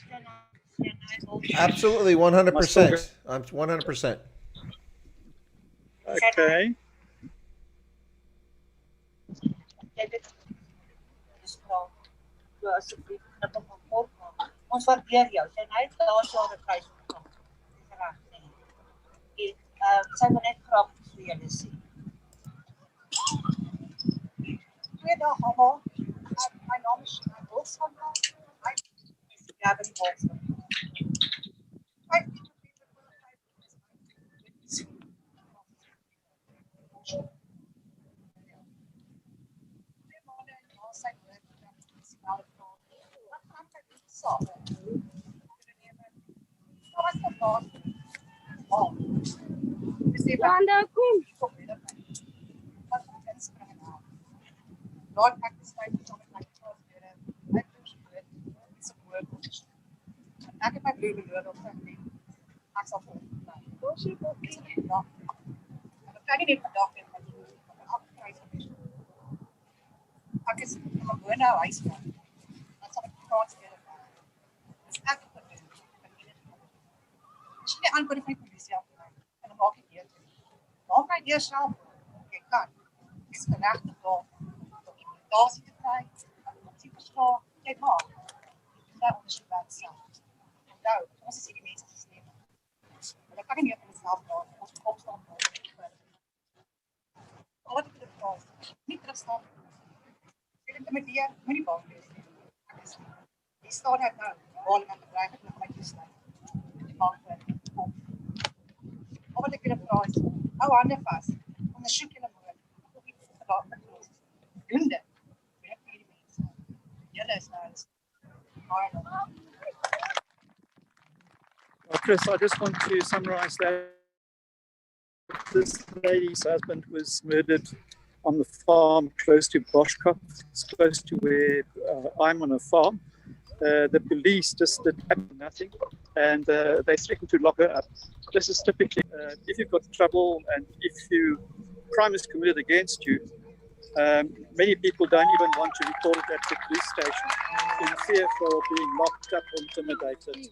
Absolutely, 100%. I'm 100%. Okay. Ons waardeer jou. Sy het laas jaar 'n prys ontvang. Dis reg sê. Sy wil net graag vir julle sê. Goeiedag almal. My naam is Wilson. Ek is Gavin Wilson. Wanda, kom. Lord, ek is my persoon met my God, Here. Ek is groot. Dis 'n woord. Ek het my broer beloof om te doen. Ek sal volg. Ons sê ook nie vandag. Ek kan nie net vandag weer wat doen van 'n afprys gewees. Ek is in 'n gewone huisvrou. Wat sal ek praat speel? Dis ek op die as jy nie antwoord van die polisie af en dan maak ek deur. Maak my deur self. Jy kan. Dis geregtig daar. Dokumentasie te kry. Om te verstaan. Jy maak. Daar ondersoek wat self. Nou, ons is die mense se stem. Maar ek kan nie meer van myself praat. Ons moet opstaan. Wat ek wil vra, nie terugstaan. Jy intimideer, moenie bang wees nie. Jy staan net nou, waar ek bedreig het met my toesluit. Jy maak dit kom. Wat ek wil vra is, hou hande vas. Ondersoek julle moord. Doen dit. Werk vir die mense. Julle is nou Chris, I just want to summarize that. This lady's husband was murdered on the farm close to Boschkop. It's close to where I'm on a farm. The police just did nothing and they threatened to lock her up. This is typically, if you've got trouble and if crime is committed against you, many people don't even want to report it at the police station in fear for being locked up or intimidated.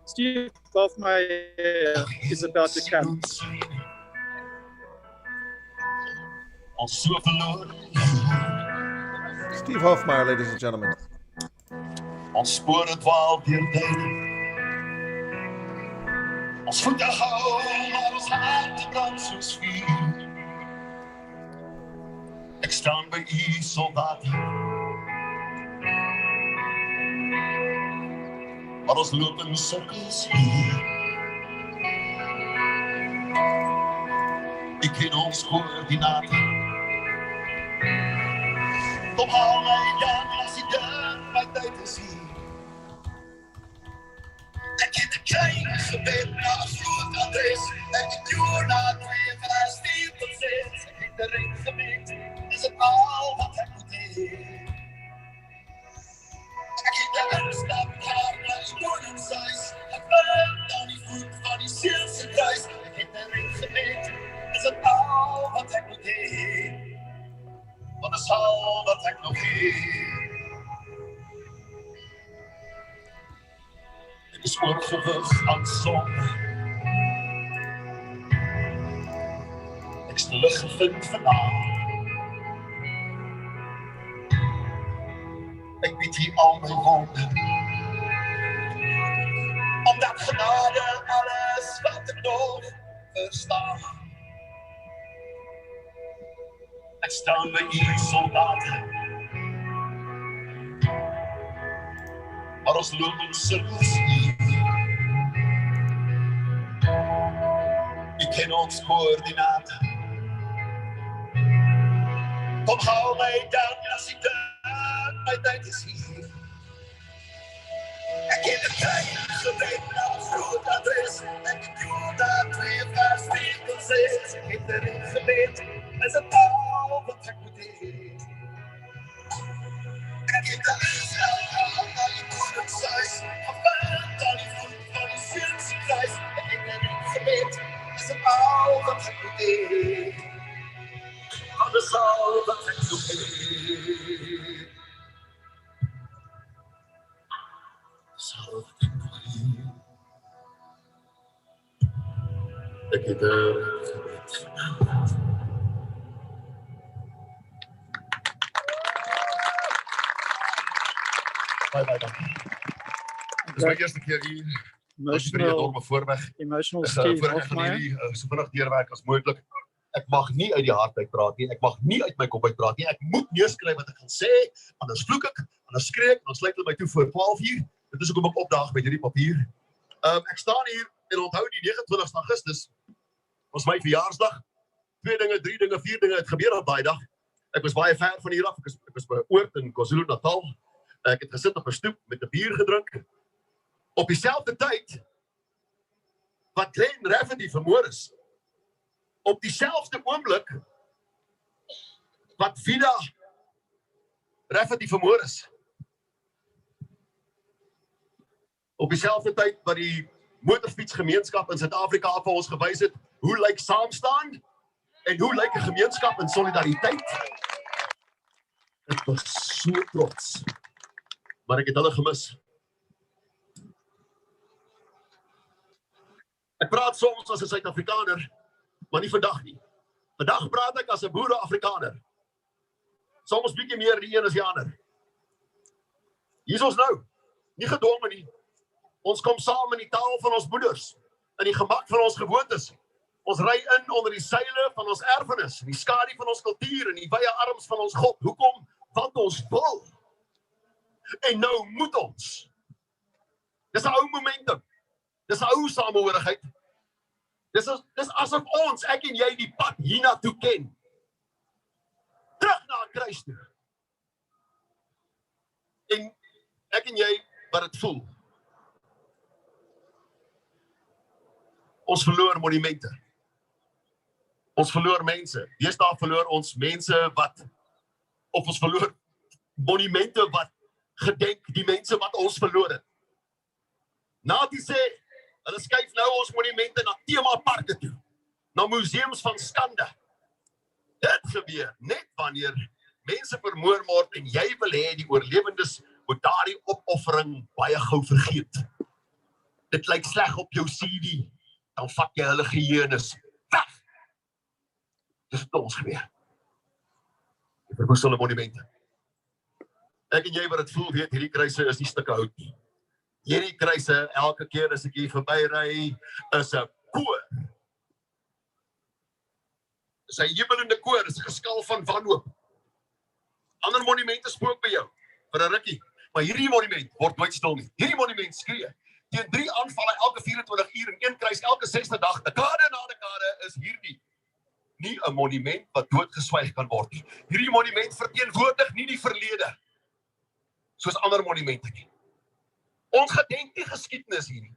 Steve Hofmeyer is about to come. Steve Hofmeyer, ladies and gentlemen. Ons spore dwaal deur tyd. Ons voete gou, maar ons harte brand soos vuur. Ek staan by u soldaat. Maar ons loop in sirkels hier. Ek ken ons koördinate. Kom haal my dan as die deur my tyd is hier. Ek het 'n klein gebed na 'n groot adres. Ek het jou na 2 vers 4 ek het 'n ring gebed. Is dit al wat ek moet hê? Ek het 'n stap haar na die koningshuis. Ek wil dan die voet van die siel se kruis. Ek het 'n ring gebed. Is dit al wat ek moet hê? Want is al wat ek nog hê. Ek is oorgewig aan sonde. Ek is lig gevind vanavond. Ek bied hier al my wonde. Omdat genade alles wat ek nog verstaan. Ek staan by u soldaten. Maar ons loop in sirkels hier. U ken ons koördinate. Kom hou my dan as die deur my tyd is hier. Ek het 'n klein gebed na 'n groot adres. Ek het jou na 2 vers 4 ek het 'n ring gebed. Is dit al wat ek moet hê? Ek het 'n stap na die koningshuis. Gevind aan die voet van die siel se kruis. Ek het 'n ring gebed. Is dit al wat ek moet hê? Want is al wat ek moet hê? Is al wat ek moet hê? Ek het 'n ring gebed. Baie dankie. Dit is my eerste keer hier. Ons het 'n enorme voorreg. Emotional Steve Steve Hofmeyer. Hofmeyer. So vinnig deurwerk as moontlik. Ek mag nie uit die hart uit praat nie. Ek mag nie uit my kop uit praat nie. Ek moet neerskryf wat ek gaan sê, anders vloek ek, anders skree ek, dan sluit hulle my toe voor 12 uur. Dit is hoekom ek opdaag met hierdie papier. Ek staan hier en onthou die 29 Augustus was my verjaarsdag. 2 dinge, 3 dinge, 4 dinge het gebeur op daai dag. Ek was baie ver van hier af. Ek was by 'n oord in KwaZulu-Natal. Ek het gesit op 'n stoep met 'n bier gedrink. Op dieselfde tyd wat Glen Rafferty vermoor is. Op dieselfde oomblik wat Vida Rafferty vermoor is. Op dieselfde tyd wat die motorfietsgemeenskap in Suid-Afrika vir ons gewys het, hoe lyk saamstaan en hoe lyk 'n gemeenskap in solidariteit. Ek was so trots, maar ek het hulle gemis. Ek praat soms as 'n Suid-Afrikaner, maar nie vandag nie. Vandag praat ek as 'n boere-Afrikaner. Soms bietjie meer die een as die ander. Hier is ons nou, nie gedwonge nie. Ons kom saam in die taal van ons moeders, in die gemak van ons gewoontes. Ons ry in onder die seile van ons erfenis, in die skadu van ons kultuur, in die wye arms van ons God. Hoekom? Want ons wil. En nou moet ons. Dis 'n ou momentum. Dis 'n ou samehorigheid. Dis asof ons, ek en jy, die pad hiernatoe ken. Terug na 'n kruis toe. En ek en jy, wat dit voel. Ons verloor monumente. Ons verloor mense. Deesdae verloor ons mense wat, of ons verloor monumente wat gedenk die mense wat ons verloor het. Natie sê, hulle skuif nou ons monumente na themaparke toe, na museums van skande. Dit gebeur net wanneer mense vermoor word en jy wil hê die oorlewendes moet daardie opoffering baie gou vergeet. Dit lyk sleg op jou CD, dan vat jy hulle geheuenis weg. Dis het ons gebeur. Die verwoestelde monumente. Ek en jy wat dit voel weet, hierdie kruise is nie stukke hout nie. Hierdie kruise, elke keer as ek hier verbyry, is 'n koor. Dis 'n jubelende koor, is 'n geskal van wanhoop. Ander monumente spook by jou, vir 'n rukkie. Maar hierdie monument word nooit stil nie. Hierdie monument skree. Teen 3 aanvalle elke 24 uur en 1 kruis elke 6de dag, dekade na dekade, is hierdie nie 'n monument wat doodgeswyg kan word nie. Hierdie monument verteenwoordig nie die verlede, soos ander monumente nie. Ons gedenk die geskiedenis hier nie.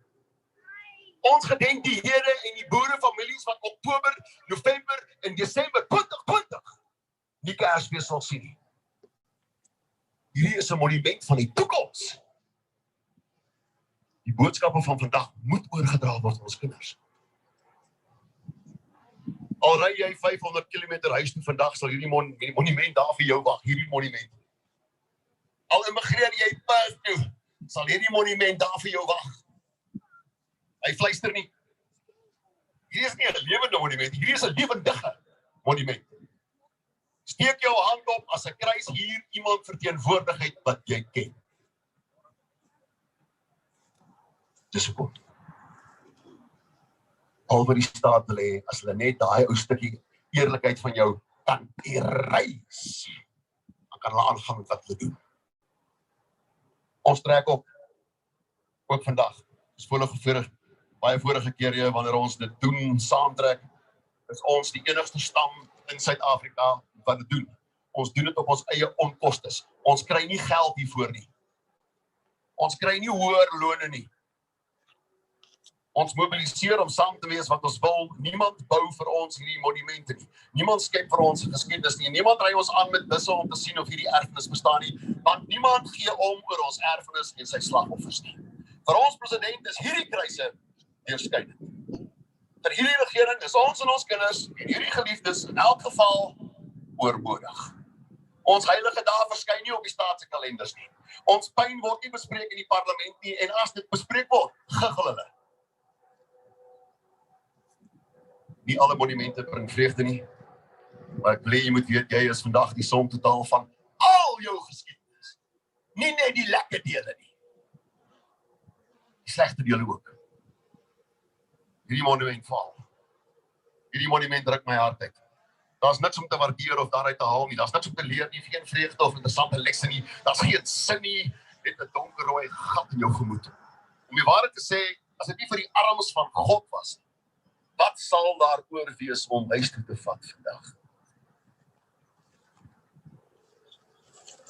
Ons gedenk die Here en die boerefamilies wat Oktober, November en Desember 2020 nie Kersfees sal sien nie. Hierdie is 'n monument van die toekoms. Die boodskappe van vandag moet oorgedra word aan ons kinders. Al ry jy 500 km huis toe vandag, sal hierdie monument daar vir jou wag, hierdie monument. Al immigreer jy Perth toe, sal hierdie monument daar vir jou wag. Hy fluister nie. Hierdie is nie 'n lewende monument, hierdie is 'n lewendige monument. Steek jou hand op as 'n kruis hier iemand verteenwoordigheid wat jy ken. Dis hoekom. Al wat die staat wil hê, as hulle net daai ou stukkie eerlikheid van jou kan erase, dan kan hulle aangaan met wat hulle doen. Ons trek op, ook vandag. Dis baie vorige kere wanneer ons dit doen, saamtrek, is ons die enigste stam in Suid-Afrika wat dit doen. Ons doen dit op ons eie onkostes. Ons kry nie geld hiervoor nie. Ons kry nie hoër lone nie. Ons mobiliseer om saam te wees wat ons wil. Niemand bou vir ons hierdie monumente nie. Niemand skep vir ons geskiedenis nie. Niemand ry ons aan met busse om te sien of hierdie erfenis bestaan nie. Want niemand gee om oor ons erfenis en sy slagoffers nie. Vir ons president is hierdie kruise deurskynend. Vir hierdie regering is ons en ons kinders en hierdie geliefdes in elk geval oorbodig. Ons heilige dae verskyn nie op die staat se kalenders nie. Ons pyn word nie bespreek in die parlement nie en as dit bespreek word, giggel hulle. Nie alle monumente bring vreugde nie, maar ek wil hê jy moet weet, jy is vandag die som totaal van al jou geskiedenis. Nie net die lekker dele nie. Die slegte dele ook. Hierdie monument val. Hierdie monument druk my hart uit. Daar's niks om te waardeer of daaruit te haal nie. Daar's niks om te leer nie, geen vreugde of interessante lesse nie. Daar's geen sin nie, net 'n donkerrooi gat in jou gemoed. Om die waarheid te sê, as dit nie vir die arms van God was, wat sal daar oor wees om huis toe te vat vandag?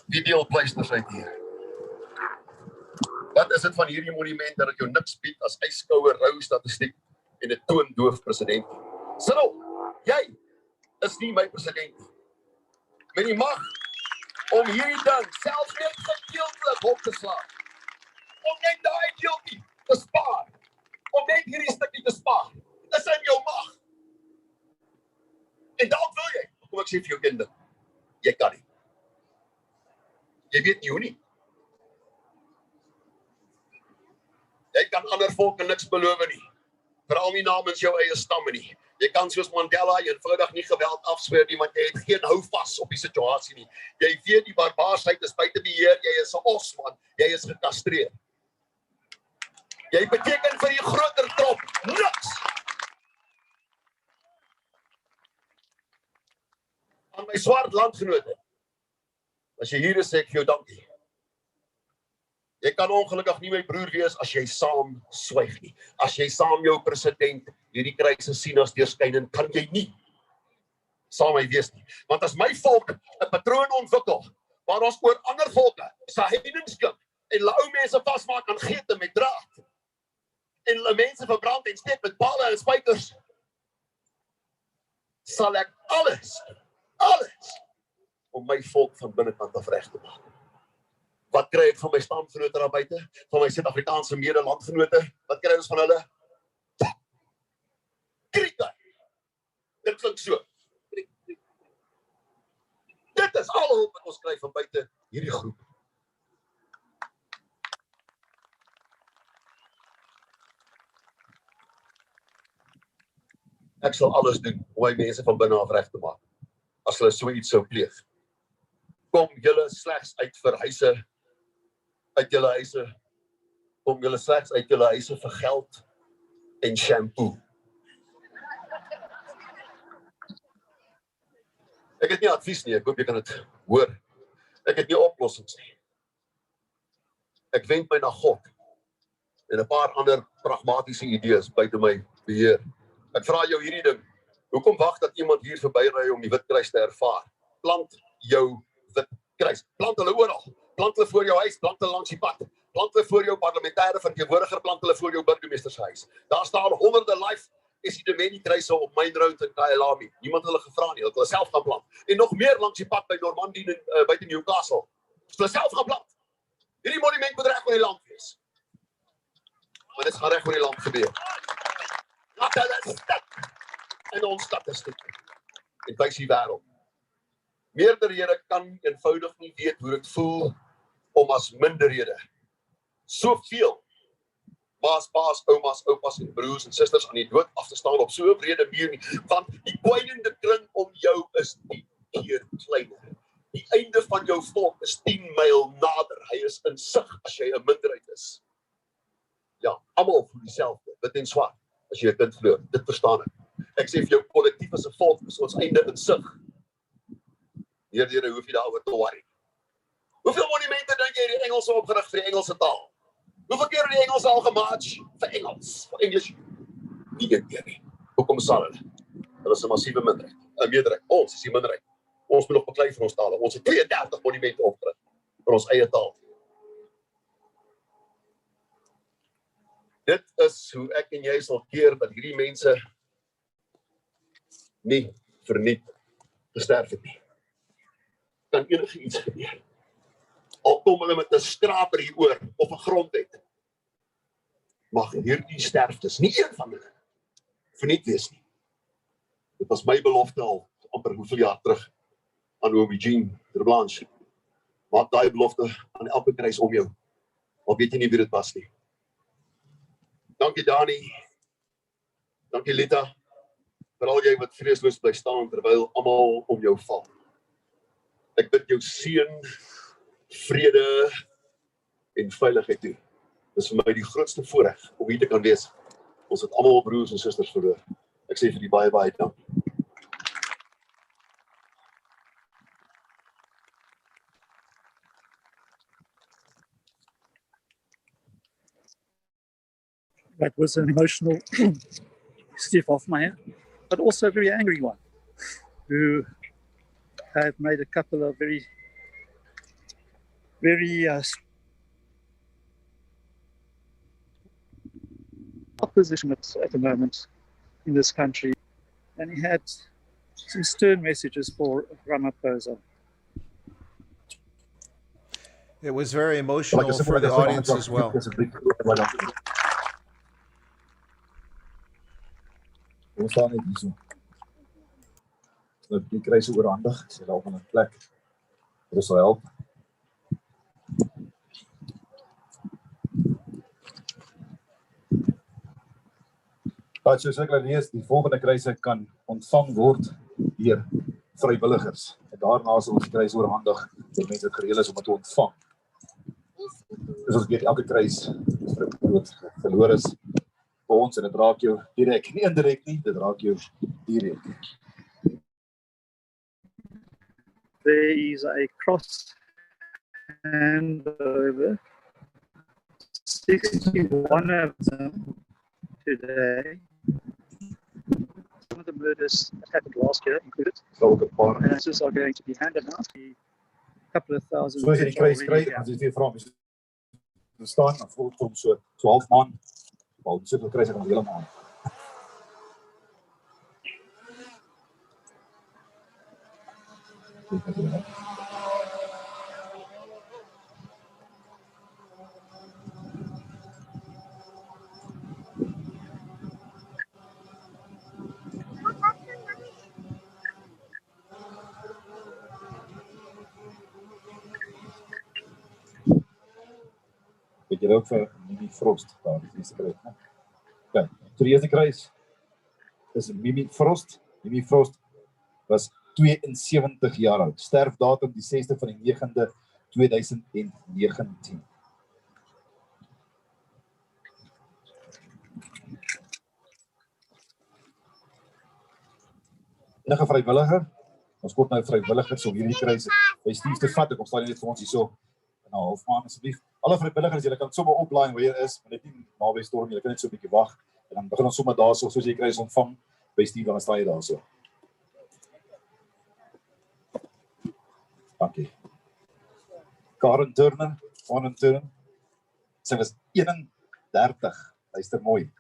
Die deel pleisters uit hier. Wat is dit van hierdie monument dat jou niks bied as yskoue rou statistiek en 'n toondoof president? Sit op, jy is nie my president nie. Met die mag om hierdie ding selfs net gedeeltelik op te slaan. Om net daai deeltjie te spaar. Om net hierdie stukkie te spaar. Dis in jou mag. En dalk wil jy. Kom ek sê vir jou kinders, jy kan nie. Jy weet nie hoe nie. Jy kan ander volke niks beloof nie. Veral nie namens jou eie stamme nie. Jy kan soos Mandela eenvoudig nie geweld afsweer nie, want jy het geen houvas op die situasie nie. Jy weet die barbaarsheid is buite beheer, jy is 'n os man, jy is gekastreer. Jy beteken vir die groter trop niks. Aan my swart landgenote, as jy hier is, sê ek vir jou dankie. Jy kan ongelukkig nie my broer wees as jy saam swyg nie. As jy saam jou president hierdie krisis sien as deurskynend, kan jy nie saam my wees nie. Want as my volk 'n patroon ontwikkel, waar ons oor ander volke se heidenings klink, en hulle ou mense vasmaak aan geete met draad, en hulle mense verbrand en steek met pale en spykers, sal ek alles, om my volk van binnekant af reg te maak. Wat kry ek van my stamgenote daar buite? Van my Suid-Afrikaanse mede-landgenote? Wat kry ons van hulle? Krieke. Dit klink so. Dit is al hulp wat ons kry van buite hierdie groep. Ek sal alles doen om my mense van binne af reg te maak, as hulle so iets sou pleeg. Kom julle slegs uit vir huise, uit julle huise, kom julle slegs uit julle huise vir geld en shampoo. Ek het nie advies nie, ek hoop jy kan dit hoor. Ek het nie oplossings nie. Ek wend my na God en 'n paar ander pragmatiese idees buite my beheer. Ek vra jou hierdie ding, hoekom wag dat iemand hier verbyry om die Witkruis te ervaar? Plant jou Witkruis, plant hulle oral, plant hulle voor jou huis, plant hulle langs die pad, plant hulle voor jou parlementêre verteenwoordiger, plant hulle voor jou burgemeester se huis. Daar staan honderde live Ysterberg op Main Road in Kyalami. Niemand het hulle gevra nie, hulle self gaan plant. En nog meer langs die pad by Normandie en buite Newcastle. Hulle self gaan plant. Hierdie monument moet reg oor die land wees. Maar dit gaan reg oor die land gebeur. Laat hulle stik in ons statistiek en wys die wêreld. Meerderhede kan eenvoudig nie weet hoe dit voel om as minderhede soveel maas, paas, oumas, oupas en broers en susters aan die dood af te staan op so 'n brede muur nie, want die kwijnende kring om jou is 10 keer kleiner. Die einde van jou volk is 10 myl nader. Hy is in sig as jy 'n minderheid is. Ja, almal voel dieselfde, wit en swart, as jy 'n kind verloor. Dit verstaan ek. Ek sê vir jou, kollektief as 'n volk is ons einde in sig. Meerdere hoef jy daaroor te worry. Hoeveel monumente dink jy die Engelse opgerig vir die Engelse taal? Hoeveel keer het die Engelse al gemarch vir Engels, vir English? Nie een keer nie. Hoekom sal hulle? Hulle is 'n massiewe minderheid, 'n meerderheid. Ons is die minderheid. Ons moet nog beklei vir ons tale. Ons het 32 monumente opgerig vir ons eie taal. Dit is hoe ek en jy sal keer dat hierdie mense nie verniet gesterf het nie. Kan enige iets gebeur. Al kom hulle met 'n skraper hieroor of 'n grondwet. Mag hierdie sterftes, nie een van hulle, verniet wees nie. Dit was my belofte al amper hoeveel jaar terug aan oom Eugene Terblanche. Maak daai belofte aan elke kruis om jou. Al weet jy nie wie dit was nie. Dankie Dani. Dankie Lita. Veral jy wat vreesloos bly staan terwyl almal om jou val. Ek bid jou seën, vrede en veiligheid toe. Dis vir my die grootste voorreg om hier te kan wees. Ons het almal broers en susters verloor. Ek sê vir die baie dankie. That was an emotional stiff off my hand, but also a very angry one, who have made a couple of very opposition at the moment in this country, and he had some stern messages for Ramaphosa. It was very emotional for the audience as well. Ons staan net hierso. Nou die kruise oorhandig, ek sê daar op 'n plek. Dit sal help. Wat soos ek lees, die volgende kruise kan ontvang word deur vrywilligers. En daarna sal ons die kruis oorhandig deur mense wat gereël is om dit te ontvang. Dus ons weet elke kruis is verloor is vir ons en dit raak jou direk, nie indirek nie, dit raak jou direk. There is a cross handover. 61 of them today. Some of the murders that happened last year included. And those are going to be handed out. A couple of thousand. So as jy die kruis kry, as jy weer vra, jy staan, dan voel dit so 12 maand, maar dis soveel kruise kan hele maand. Weet jy ook vir Mimi Frost daar, die eerste kruis, né? Ja, so die eerste kruis is Mimi Frost. Mimi Frost was 72 jaar oud. Sterfdatum die 6de van die 9de 2019. Enige vrywilliger, ons kort nou vrywilligers om hierdie kruis by Steve te vat, ek staan net vir ons hierso in 'n halfmaan asseblief. Alle vrywilligers, julle kan sommer oplaai waar jy is, maar net nie naby storm, julle kan net so 'n bietjie wag en dan begin ons sommer daarso, soos jy kruis ontvang by Steve, dan staan jy daarso. Dankie. Karen Turner, sy was 31, luister mooi,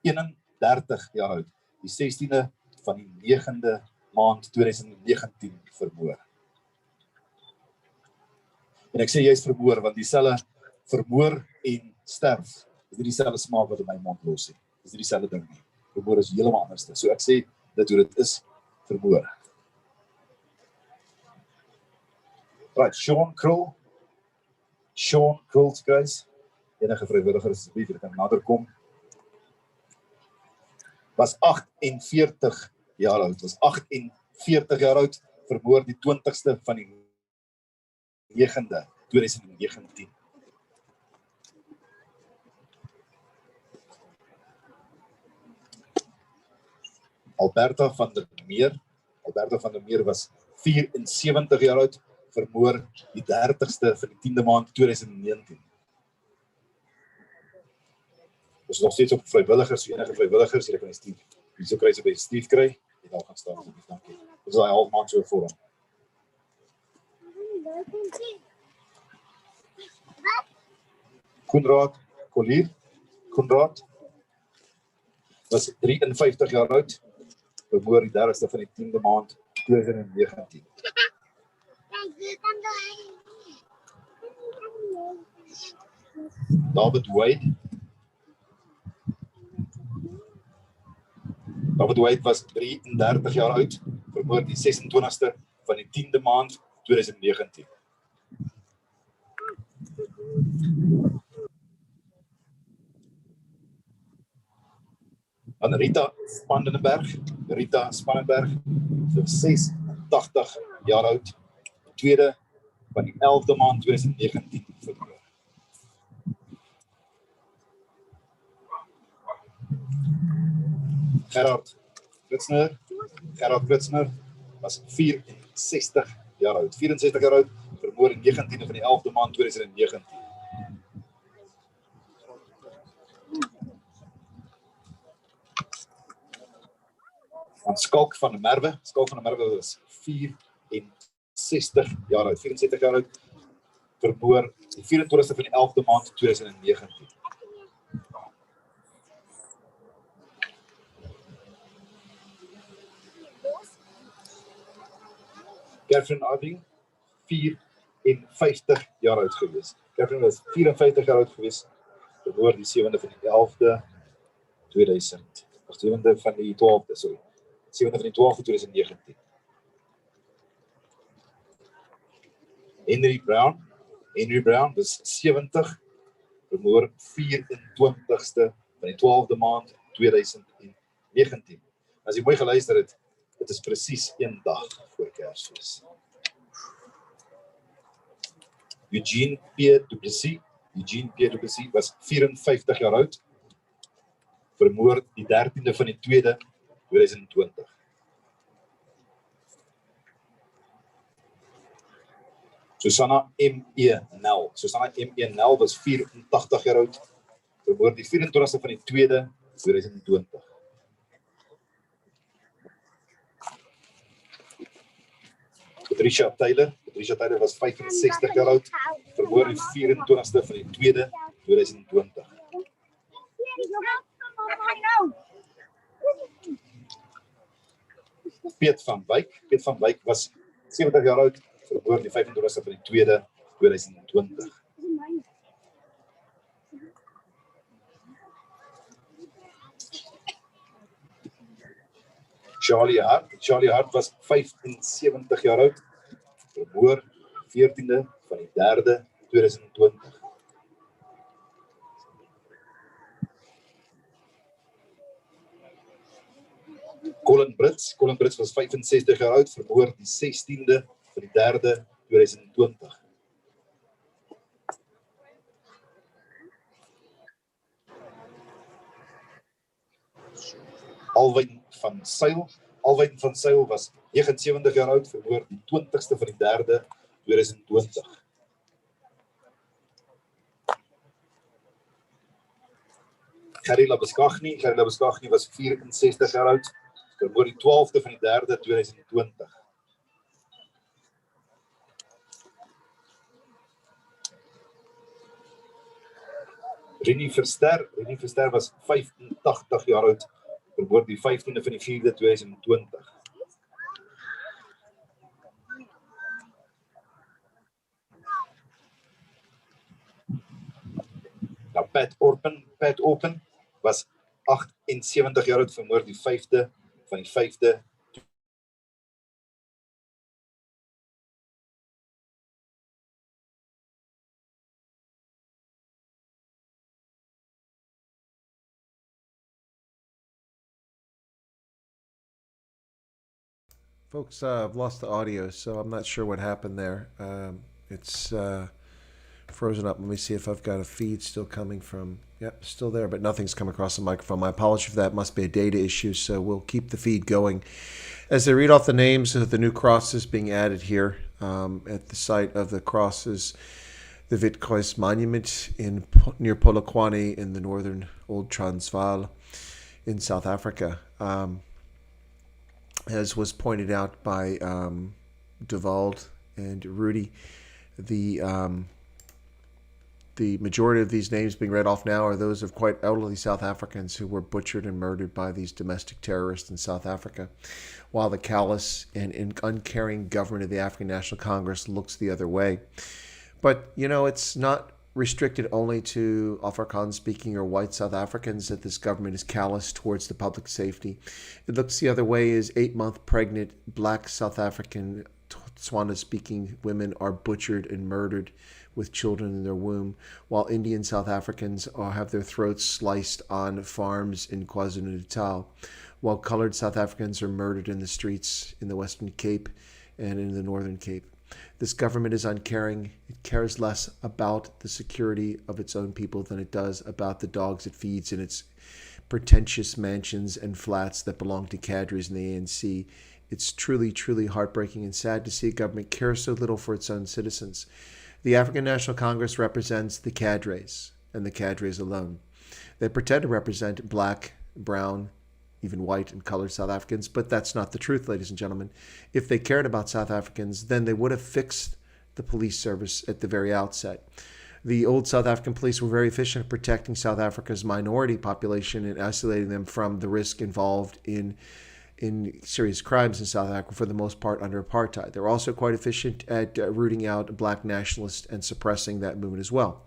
31 jaar oud, die 16de van die 9de maand 2019 vermoor. En ek sê jy is vermoor, want dieselfde vermoor en sterf, is nie dieselfde smaak wat in my mond los nie. Is nie dieselfde ding nie. Vermoor is heeltemal anders. So ek sê dat hoe dit is, vermoor. Right, Sean Krull, guys, enige vrywilligers asseblief, julle kan nader kom. Was 48 jaar oud, vermoor die 20ste van die 9de 2019. Alberta van der Meer was 74 jaar oud, vermoor die 30ste van die 10de maand 2019. Ons is nog steeds op vrywilligers, enige vrywilligers, julle kan die Steve, wie so kry, so by Steve kry, en daar gaan staan, dankie. Dit is al 'n half maand so voor hom. Koenraad was 53 jaar oud, vermoor die 30ste van die 10de maand 2019. David Wade was 33 jaar oud, vermoor die 26ste van die 10de maand 2019. En Rita Spannenberg, so 86 jaar oud, tweede van die 11de maand 2019 vermoor. Gerard Klitsner was 64 jaar oud, vermoor die 19de van die 11de maand 2019. En Skalk van der Merwe was 64 jaar oud, vermoor die 24ste van die 11de maand 2019. Catherine Arding, 54 jaar oud gewees. Catherine was 54 jaar oud gewees, vermoor die 7de van die 11de 2000. 7de van die 12de, sorry. 7de van die 12de 2019. Henry Brown was 70, vermoor 24ste van die 12de maand 2019. As jy mooi geluister het, dit is presies 1 dag voor Kersfees. Eugene P. Du Plessis was 54 jaar oud, vermoor die 13de van die 2de 2020. Susanna M.E. Nel was 84 jaar oud, vermoor die 24ste van die 2de 2020. Patricia Taylor was 65 jaar oud, vermoor die 24ste van die 2de 2020. Piet van Wyk was 70 jaar oud, vermoor die 25ste van die 2de 2020. Charlie Hart was 75 jaar oud, vermoor 14de van die 3de 2020. Colin Brits was 65 jaar oud, vermoor die 16de van die 3de 2020. Alwyn van Sail was 79 jaar oud, vermoor die 20ste van die 3de 2020. Gerry Labuschagne was 64 jaar oud, vermoor die 12ste van die 3de 2020. Rini Verster was 85 jaar oud, vermoor die 15de van die 4de 2020. Nou, Pat Orpen was 78 jaar oud, vermoor die 5de van die 5de. Folks, I've lost the audio, so I'm not sure what happened there. It's frozen up. Let me see if I've got a feed still coming from... Yep, still there, but nothing's come across the microphone. My apology for that. Must be a data issue, so we'll keep the feed going. As I read off the names of the new crosses being added here, at the site of the crosses, the Witkruis Monument near Polokwane in the northern Old Transvaal in South Africa. As was pointed out by Dewald and Rudy, the majority of these names being read off now are those of quite elderly South Africans who were butchered and murdered by these domestic terrorists in South Africa, while the callous and uncaring government of the African National Congress looks the other way. But, you know, it's not restricted only to Afrikaans-speaking or white South Africans that this government is callous towards the public safety. It looks the other way as 8-month pregnant black South African Tswana-speaking women are butchered and murdered with children in their womb, while Indian South Africans have their throats sliced on farms in KwaZulu-Natal, while colored South Africans are murdered in the streets in the Western Cape and in the Northern Cape. This government is uncaring. It cares less about the security of its own people than it does about the dogs it feeds in its pretentious mansions and flats that belong to cadres in the ANC. It's truly, truly heartbreaking and sad to see a government care so little for its own citizens. The African National Congress represents the cadres, and the cadres alone. They pretend to represent black, brown, even white and colored South Africans, but that's not the truth, ladies and gentlemen. If they cared about South Africans, then they would have fixed the police service at the very outset. The old South African police were very efficient at protecting South Africa's minority population and isolating them from the risk involved in serious crimes in South Africa, for the most part under apartheid. They were also quite efficient at rooting out black nationalists and suppressing that movement as well.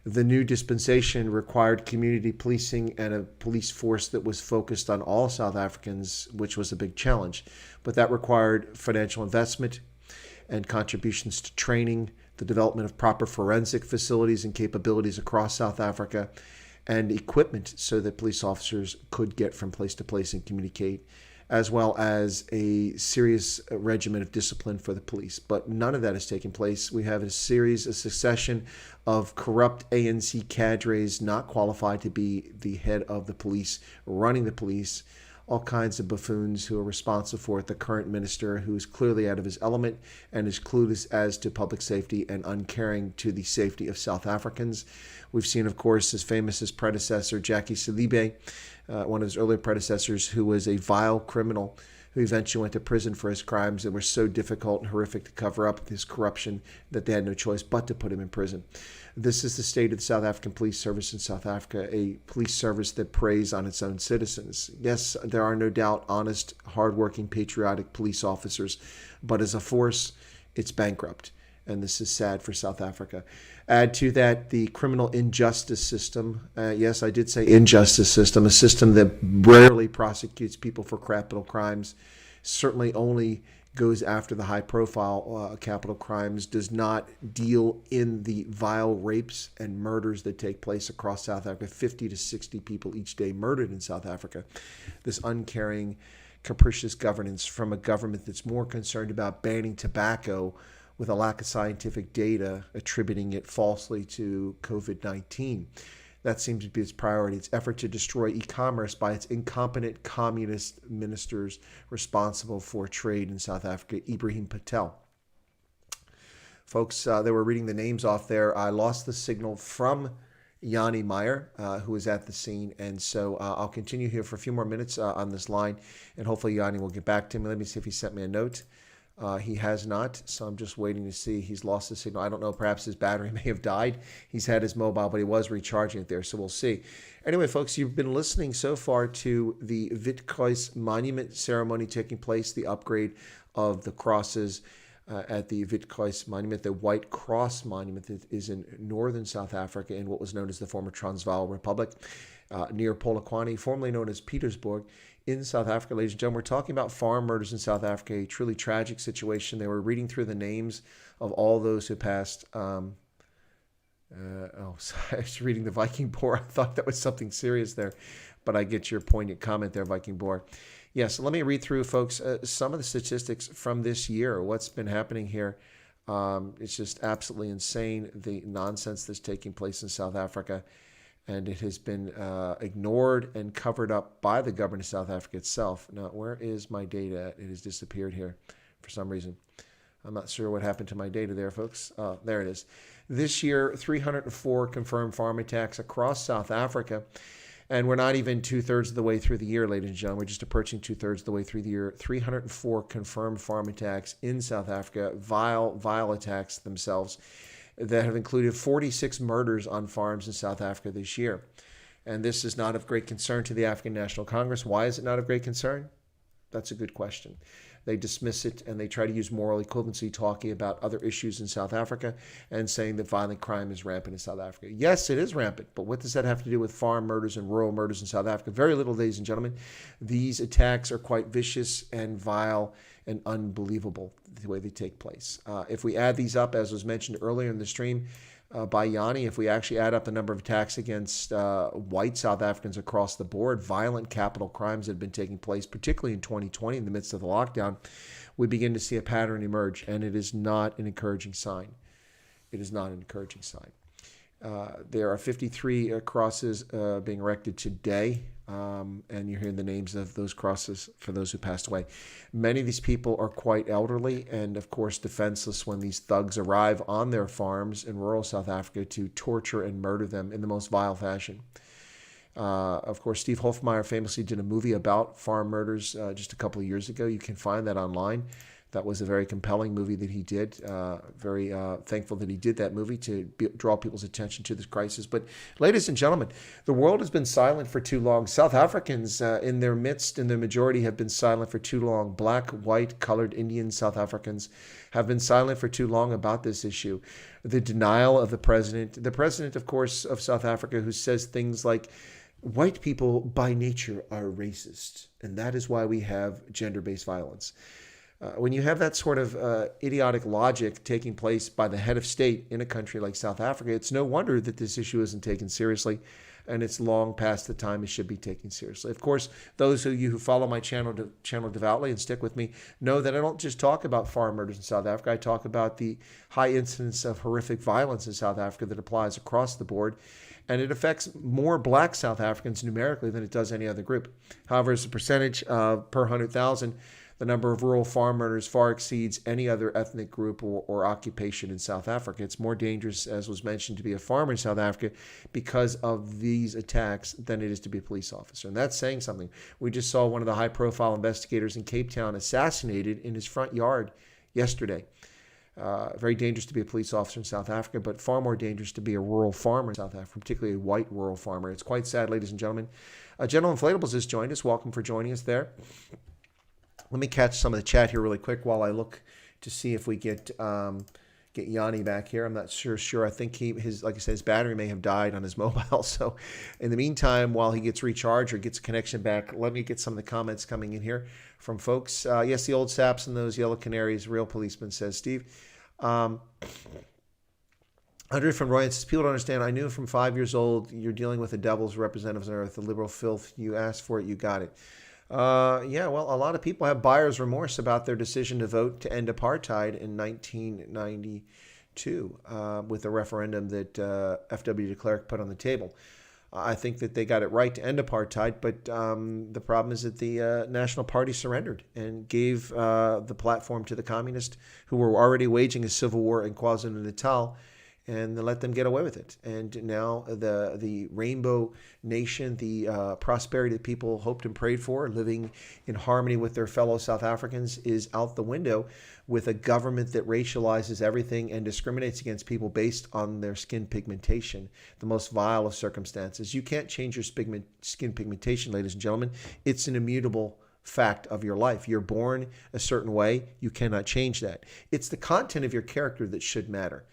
The new dispensation required community policing and a police force that was focused on all South Africans, which was a big challenge. But that required financial investment and contributions to training, the development of proper forensic facilities and capabilities across South Africa, and equipment so that police officers could get from place to place and communicate, as well as a serious regimen of discipline for the police. But none of that has taken place. We have a succession of corrupt ANC cadres not qualified to be the head of the police, running the police, all kinds of buffoons who are responsible for it. The current minister, who is clearly out of his element and is clueless as to public safety and uncaring to the safety of South Africans. We've seen, of course, his predecessor, Jackie Salibe, one of his earlier predecessors, who was a vile criminal who eventually went to prison for his crimes that were so difficult and horrific to cover up his corruption that they had no choice but to put him in prison. This is the state of the South African police service in South Africa, a police service that preys on its own citizens. Yes, there are no doubt honest, hardworking, patriotic police officers, but as a force, it's bankrupt. And this is sad for South Africa. Add to that the criminal injustice system. Yes, I did say injustice system, a system that rarely prosecutes people for capital crimes, certainly only goes after the high-profile capital crimes, does not deal in the vile rapes and murders that take place across South Africa. 50 to 60 people each day murdered in South Africa. This uncaring, capricious governance from a government that's more concerned about banning tobacco with a lack of scientific data, attributing it falsely to COVID-19. That seems to be its priority. Its effort to destroy e-commerce by its incompetent communist ministers responsible for trade in South Africa, Ibrahim Patel. Folks, they were reading the names off there. I lost the signal from Yanni Meyer, who is at the scene. And so I'll continue here for a few more minutes on this line, and hopefully Yanni will get back to me. Let me see if he sent me a note. He has not, so I'm just waiting to see. He's lost the signal. I don't know, perhaps his battery may have died. He's had his mobile, but he was recharging it there, so we'll see. Anyway, folks, you've been listening so far to the Witkruis monument ceremony taking place, the upgrade of the crosses at the Witkruis monument, the White Cross monument that is in northern South Africa in what was known as the former Transvaal Republic, near Polokwane, formerly known as Pietersburg, in South Africa. Ladies and gentlemen, we're talking about farm murders in South Africa, a truly tragic situation. They were reading through the names of all those who passed. Sorry, I was reading the Viking Boar. I thought that was something serious there, but I get your poignant comment there, Viking Boar. Yes, let me read through, folks, some of the statistics from this year, what's been happening here. It's just absolutely insane, the nonsense that's taking place in South Africa. And it has been ignored and covered up by the government of South Africa itself. Now, where is my data? It has disappeared here for some reason. I'm not sure what happened to my data there, folks. There it is. This year, 304 confirmed farm attacks across South Africa. And we're not even two-thirds of the way through the year, ladies and gentlemen. We're just approaching two-thirds of the way through the year. 304 confirmed farm attacks in South Africa, vile attacks themselves, that have included 46 murders on farms in South Africa this year. And this is not of great concern to the African National Congress. Why is it not of great concern? That's a good question. They dismiss it and they try to use moral equivalency, talking about other issues in South Africa and saying that violent crime is rampant in South Africa. Yes, it is rampant, but what does that have to do with farm murders and rural murders in South Africa? Very little, ladies and gentlemen. These attacks are quite vicious and vile and unbelievable the way they take place. If we add these up, as was mentioned earlier in the stream by Yanni, if we actually add up the number of attacks against white South Africans across the board, violent capital crimes that have been taking place, particularly in 2020 in the midst of the lockdown, we begin to see a pattern emerge, and it is not an encouraging sign. It is not an encouraging sign. There are 53 crosses being erected today, and you're hearing the names of those crosses for those who passed away. Many of these people are quite elderly and, of course, defenseless when these thugs arrive on their farms in rural South Africa to torture and murder them in the most vile fashion. Of course, Steve Hofmeyer famously did a movie about farm murders just a couple of years ago. You can find that online. That was a very compelling movie that he did. Very thankful that he did that movie to draw people's attention to this crisis. But ladies and gentlemen, the world has been silent for too long. South Africans in their midst, in their majority, have been silent for too long. Black, white, colored Indian South Africans have been silent for too long about this issue. The denial of the president, of course, of South Africa, who says things like, white people by nature are racist, and that is why we have gender-based violence. When you have that sort of idiotic logic taking place by the head of state in a country like South Africa, it's no wonder that this issue isn't taken seriously, and it's long past the time it should be taken seriously. Of course, those of you who follow my channel devoutly and stick with me know that I don't just talk about farm murders in South Africa. I talk about the high incidence of horrific violence in South Africa that applies across the board, and it affects more black South Africans numerically than it does any other group. However, as a percentage per 100,000, the number of rural farm murders far exceeds any other ethnic group or occupation in South Africa. It's more dangerous, as was mentioned, to be a farmer in South Africa because of these attacks than it is to be a police officer. And that's saying something. We just saw one of the high-profile investigators in Cape Town assassinated in his front yard yesterday. Very dangerous to be a police officer in South Africa, but far more dangerous to be a rural farmer in South Africa, particularly a white rural farmer. It's quite sad, ladies and gentlemen. General Inflatables has joined us. Welcome for joining us there. Let me catch some of the chat here really quick while I look to see if we get Yanni back here. I'm not sure. I think like I said, his battery may have died on his mobile. So in the meantime, while he gets recharged or gets a connection back, let me get some of the comments coming in here from folks. Yes, the old saps and those yellow canaries, real policemen, says Steve. Andre from Royan says, people don't understand. I knew from 5 years old you're dealing with the devil's representatives on earth, the liberal filth. You asked for it, you got it. Yeah, well, a lot of people have buyer's remorse about their decision to vote to end apartheid in 1992 with the referendum that F.W. de Klerk put on the table. I think that they got it right to end apartheid, but the problem is that the National Party surrendered and gave the platform to the communists who were already waging a civil war in KwaZulu-Natal, and they let them get away with it. And now the Rainbow Nation, the prosperity that people hoped and prayed for, living in harmony with their fellow South Africans, is out the window with a government that racializes everything and discriminates against people based on their skin pigmentation, the most vile of circumstances. You can't change your skin pigmentation, ladies and gentlemen. It's an immutable fact of your life. You're born a certain way. You cannot change that. It's the content of your character that should matter.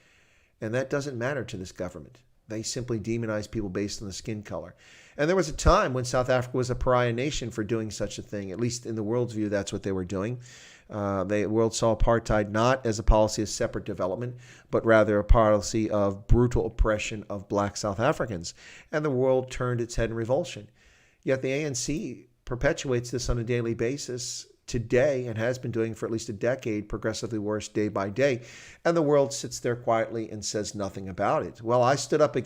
And that doesn't matter to this government. They simply demonize people based on the skin color. And there was a time when South Africa was a pariah nation for doing such a thing. At least in the world's view, that's what they were doing. The world saw apartheid not as a policy of separate development, but rather a policy of brutal oppression of black South Africans. And the world turned its head in revulsion. Yet the ANC perpetuates this on a daily basis today, and has been doing for at least a decade, progressively worse day by day. And the world sits there quietly and says nothing about it. Well, I stood up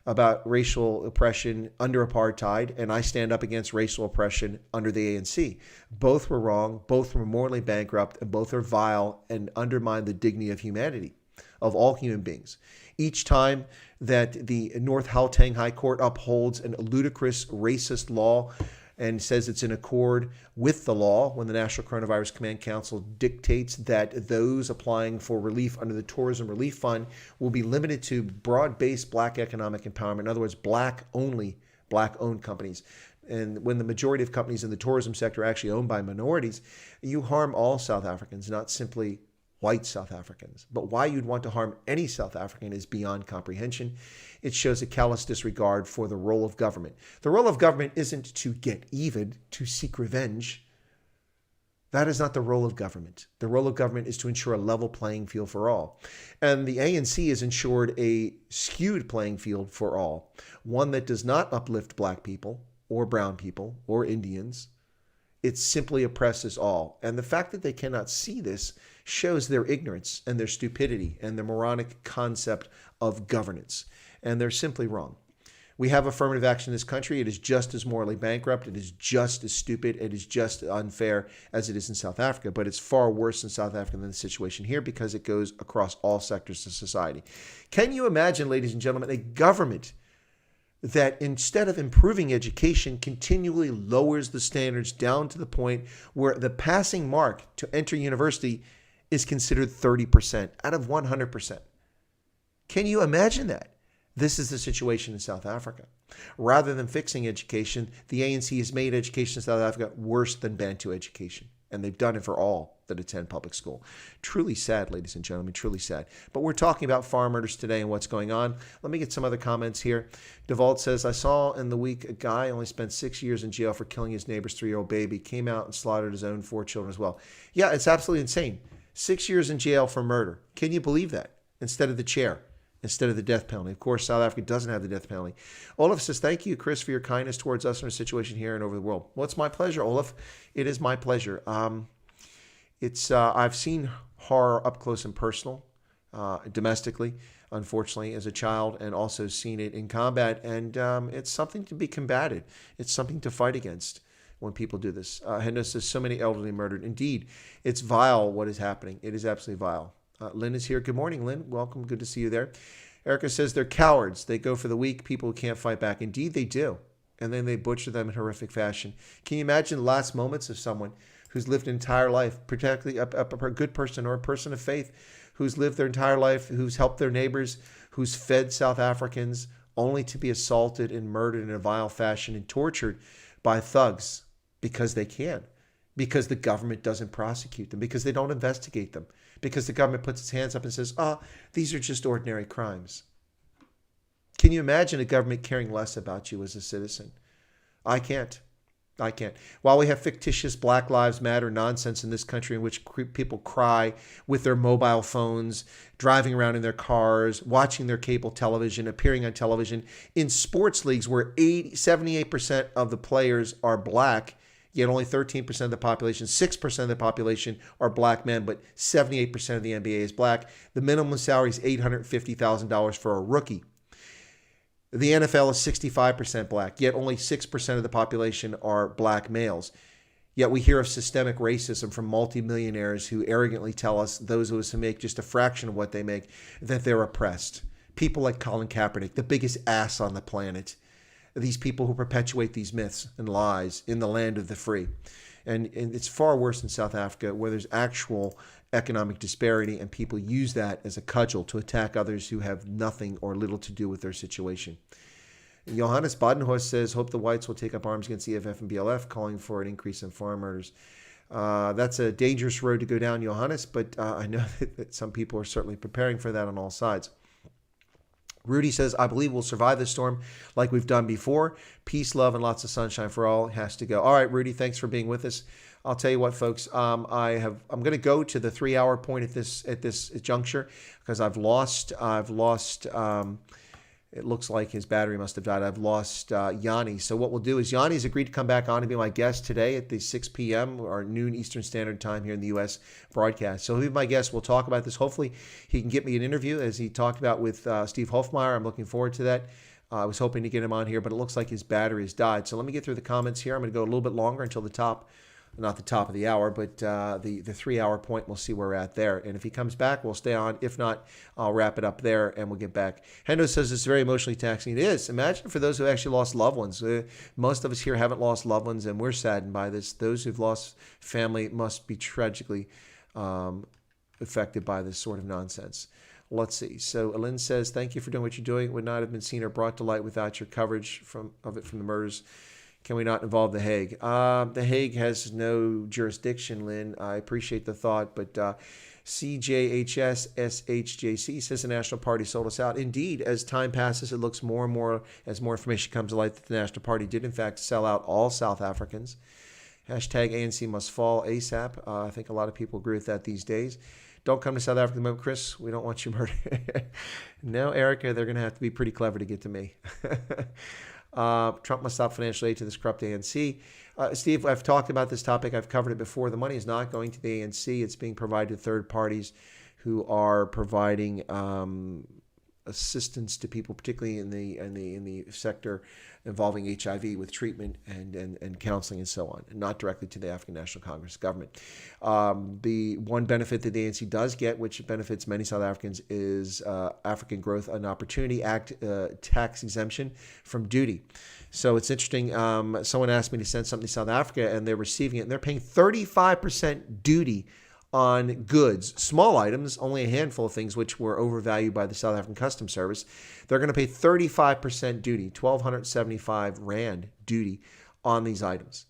about racial oppression under apartheid, and I stand up against racial oppression under the ANC. Both were wrong, both were morally bankrupt, and both are vile and undermine the dignity of humanity, of all human beings. Each time that the North Gauteng High Court upholds a ludicrous racist law and says it's in accord with the law, when the National Coronavirus Command Council dictates that those applying for relief under the Tourism Relief Fund will be limited to broad-based black economic empowerment. In other words, black-only, black-owned companies. And when the majority of companies in the tourism sector are actually owned by minorities, you harm all South Africans, not simply white South Africans. But why you'd want to harm any South African is beyond comprehension. It shows a callous disregard for the role of government. The role of government isn't to get even, to seek revenge. That is not the role of government. The role of government is to ensure a level playing field for all. And the ANC has ensured a skewed playing field for all, one that does not uplift black people or brown people or Indians. It simply oppresses all. And the fact that they cannot see this shows their ignorance and their stupidity and their moronic concept of governance. And they're simply wrong. We have affirmative action in this country. It is just as morally bankrupt. It is just as stupid. It is just unfair as it is in South Africa. But it's far worse in South Africa than the situation here because it goes across all sectors of society. Can you imagine, ladies and gentlemen, a government that instead of improving education, continually lowers the standards down to the point where the passing mark to enter university is considered 30% out of 100%. Can you imagine that? This is the situation in South Africa. Rather than fixing education, the ANC has made education in South Africa worse than Bantu education. And they've done it for all that attend public school. Truly sad, ladies and gentlemen, truly sad. But we're talking about farm murders today and what's going on. Let me get some other comments here. Devalt says, I saw in the week a guy only spent 6 years in jail for killing his neighbor's 3-year-old baby, came out and slaughtered his own 4 children as well. Yeah, it's absolutely insane. 6 years in jail for murder. Can you believe that? Instead of the chair. Instead of the death penalty. Of course, South Africa doesn't have the death penalty. Olaf says, thank you, Chris, for your kindness towards us in our situation here and over the world. Well, it's my pleasure, Olaf. It is my pleasure. I've seen horror up close and personal, domestically, unfortunately, as a child, and also seen it in combat. And it's something to be combated. It's something to fight against when people do this. Hendo says, so many elderly murdered. Indeed, it's vile what is happening. It is absolutely vile. Lynn is here. Good morning, Lynn. Welcome. Good to see you there. Erica says they're cowards. They go for the weak, people who can't fight back. Indeed, they do. And then they butcher them in horrific fashion. Can you imagine the last moments of someone who's lived an entire life, particularly a good person or a person of faith, who's lived their entire life, who's helped their neighbors, who's fed South Africans, only to be assaulted and murdered in a vile fashion and tortured by thugs because they can, because the government doesn't prosecute them, because they don't investigate them, because the government puts its hands up and says, these are just ordinary crimes. Can you imagine a government caring less about you as a citizen? I can't. While we have fictitious Black Lives Matter nonsense in this country in which people cry with their mobile phones, driving around in their cars, watching their cable television, appearing on television, in sports leagues where 78% of the players are black, yet only 13% of the population, 6% of the population are black men, but 78% of the NBA is black. The minimum salary is $850,000 for a rookie. The NFL is 65% black, yet only 6% of the population are black males. Yet we hear of systemic racism from multimillionaires who arrogantly tell us, those of us who make just a fraction of what they make, that they're oppressed. People like Colin Kaepernick, the biggest ass on the planet. These people who perpetuate these myths and lies in the land of the free. And it's far worse in South Africa, where there's actual economic disparity and people use that as a cudgel to attack others who have nothing or little to do with their situation. Johannes Badenhorst says, hope the whites will take up arms against EFF and BLF, calling for an increase in farm murders. That's a dangerous road to go down, Johannes, but I know that some people are certainly preparing for that on all sides. Rudy says, I believe we'll survive this storm like we've done before. Peace, love, and lots of sunshine for all has to go. All right, Rudy, thanks for being with us. I'll tell you what, folks, I'm going to go to the 3-hour point at this juncture because I've lost, it looks like his battery must have died. I've lost Yanni. So what we'll do is Yanni's agreed to come back on and be my guest today at the 6 p.m. or noon Eastern Standard Time here in the U.S. broadcast. So he'll be my guest. We'll talk about this. Hopefully he can get me an interview as he talked about with Steve Hofmeyer. I'm looking forward to that. I was hoping to get him on here, but it looks like his battery has died. So let me get through the comments here. I'm going to go a little bit longer until the top. Not the top of the hour, but the 3-hour point, we'll see where we're at there. And if he comes back, we'll stay on. If not, I'll wrap it up there and we'll get back. Hendo says it's very emotionally taxing. It is. Imagine for those who actually lost loved ones. Most of us here haven't lost loved ones, and we're saddened by this. Those who've lost family must be tragically affected by this sort of nonsense. Let's see. So Alin says, thank you for doing what you're doing. It would not have been seen or brought to light without your coverage of it from the murders. Can we not involve The Hague? The Hague has no jurisdiction, Lynn. I appreciate the thought, but CJHS-SHJC says the National Party sold us out. Indeed, as time passes, it looks more and more, as more information comes to light, that the National Party did, in fact, sell out all South Africans. Hashtag ANC must fall ASAP. I think a lot of people agree with that these days. Don't come to South Africa at the moment, Chris. We don't want you murdered. No, Erica, they're going to have to be pretty clever to get to me. Trump must stop financial aid to this corrupt ANC. Steve, I've talked about this topic. I've covered it before. The money is not going to the ANC. It's being provided to third parties who are providing assistance to people, particularly in the sector involving HIV, with treatment and counseling and so on, and not directly to the African National Congress government. The one benefit that the ANC does get, which benefits many South Africans, is African Growth and Opportunity Act tax exemption from duty. So it's interesting. Someone asked me to send something to South Africa, and they're receiving it, and they're paying 35% duty on goods, small items, only a handful of things which were overvalued by the South African Customs Service. They're going to pay 35% duty, 1,275 Rand duty on these items.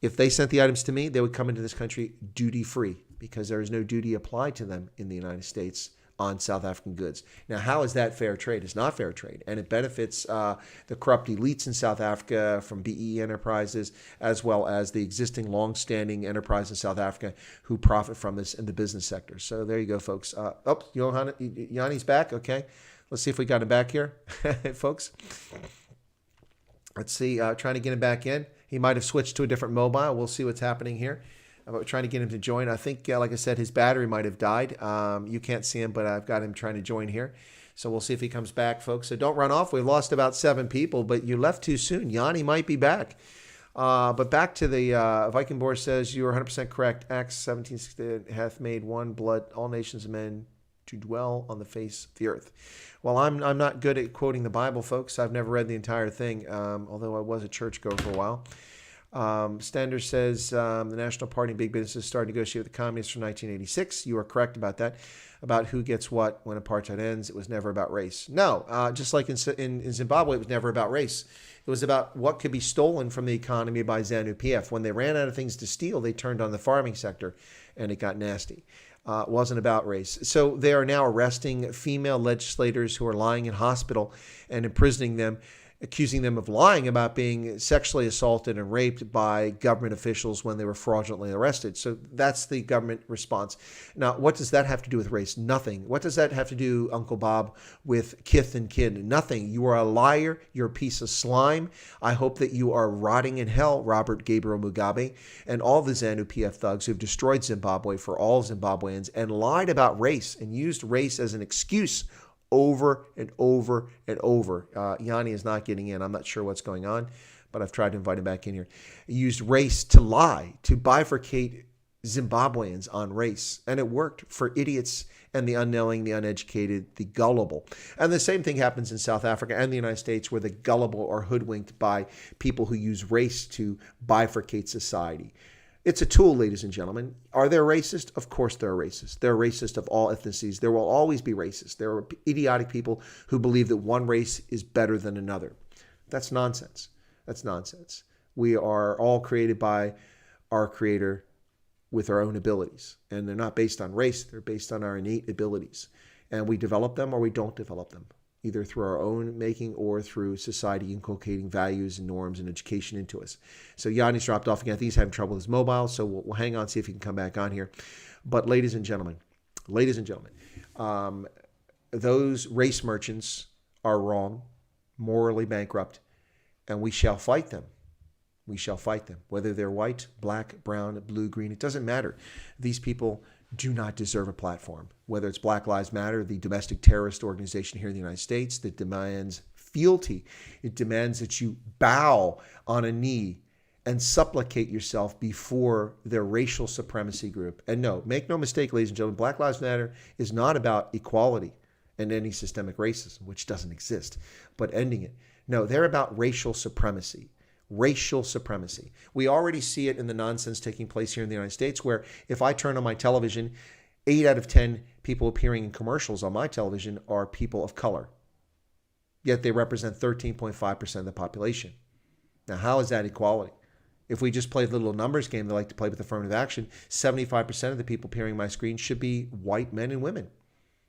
If they sent the items to me, they would come into this country duty-free because there is no duty applied to them in the United States on South African goods. Now, how is that fair trade? It's not fair trade, and it benefits the corrupt elites in South Africa from BEE enterprises, as well as the existing long-standing enterprise in South Africa who profit from this in the business sector. So there you go, folks. Yanni's back. Okay, let's see if we got him back here, folks. Let's see. Trying to get him back in. He might have switched to a different mobile. We'll see what's happening here. I'm trying to get him to join. I think, like I said, his battery might have died. You can't see him, but I've got him trying to join here. So we'll see if he comes back, folks. So don't run off. We've lost about 7 people, but you left too soon. Yanni might be back. But back to the Viking Boar says, you are 100% correct. Acts 17 hath made one blood, all nations of men to dwell on the face of the earth. Well, I'm not good at quoting the Bible, folks. I've never read the entire thing, although I was a churchgoer for a while. Stander says the National Party and big businesses started to negotiate with the communists from 1986. You are correct about that, about who gets what when apartheid ends. It was never about race. No, just like in Zimbabwe, it was never about race. It was about what could be stolen from the economy by ZANU-PF. When they ran out of things to steal, they turned on the farming sector, and it got nasty. It wasn't about race. So they are now arresting female legislators who are lying in hospital and imprisoning them, accusing them of lying about being sexually assaulted and raped by government officials when they were fraudulently arrested. So that's the government response. Now, what does that have to do with race? Nothing. What does that have to do, Uncle Bob, with kith and kin? Nothing. You are a liar. You're a piece of slime. I hope that you are rotting in hell, Robert Gabriel Mugabe, and all the ZANU-PF thugs who've destroyed Zimbabwe for all Zimbabweans and lied about race and used race as an excuse over and over and over. Yanni is not getting in. I'm not sure what's going on, but I've tried to invite him back in here. He used race to lie, to bifurcate Zimbabweans on race, and it worked for idiots and the unknowing, the uneducated, the gullible. And the same thing happens in South Africa and the United States, where the gullible are hoodwinked by people who use race to bifurcate society. It's a tool, ladies and gentlemen. Are there racist? Of course there are racist. There are racist of all ethnicities. There will always be racist. There are idiotic people who believe that one race is better than another. That's nonsense. That's nonsense. We are all created by our Creator with our own abilities. And they're not based on race. They're based on our innate abilities. And we develop them or we don't develop them, either through our own making or through society inculcating values and norms and education into us. So Yanni's dropped off again. I think he's having trouble with his mobile, so we'll hang on, see if he can come back on here. But ladies and gentlemen, those race merchants are wrong, morally bankrupt, and we shall fight them. We shall fight them. Whether they're white, black, brown, blue, green, it doesn't matter. These people do not deserve a platform. Whether it's Black Lives Matter, the domestic terrorist organization here in the United States that demands fealty. It demands that you bow on a knee and supplicate yourself before their racial supremacy group. And no, make no mistake, ladies and gentlemen, Black Lives Matter is not about equality and ending systemic racism, which doesn't exist, but ending it. No, they're about racial supremacy. Racial supremacy. We already see it in the nonsense taking place here in the United States, where if I turn on my television, 8 out of 10 people appearing in commercials on my television are people of color. Yet they represent 13.5% of the population. Now, how is that equality? If we just play the little numbers game they like to play with affirmative action, 75% of the people appearing on my screen should be white men and women.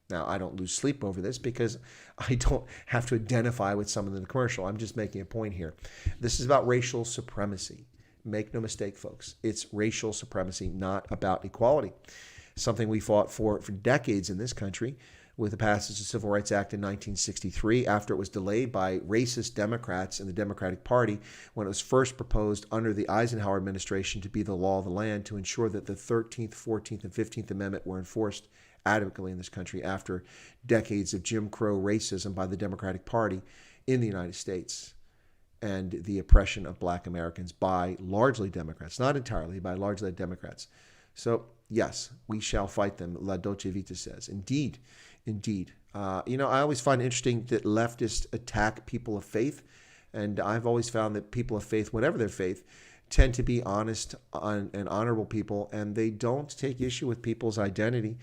Now, I don't lose sleep over this because I don't have to identify with someone in the commercial. I'm just making a point here. This is about racial supremacy. Make no mistake, folks. It's racial supremacy, not about equality. Something we fought for decades in this country with the passage of the Civil Rights Act in 1963 after it was delayed by racist Democrats in the Democratic Party when it was first proposed under the Eisenhower administration to be the law of the land to ensure that the 13th, 14th, and 15th Amendment were enforced adequately in this country after decades of Jim Crow racism by the Democratic Party in the United States and the oppression of black Americans by largely Democrats, not entirely, by largely Democrats. So, yes, we shall fight them, La Dolce Vita says. Indeed, indeed. I always find it interesting that leftists attack people of faith, and I've always found that people of faith, whatever their faith, tend to be honest and honorable people, and they don't take issue with people's identity.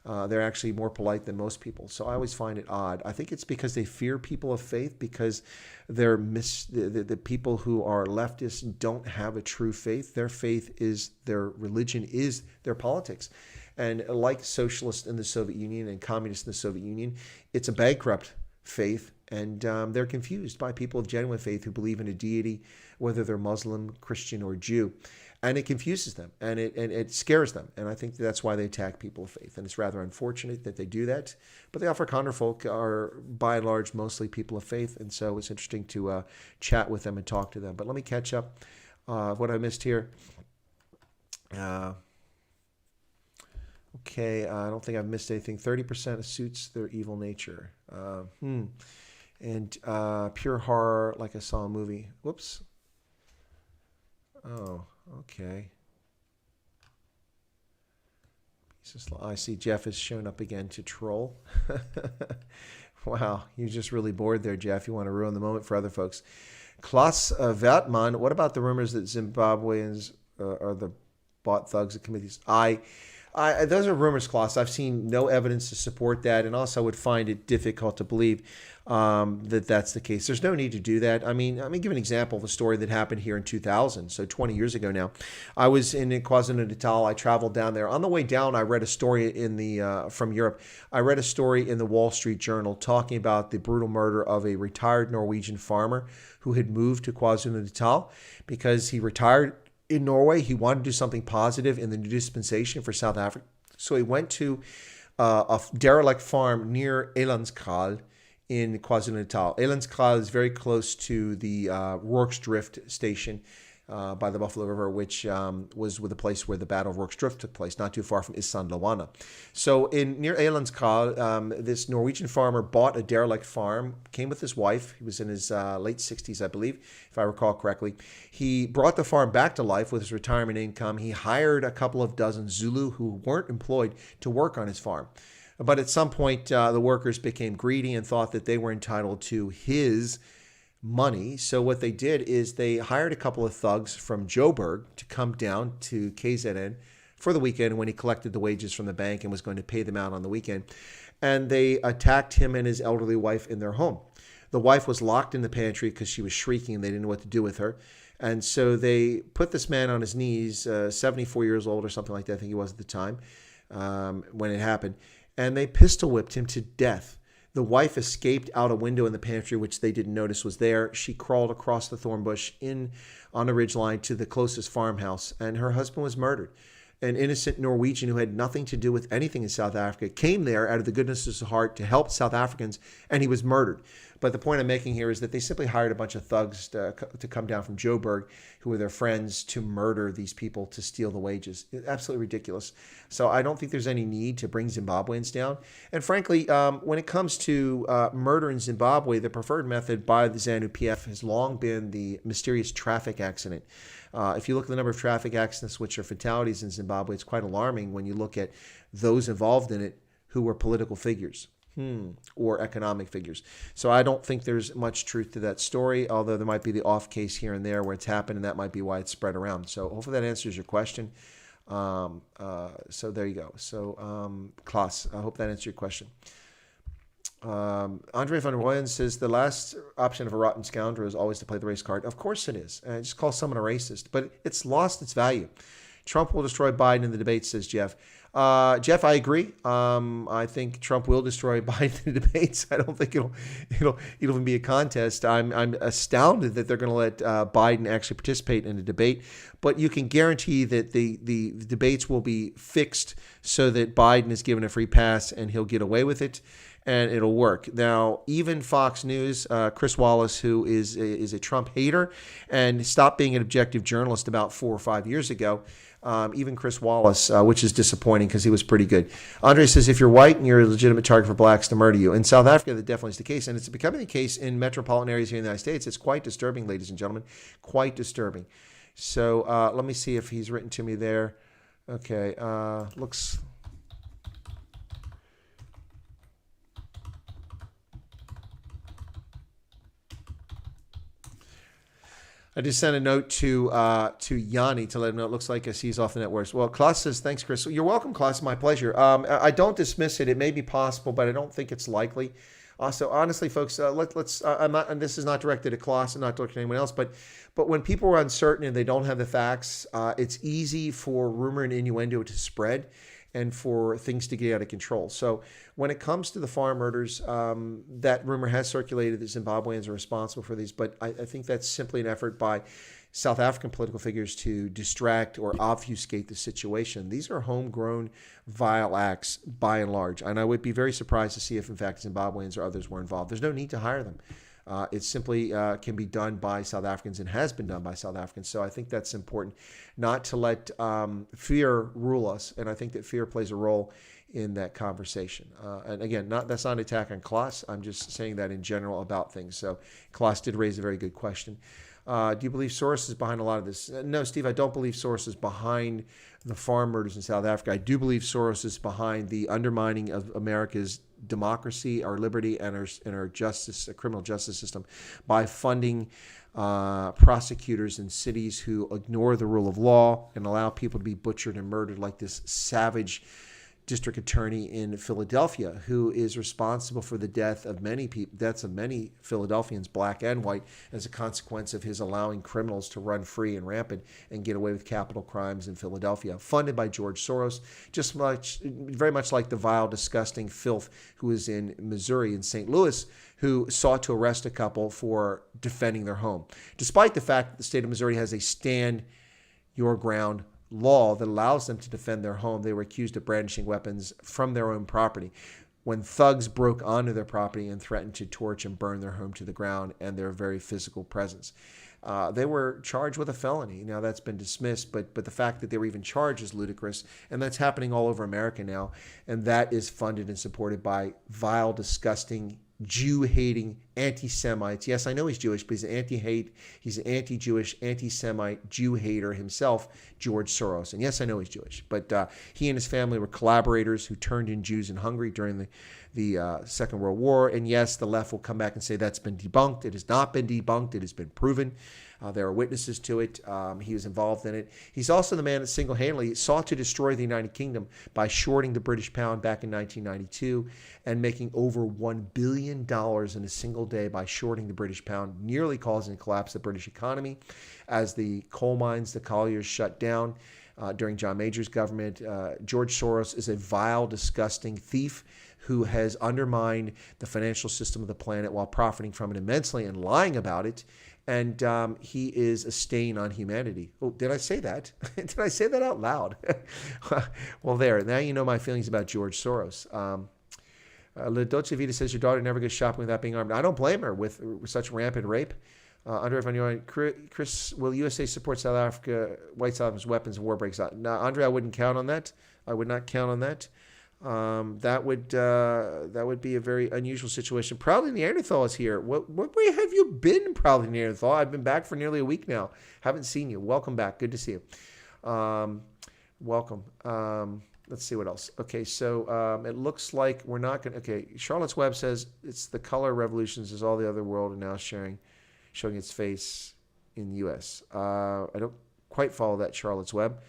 They're actually more polite than most people. So I always find it odd. I think it's because they fear people of faith, because the people who are leftists don't have a true faith. Their faith is their religion, is their politics. And like socialists in the Soviet Union and communists in the Soviet Union, it's a bankrupt faith, and they're confused by people of genuine faith who believe in a deity, whether they're Muslim, Christian, or Jew. And it confuses them, and it scares them. And I think that's why they attack people of faith. And it's rather unfortunate that they do that. But the Afrikaner folk are, by and large, mostly people of faith. And so it's interesting to chat with them and talk to them. But let me catch up what I missed here. Okay, I don't think I've missed anything. 30% suits their evil nature. And pure horror, like I saw a movie. Whoops. Oh, okay. I see Jeff has shown up again to troll. Wow, you're just really bored there, Jeff. You want to ruin the moment for other folks. Klaus Veltman, what about the rumors that Zimbabweans are the bought thugs that commit these? Those are rumors, Klaus. I've seen no evidence to support that, and also would find it difficult to believe that that's the case. There's no need to do that. I mean, let me give an example of a story that happened here in 2000, so 20 years ago now. I was in KwaZulu-Natal. I traveled down there. On the way down, I read a story from Europe. I read a story in the Wall Street Journal talking about the brutal murder of a retired Norwegian farmer who had moved to KwaZulu-Natal because he retired in Norway. He wanted to do something positive in the new dispensation for South Africa. So he went to a derelict farm near Elandskraal in KwaZulu-Natal. Elandskraal is very close to the Rorkersdrift station by the Buffalo River, which was the place where the Battle of Rorkersdrift took place, not too far from Isandlwana. So near Elandskraal, this Norwegian farmer bought a derelict farm, came with his wife. He was in his late 60s, I believe, if I recall correctly. He brought the farm back to life with his retirement income. He hired a couple of dozen Zulu who weren't employed to work on his farm. But at some point, the workers became greedy and thought that they were entitled to his money. So what they did is they hired a couple of thugs from Joburg to come down to KZN for the weekend when he collected the wages from the bank and was going to pay them out on the weekend. And they attacked him and his elderly wife in their home. The wife was locked in the pantry because she was shrieking and they didn't know what to do with her. And so they put this man on his knees, 74 years old or something like that, I think he was at the time, when it happened. And they pistol whipped him to death. The wife escaped out a window in the pantry, which they didn't notice was there. She crawled across the thorn bush on a ridgeline to the closest farmhouse, and her husband was murdered. An innocent Norwegian who had nothing to do with anything in South Africa came there out of the goodness of his heart to help South Africans, and he was murdered. But the point I'm making here is that they simply hired a bunch of thugs to come down from Joburg, who were their friends, to murder these people to steal the wages. Absolutely ridiculous. So I don't think there's any need to bring Zimbabweans down. And frankly, when it comes to murder in Zimbabwe, the preferred method by the ZANU-PF has long been the mysterious traffic accident. If you look at the number of traffic accidents which are fatalities in Zimbabwe, it's quite alarming when you look at those involved in it who were political figures. Or economic figures. So I don't think there's much truth to that story, although there might be the off case here and there where it's happened, and that might be why it's spread around. So hopefully that answers your question. So there you go. So Klaus, I hope that answers your question. Andre van Rooyen says the last option of a rotten scoundrel is always to play the race card. Of course it is. Just call someone a racist, but it's lost its value. Trump will destroy Biden in the debate, says Jeff. Jeff, I agree. I think Trump will destroy Biden in the debates. I don't think it'll even be a contest. I'm astounded that they're going to let Biden actually participate in a debate. But you can guarantee that the debates will be fixed so that Biden is given a free pass and he'll get away with it. and it'll work. Now, even Fox News, Chris Wallace, who is a Trump hater and stopped being an objective journalist about 4 or 5 years ago, even Chris Wallace, which is disappointing because he was pretty good. Andre says, if you're white and you're a legitimate target for blacks to murder you. In South Africa, that definitely is the case, and it's becoming the case in metropolitan areas here in the United States. It's quite disturbing, ladies and gentlemen, quite disturbing. So let me see if he's written to me there. Okay, looks... I just sent a note to Yanni to let him know it looks like he's off the networks. Well, Klaus says, thanks, Chris. You're welcome, Klaus. My pleasure. I don't dismiss it. It may be possible, but I don't think it's likely. So honestly, folks, let's. I'm not, and this is not directed at Klaus and not directed at anyone else, but when people are uncertain and they don't have the facts, it's easy for rumor and innuendo to spread and for things to get out of control. So when it comes to the farm murders, that rumor has circulated that Zimbabweans are responsible for these, but I think that's simply an effort by South African political figures to distract or obfuscate the situation. These are homegrown, vile acts by and large, and I would be very surprised to see if, in fact, Zimbabweans or others were involved. There's no need to hire them. It simply can be done by South Africans and has been done by South Africans. So I think that's important, not to let fear rule us. And I think that fear plays a role in that conversation. And again, that's not an attack on Klaus. I'm just saying that in general about things. So Klaus did raise a very good question. Do you believe Soros is behind a lot of this? No, Steve, I don't believe Soros is behind the farm murders in South Africa. I do believe Soros is behind the undermining of America's democracy, our liberty, and our justice, criminal justice system by funding prosecutors in cities who ignore the rule of law and allow people to be butchered and murdered, like this savage district attorney in Philadelphia, who is responsible for the deaths of many Philadelphians, black and white, as a consequence of his allowing criminals to run free and rampant and get away with capital crimes in Philadelphia, funded by George Soros, very much like the vile, disgusting filth who is in Missouri, in St. Louis, who sought to arrest a couple for defending their home, despite the fact that the state of Missouri has a stand your ground law that allows them to defend their home. They were accused of brandishing weapons from their own property when thugs broke onto their property and threatened to torch and burn their home to the ground and their very physical presence. They were charged with a felony. Now that's been dismissed, but the fact that they were even charged is ludicrous, and that's happening all over America now, and that is funded and supported by vile, disgusting, Jew-hating anti-Semites. Yes, I know he's Jewish, but he's an anti-Jewish, anti-Semite, Jew-hater himself, George Soros. And yes, I know he's Jewish, but he and his family were collaborators who turned in Jews in Hungary during the Second World War. And yes, the left will come back and say that's been debunked. It has not been debunked. It has been proven. There are witnesses to it. He was involved in it. He's also the man that single-handedly sought to destroy the United Kingdom by shorting the British pound back in 1992 and making over $1 billion in a single day by shorting the British pound, nearly causing a collapse of the British economy as the coal mines, the colliers shut down during John Major's government. George Soros is a vile, disgusting thief who has undermined the financial system of the planet while profiting from it immensely and lying about it. And he is a stain on humanity. Oh, did I say that? Did I say that out loud? Well, there. Now you know my feelings about George Soros. La Dolce Vita says your daughter never goes shopping without being armed. I don't blame her with such rampant rape. Andre Van Joen, Chris, will USA support South Africa, white South Africa's weapons and war breaks out? No, Andre, I wouldn't count on that. I would not count on that. That would be a very unusual situation. Proudly Neanderthal is here. Where have you been, Proudly Neanderthal? I've been back for nearly a week now. Haven't seen you. Welcome back. Good to see you. Welcome. Let's see what else. Okay, so it looks like we're not going to... Okay, Charlotte's Web says it's the color revolutions as all the other world are now showing its face in the U.S. I don't quite follow that, Charlotte's Web.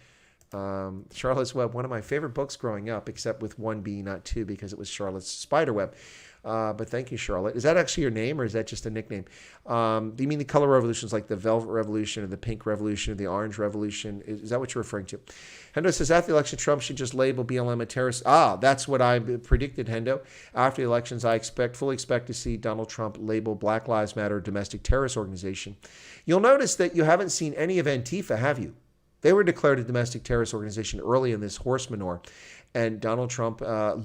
Charlotte's Web, one of my favorite books growing up, except with one B, not two, because it was Charlotte's Spiderweb. But thank you, Charlotte. Is that actually your name, or is that just a nickname? Do you mean the color revolutions like the Velvet Revolution or the Pink Revolution or the Orange Revolution? Is that what you're referring to? Hendo says, after the election, Trump should just label BLM a terrorist. That's what I predicted, Hendo. After the elections, I fully expect to see Donald Trump label Black Lives Matter a domestic terrorist organization. You'll notice that you haven't seen any of Antifa, have you? They were declared a domestic terrorist organization early in this horse manure. And Donald Trump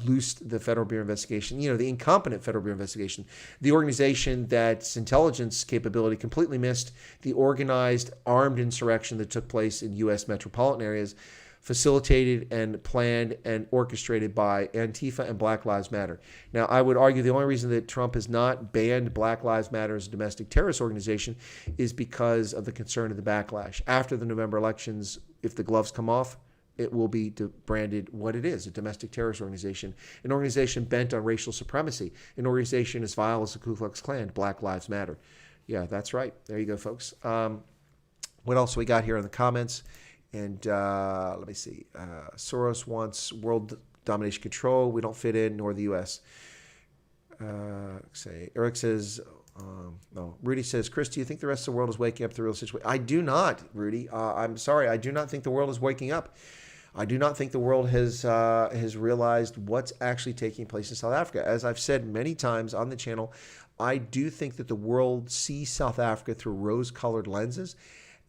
loosed the Federal Bureau of Investigation, the incompetent Federal Bureau of Investigation, the organization that's intelligence capability completely missed the organized armed insurrection that took place in U.S. metropolitan areas, facilitated and planned and orchestrated by Antifa and Black Lives Matter. Now, I would argue the only reason that Trump has not banned Black Lives Matter as a domestic terrorist organization is because of the concern of the backlash. After the November elections, if the gloves come off, it will be branded what it is, a domestic terrorist organization, an organization bent on racial supremacy, an organization as vile as the Ku Klux Klan, Black Lives Matter. Yeah, that's right. There you go, folks. What else we got here in the comments? And let me see. Soros wants world domination control. We don't fit in, nor the U.S. Eric says, no. Rudy says, Chris, do you think the rest of the world is waking up to the real situation? I do not, Rudy. I'm sorry. I do not think the world is waking up. I do not think the world has realized what's actually taking place in South Africa. As I've said many times on the channel, I do think that the world sees South Africa through rose-colored lenses.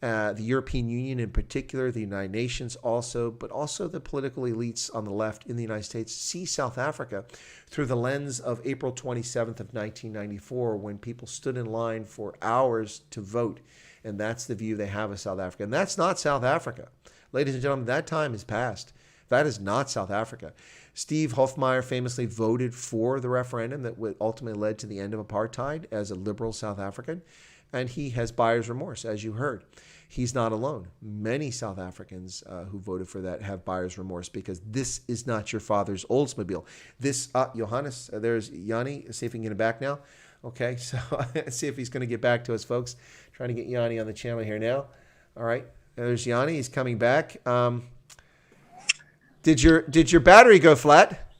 The European Union in particular, the United Nations also, but also the political elites on the left in the United States see South Africa through the lens of April 27th of 1994, when people stood in line for hours to vote. And that's the view they have of South Africa. And that's not South Africa. Ladies and gentlemen, that time is past. That is not South Africa. Steve Hofmeyr famously voted for the referendum that ultimately led to the end of apartheid as a liberal South African. And he has buyer's remorse, as you heard. He's not alone. Many South Africans who voted for that have buyer's remorse, because this is not your father's Oldsmobile. This, Johannes, there's Yanni. See if we can get him back now. Okay, so let's see if he's going to get back to us, folks. Trying to get Yanni on the channel here now. All right, there's Yanni. He's coming back. Did your battery go flat?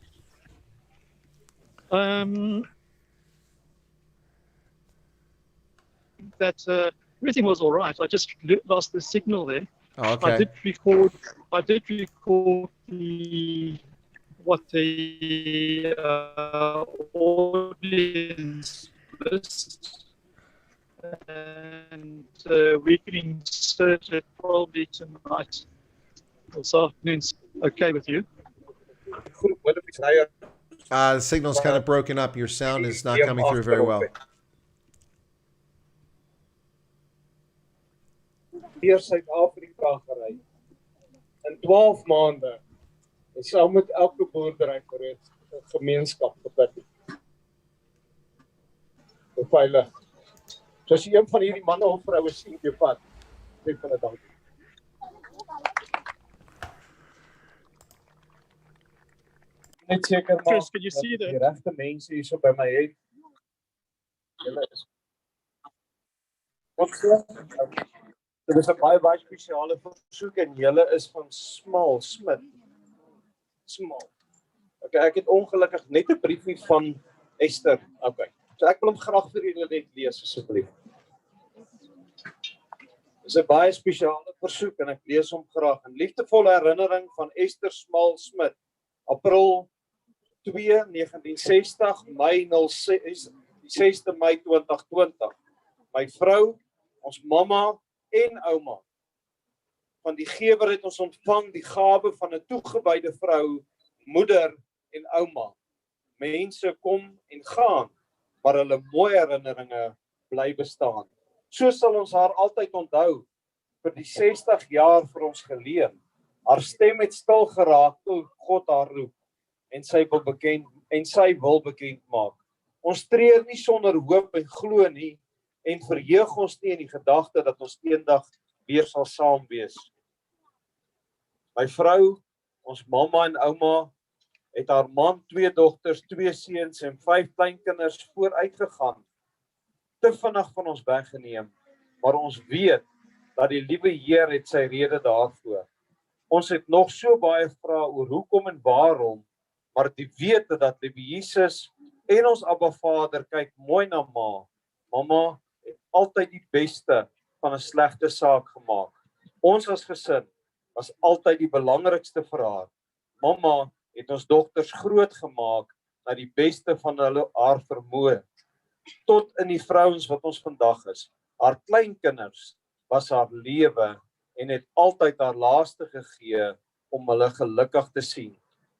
That everything was all right. I just lost the signal there. Oh, okay. I did record what the audience list, and we can insert it probably tonight or this afternoon. Okay with you? The signal's kind of broken up. Your sound is not coming through very well. Deur Suid-Afrika gery in 12 maande en saam met elke boerdery gemeenskap gebid. Veilig. So as jy een van hierdie manne of vroue sien op jou pad, sê van 'n dankie. Net seker maar Chris, could you see die that? regte mense hier so by my het. Julle is wat sê? Dit is 'n baie spesiale versoek en julle is van Smal Smit. Smal. Okay, ek het ongelukkig net 'n briefie van Esther. Okay. So ek wil hom graag vir julle net lees asseblief. Dit is 'n baie spesiale versoek en ek lees hom graag. In liefdevolle herinnering van Esther Smal Smit. April 2, 1960, Mei 06, die 6de Mei 2020. My vrou, ons mamma en ouma. Van die gewer het ons ontvang die gawe van 'n toegewyde vrou, moeder en ouma. Mense kom en gaan, maar hulle mooi herinneringe bly bestaan. So sal ons haar altyd onthou vir die 60 jaar vir ons geleen. Haar stem het stil geraak toe God haar roep en sy wil bekend maak. Ons treur nie sonder hoop en glo nie en verheug ons nie in die gedagte dat ons eendag weer sal saam wees. My vrou, ons mamma en ouma, het haar man, 2 dogters, 2 seuns en 5 kleinkinders vooruitgegaan. Te vinnig van ons weggeneem, maar ons weet dat die liewe Heer het sy rede daarvoor. Ons het nog so baie vrae oor hoekom en waarom, maar die wete dat liewe Jesus en ons Abba Vader kyk mooi na Mamma het altyd die beste van 'n slegte saak gemaak. Ons as gesin was altyd die belangrikste vir haar. Mamma het ons dogters groot gemaak na die beste van haar vermoë. Tot in die vrouens wat ons vandag is. Haar kleinkinders was haar lewe en het altyd haar laaste gegee om hulle gelukkig te sien.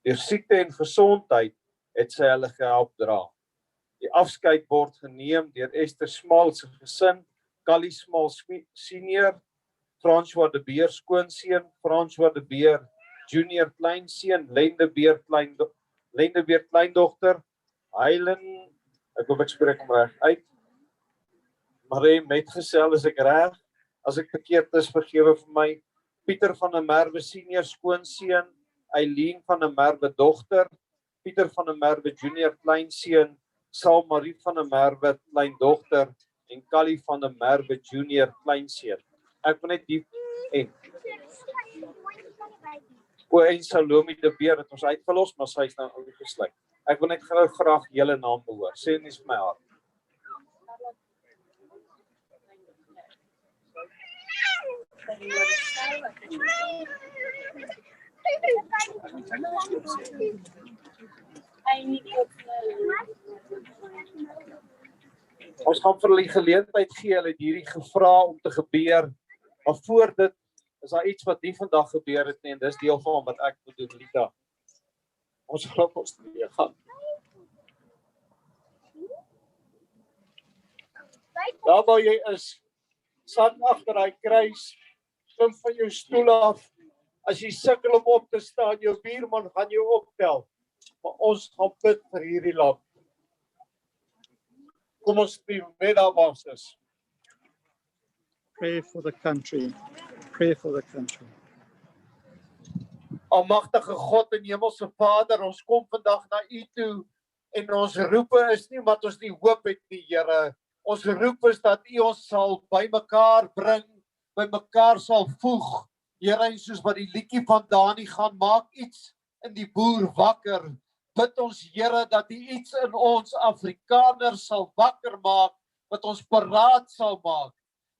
Deur siekte en gesondheid het sy hulle gehelp dra. Die afskeid word geneem deur Esther Smal se gesin, Callie Smal senior, François de Beer skoonseun, François de Beer junior kleinseun, Lende Beer kleindogter, Heilen, ek hoop ek spreek hom reg uit. Marie Metgesel, is ek reg? As ek verkeerd is, vergewe vir my. Pieter van der Merwe senior skoonseun, Eileen van der Merwe dogter, Pieter van der Merwe junior kleinseun, Sal Marie van der Merwe kleindogter en Callie van der Merwe junior kleinseun. Ek wil net die en en Salome de Beer het ons uitgelos, maar sy is nou uitgesluit. Ek wil net graag julle naam behoor. Sê nie vir my hart. Ons gaan vir hulle die geleentheid gee, hulle het hierdie gevra om te gebeur, maar voor dit is daar iets wat nie vandag gebeur het nie, en dis deel van wat ek moet doen, Lita. Ons gaan ons weer gaan. Daar waar jy is, sit agter daai kruis, klim van jou stoel af. As jy sukkel om op te staan, jou buurman gaan jou optel. Maar ons gaan bid vir hierdie land. Kom ons met daar was is. Pray for the country. Pray for the country. Almagtige God en Hemelse Vader, ons kom vandag na U toe en ons roepe is nie omdat ons nie hoop het nie, Here. Ons roep is dat U ons sal bymekaar bring, bymekaar sal voeg. Here, soos wat die liedjie van Dani gaan, maak iets in die boer wakker. Bid ons, Here, dat U iets in ons Afrikaners sal wakker maak, wat ons paraat sal maak.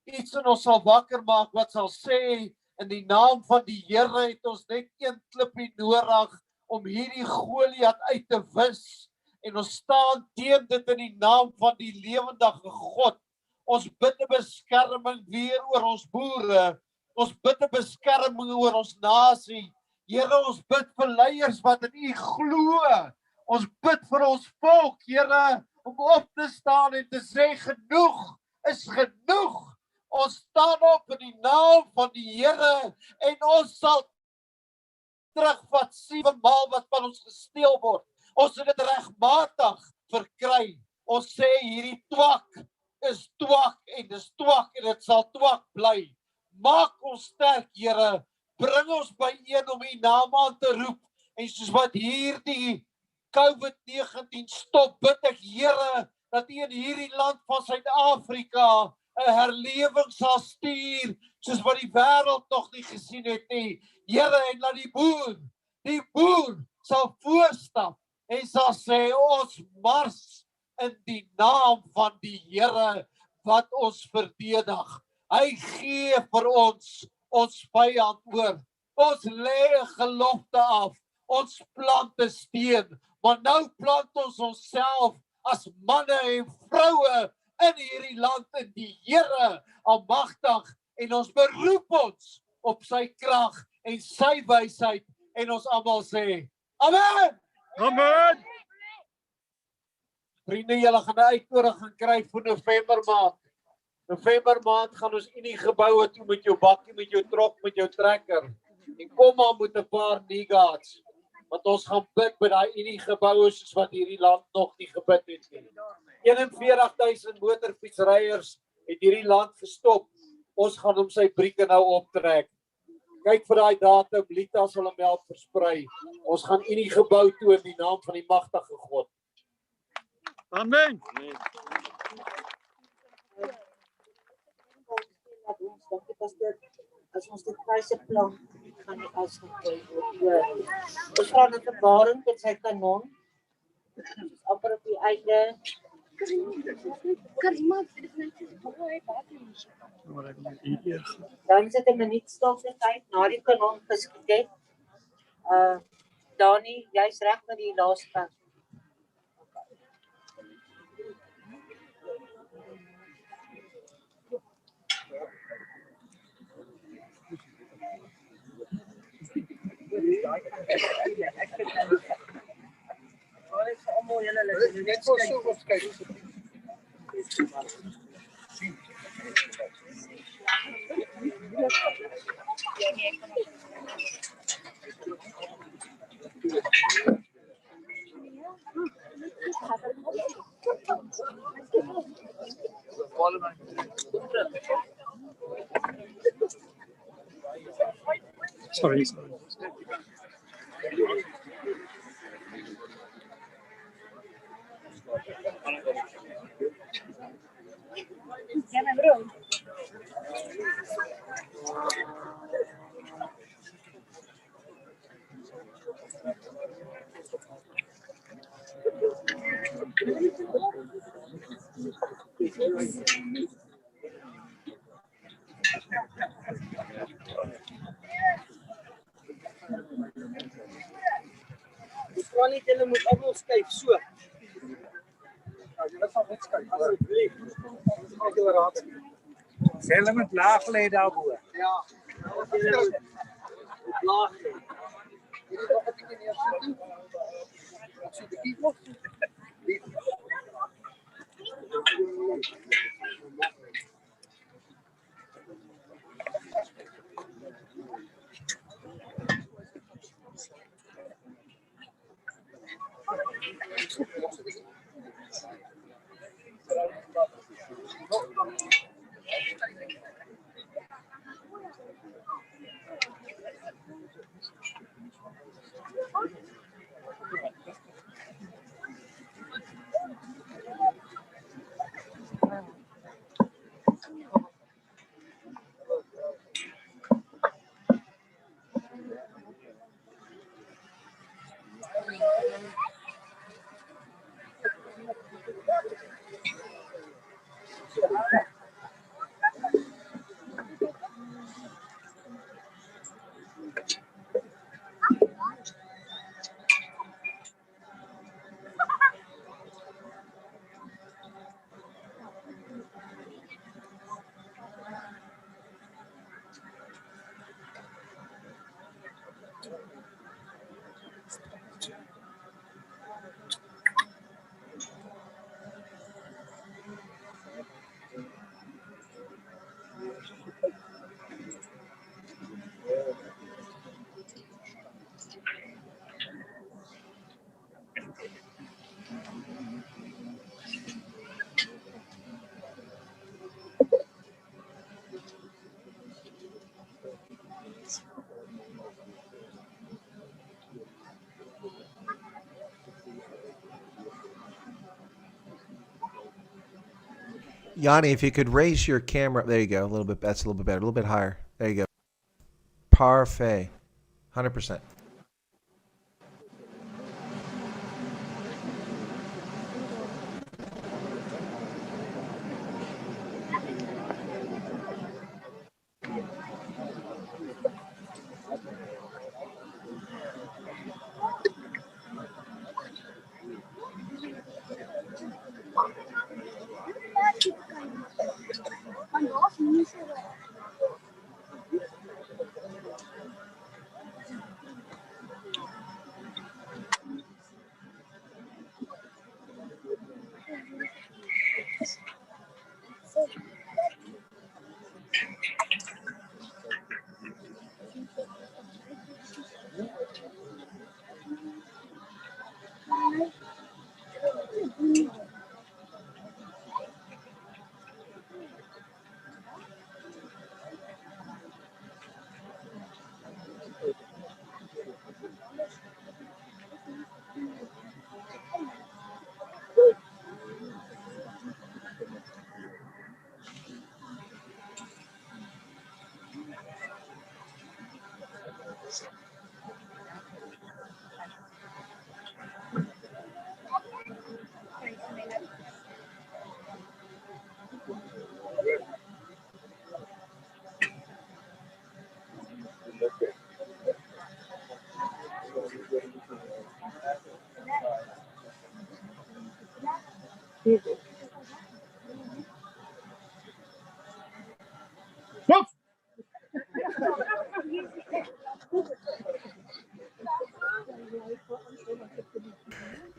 Iets in ons sal wakker maak, wat sal sê, in die naam van die Here het ons net een klippie nodig om hierdie Goliat uit te wis. En ons staan teen dit in die naam van die lewendige God. Ons bid 'n beskerming weer oor ons boere. Ons bid 'n beskerming oor ons nasie. Here, ons bid vir leiers wat in U glo. Ons bid vir ons volk, Here, om op te staan en te sê genoeg is genoeg. Ons staan op in die naam van die Here en ons sal terugvat 7 maal wat van ons gesteel word. Ons het dit regmatig verkry. Ons sê hierdie twak is twak en dis twak en dit sal twak bly. Maak ons sterk, Here. Bring ons byeen om U naam aan te roep. En soos wat hierdie COVID-19 stop, bid ek, Here, dat U in hierdie land van Suid-Afrika 'n herlewing sal stuur, soos wat die wêreld nog nie gesien het nie. Here, en laat die boer sal voorstap en sal sê, ons mars in die naam van die Here wat ons verdedig. Hy gee vir ons vyand oor. Ons lê 'n gelofte af. Ons plant 'n steen, maar nou plant ons onsself as manne en vroue in hierdie land in die Here almagtig en ons beroep ons op sy krag en sy wysheid en ons almal sê amen. Amen. Vriende, julle gaan 'n uitnodiging kry vir November maand. November maand gaan ons in die geboue toe met jou bakkie, met jou trok, met jou trekker. En kom maar met 'n paar nigats. Want ons gaan bid by daai unie geboue soos wat hierdie land nog nie gebid het nie. 41,000 motorfietsryers het hierdie land gestop. Ons gaan hom sy brieke nou optrek. Kyk vir daai datum, Lita sal hom help versprei. Ons gaan unie gebou toe in die naam van die magtige God. Amen. As ons dit pryse plan gaan die uitgegooi word. Ons gaan 'n verbaring met sy kanon. Ons amper op die einde. Dan sit 'n minuut stilte tyd na die kanon geskiet het. Dani, jy's reg met die laaste kant. Net so waarskynlik. Sorry. Kan nie julle moet almal skuif so. Ja, julle sal net skuif asseblief. Ek wil raad. Hulle moet laag lê daarbo. Ja. Julle moet laag lê. Jy moet nog 'n bietjie neersit. So 'n bietjie nog. Yanni, if you could raise your camera, there you go. A little bit. That's a little bit better. A little bit higher. There you go. Parfait. 100%.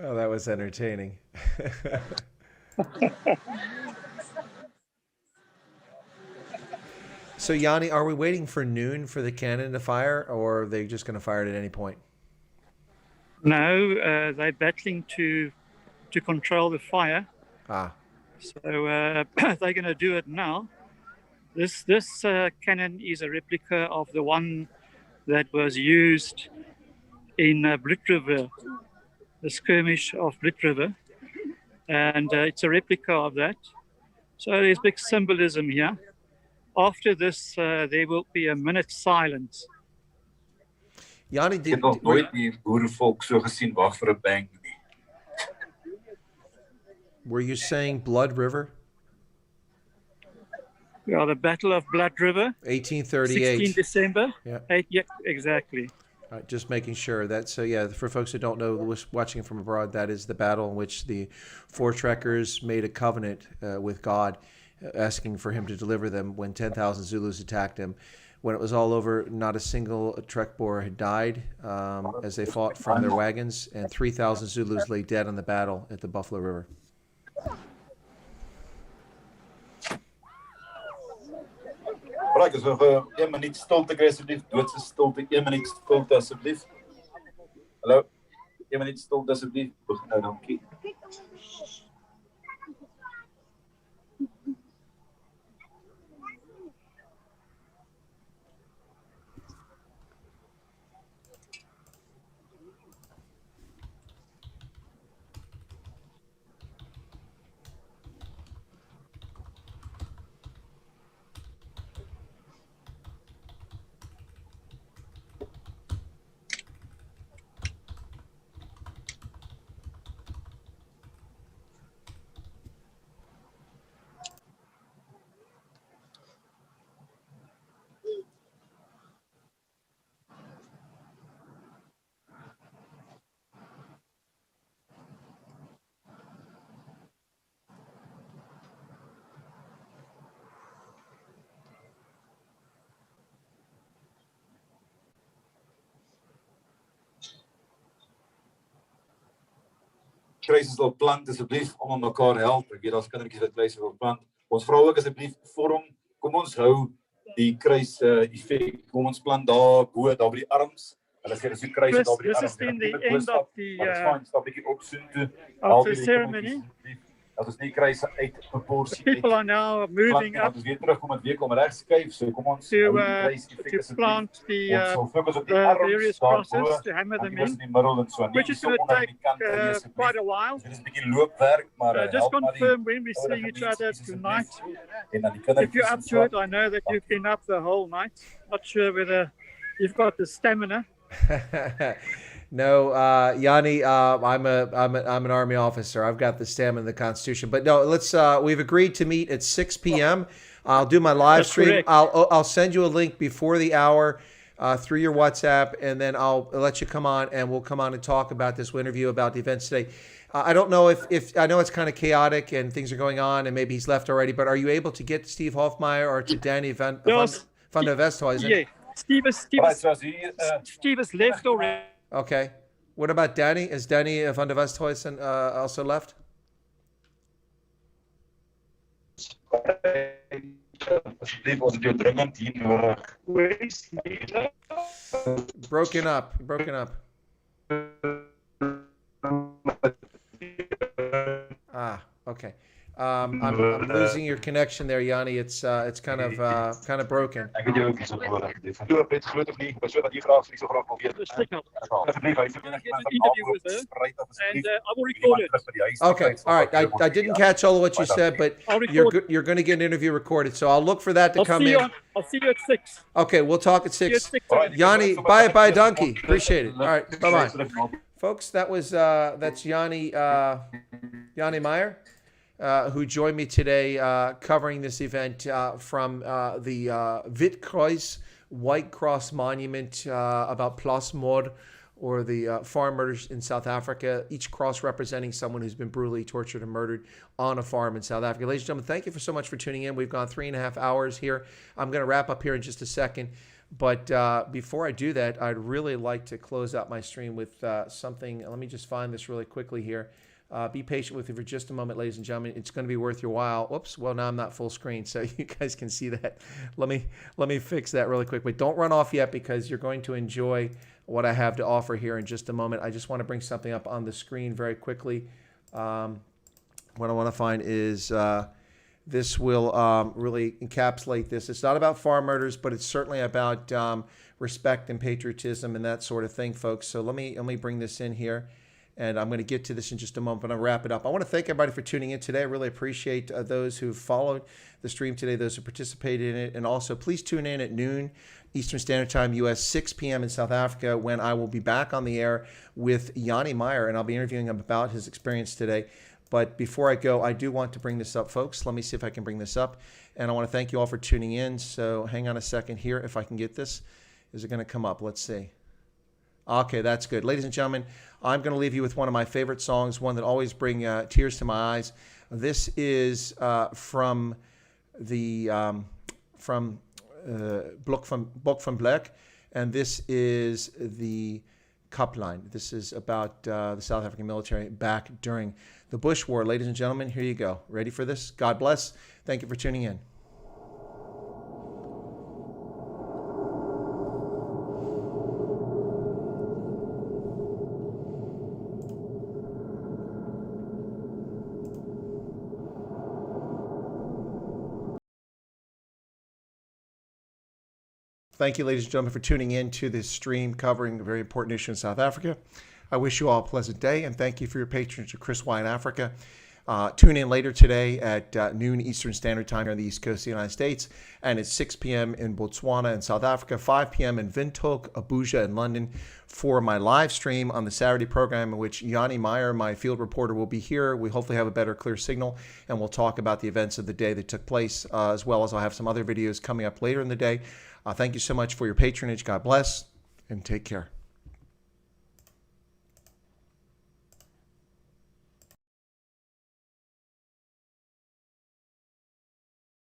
Oh, that was entertaining. So, Yanni, are we waiting for noon for the cannon to fire, or are they just going to fire it at any point? No, they're battling to control the fire. Ah. So they're going to do it now. This cannon is a replica of the one that was used in Blit River, the skirmish of Blit River. And it's a replica of that. So there's big symbolism here. After this, there will be a minute's silence. Yanni, Ek het nog nooit die boerevolk so gesien wag vir 'n bang nie. Were you saying Blood River? Yeah, the Battle of Blood River. 1838. 16 December. Yeah. Yeah, exactly. All right, just making sure that, so yeah, for folks who don't know, watching from abroad, that is the battle in which the 4 trekkers made a covenant with God, asking for him to deliver them when 10,000 Zulus attacked him. When it was all over, not a single trek boer had died as they fought from their wagons, and 3,000 Zulus lay dead on the battle at the Buffalo River. Right, as we 1 minuut stilte kry asseblief, doodse stilte, 1 minuut stilte asseblief. Hallo. 1 minuut stilte asseblief. Begin nou, dankie. Kruis wil plant asseblief om aan mekaar help. Ek weet daar's kindertjies wat kruis wil plant. Ons vra ook asseblief vorm. Kom ons hou die kruis effek. Kom ons plant daar bo, daar by die arms. Hulle sê dis die kruis daar by die arms. This has been the end of the stap bietjie op soontoe. of the ceremony. Dat ons nie kruis uit proporsie. People are now moving up Ons weer terugkom met weer kom reg skuif. So kom ons to plant the various crosses, to hammer them in, which is going to take quite a while. Just confirm when we're seeing each other tonight. If you're up to it, I know that you've been up the whole night. Not sure whether you've got the stamina. No, Yanni, I'm an Army officer. I've got the stamina and the Constitution. But no, let's. We've agreed to meet at 6 p.m. I'll do my live stream. I'll send you a link before the hour through your WhatsApp, and then I'll let you come on, and we'll come on and talk about this interview about the events today. I don't know if I know it's kind of chaotic and things are going on, and maybe he's left already. But are you able to get Steve Hofmeyer or to Danny van der Westhuizen? Yeah, Steve has left already. Okay. What about Danny? Is Danny van der Westhuizen also left? Broken up. Ah, okay. I'm losing your connection there, Yanni. It's kind of broken. Okay, all right. I didn't catch all of what you said, but you're going to get an interview recorded, so I'll look for that to come in. I'll see you at 6. Okay, we'll talk at 6. Yanni, bye, donkey. Appreciate it. All right, bye. Folks, that's Yanni Meyer. Who joined me today covering this event from the Witkruis White Cross Monument about Plaasmoorde, or the farm murders in South Africa, each cross representing someone who's been brutally tortured and murdered on a farm in South Africa. Ladies and gentlemen, thank you so much for tuning in. We've gone 3.5 hours here. I'm going to wrap up here in just a second. But before I do that, I'd really like to close out my stream with something. Let me just find this really quickly here. Be patient with me for just a moment, ladies and gentlemen. It's going to be worth your while. Whoops. Well, now I'm not full screen, so you guys can see that. Let me fix that really quick. But don't run off yet, because you're going to enjoy what I have to offer here in just a moment. I just want to bring something up on the screen very quickly. What I want to find is this will really encapsulate this. It's not about farm murders, but it's certainly about respect and patriotism and that sort of thing, folks. So let me bring this in here. And I'm going to get to this in just a moment, but I'll wrap it up. I want to thank everybody for tuning in today. I really appreciate those who followed the stream today, those who participated in it. And also, please tune in at noon Eastern Standard Time, U.S., 6 p.m. in South Africa, when I will be back on the air with Yanni Meyer, and I'll be interviewing him about his experience today. But before I go, I do want to bring this up, folks. Let me see if I can bring this up. And I want to thank you all for tuning in. So hang on a second here, if I can get this. Is it going to come up? Let's see. Okay, that's good. Ladies and gentlemen, I'm going to leave you with one of my favorite songs, one that always brings tears to my eyes. This is from the Book from Black, and this is the Kapline. This is about the South African military back during the Bush War. Ladies and gentlemen, here you go. Ready for this? God bless. Thank you for tuning in. Thank you, ladies and gentlemen, for tuning in to this stream covering a very important issue in South Africa. I wish you all a pleasant day, and thank you for your patronage of Chris Wyatt Africa. Tune in later today at noon Eastern Standard Time here on the East Coast of the United States, and it's 6 p.m. in Botswana and South Africa, 5 p.m. in Windhoek, Abuja, and London for my live stream on the Saturday program, in which Yanni Meyer, my field reporter, will be here. We hopefully have a better, clear signal, and we'll talk about the events of the day that took place, as well as I'll have some other videos coming up later in the day. Thank you so much for your patronage. God bless, and take care.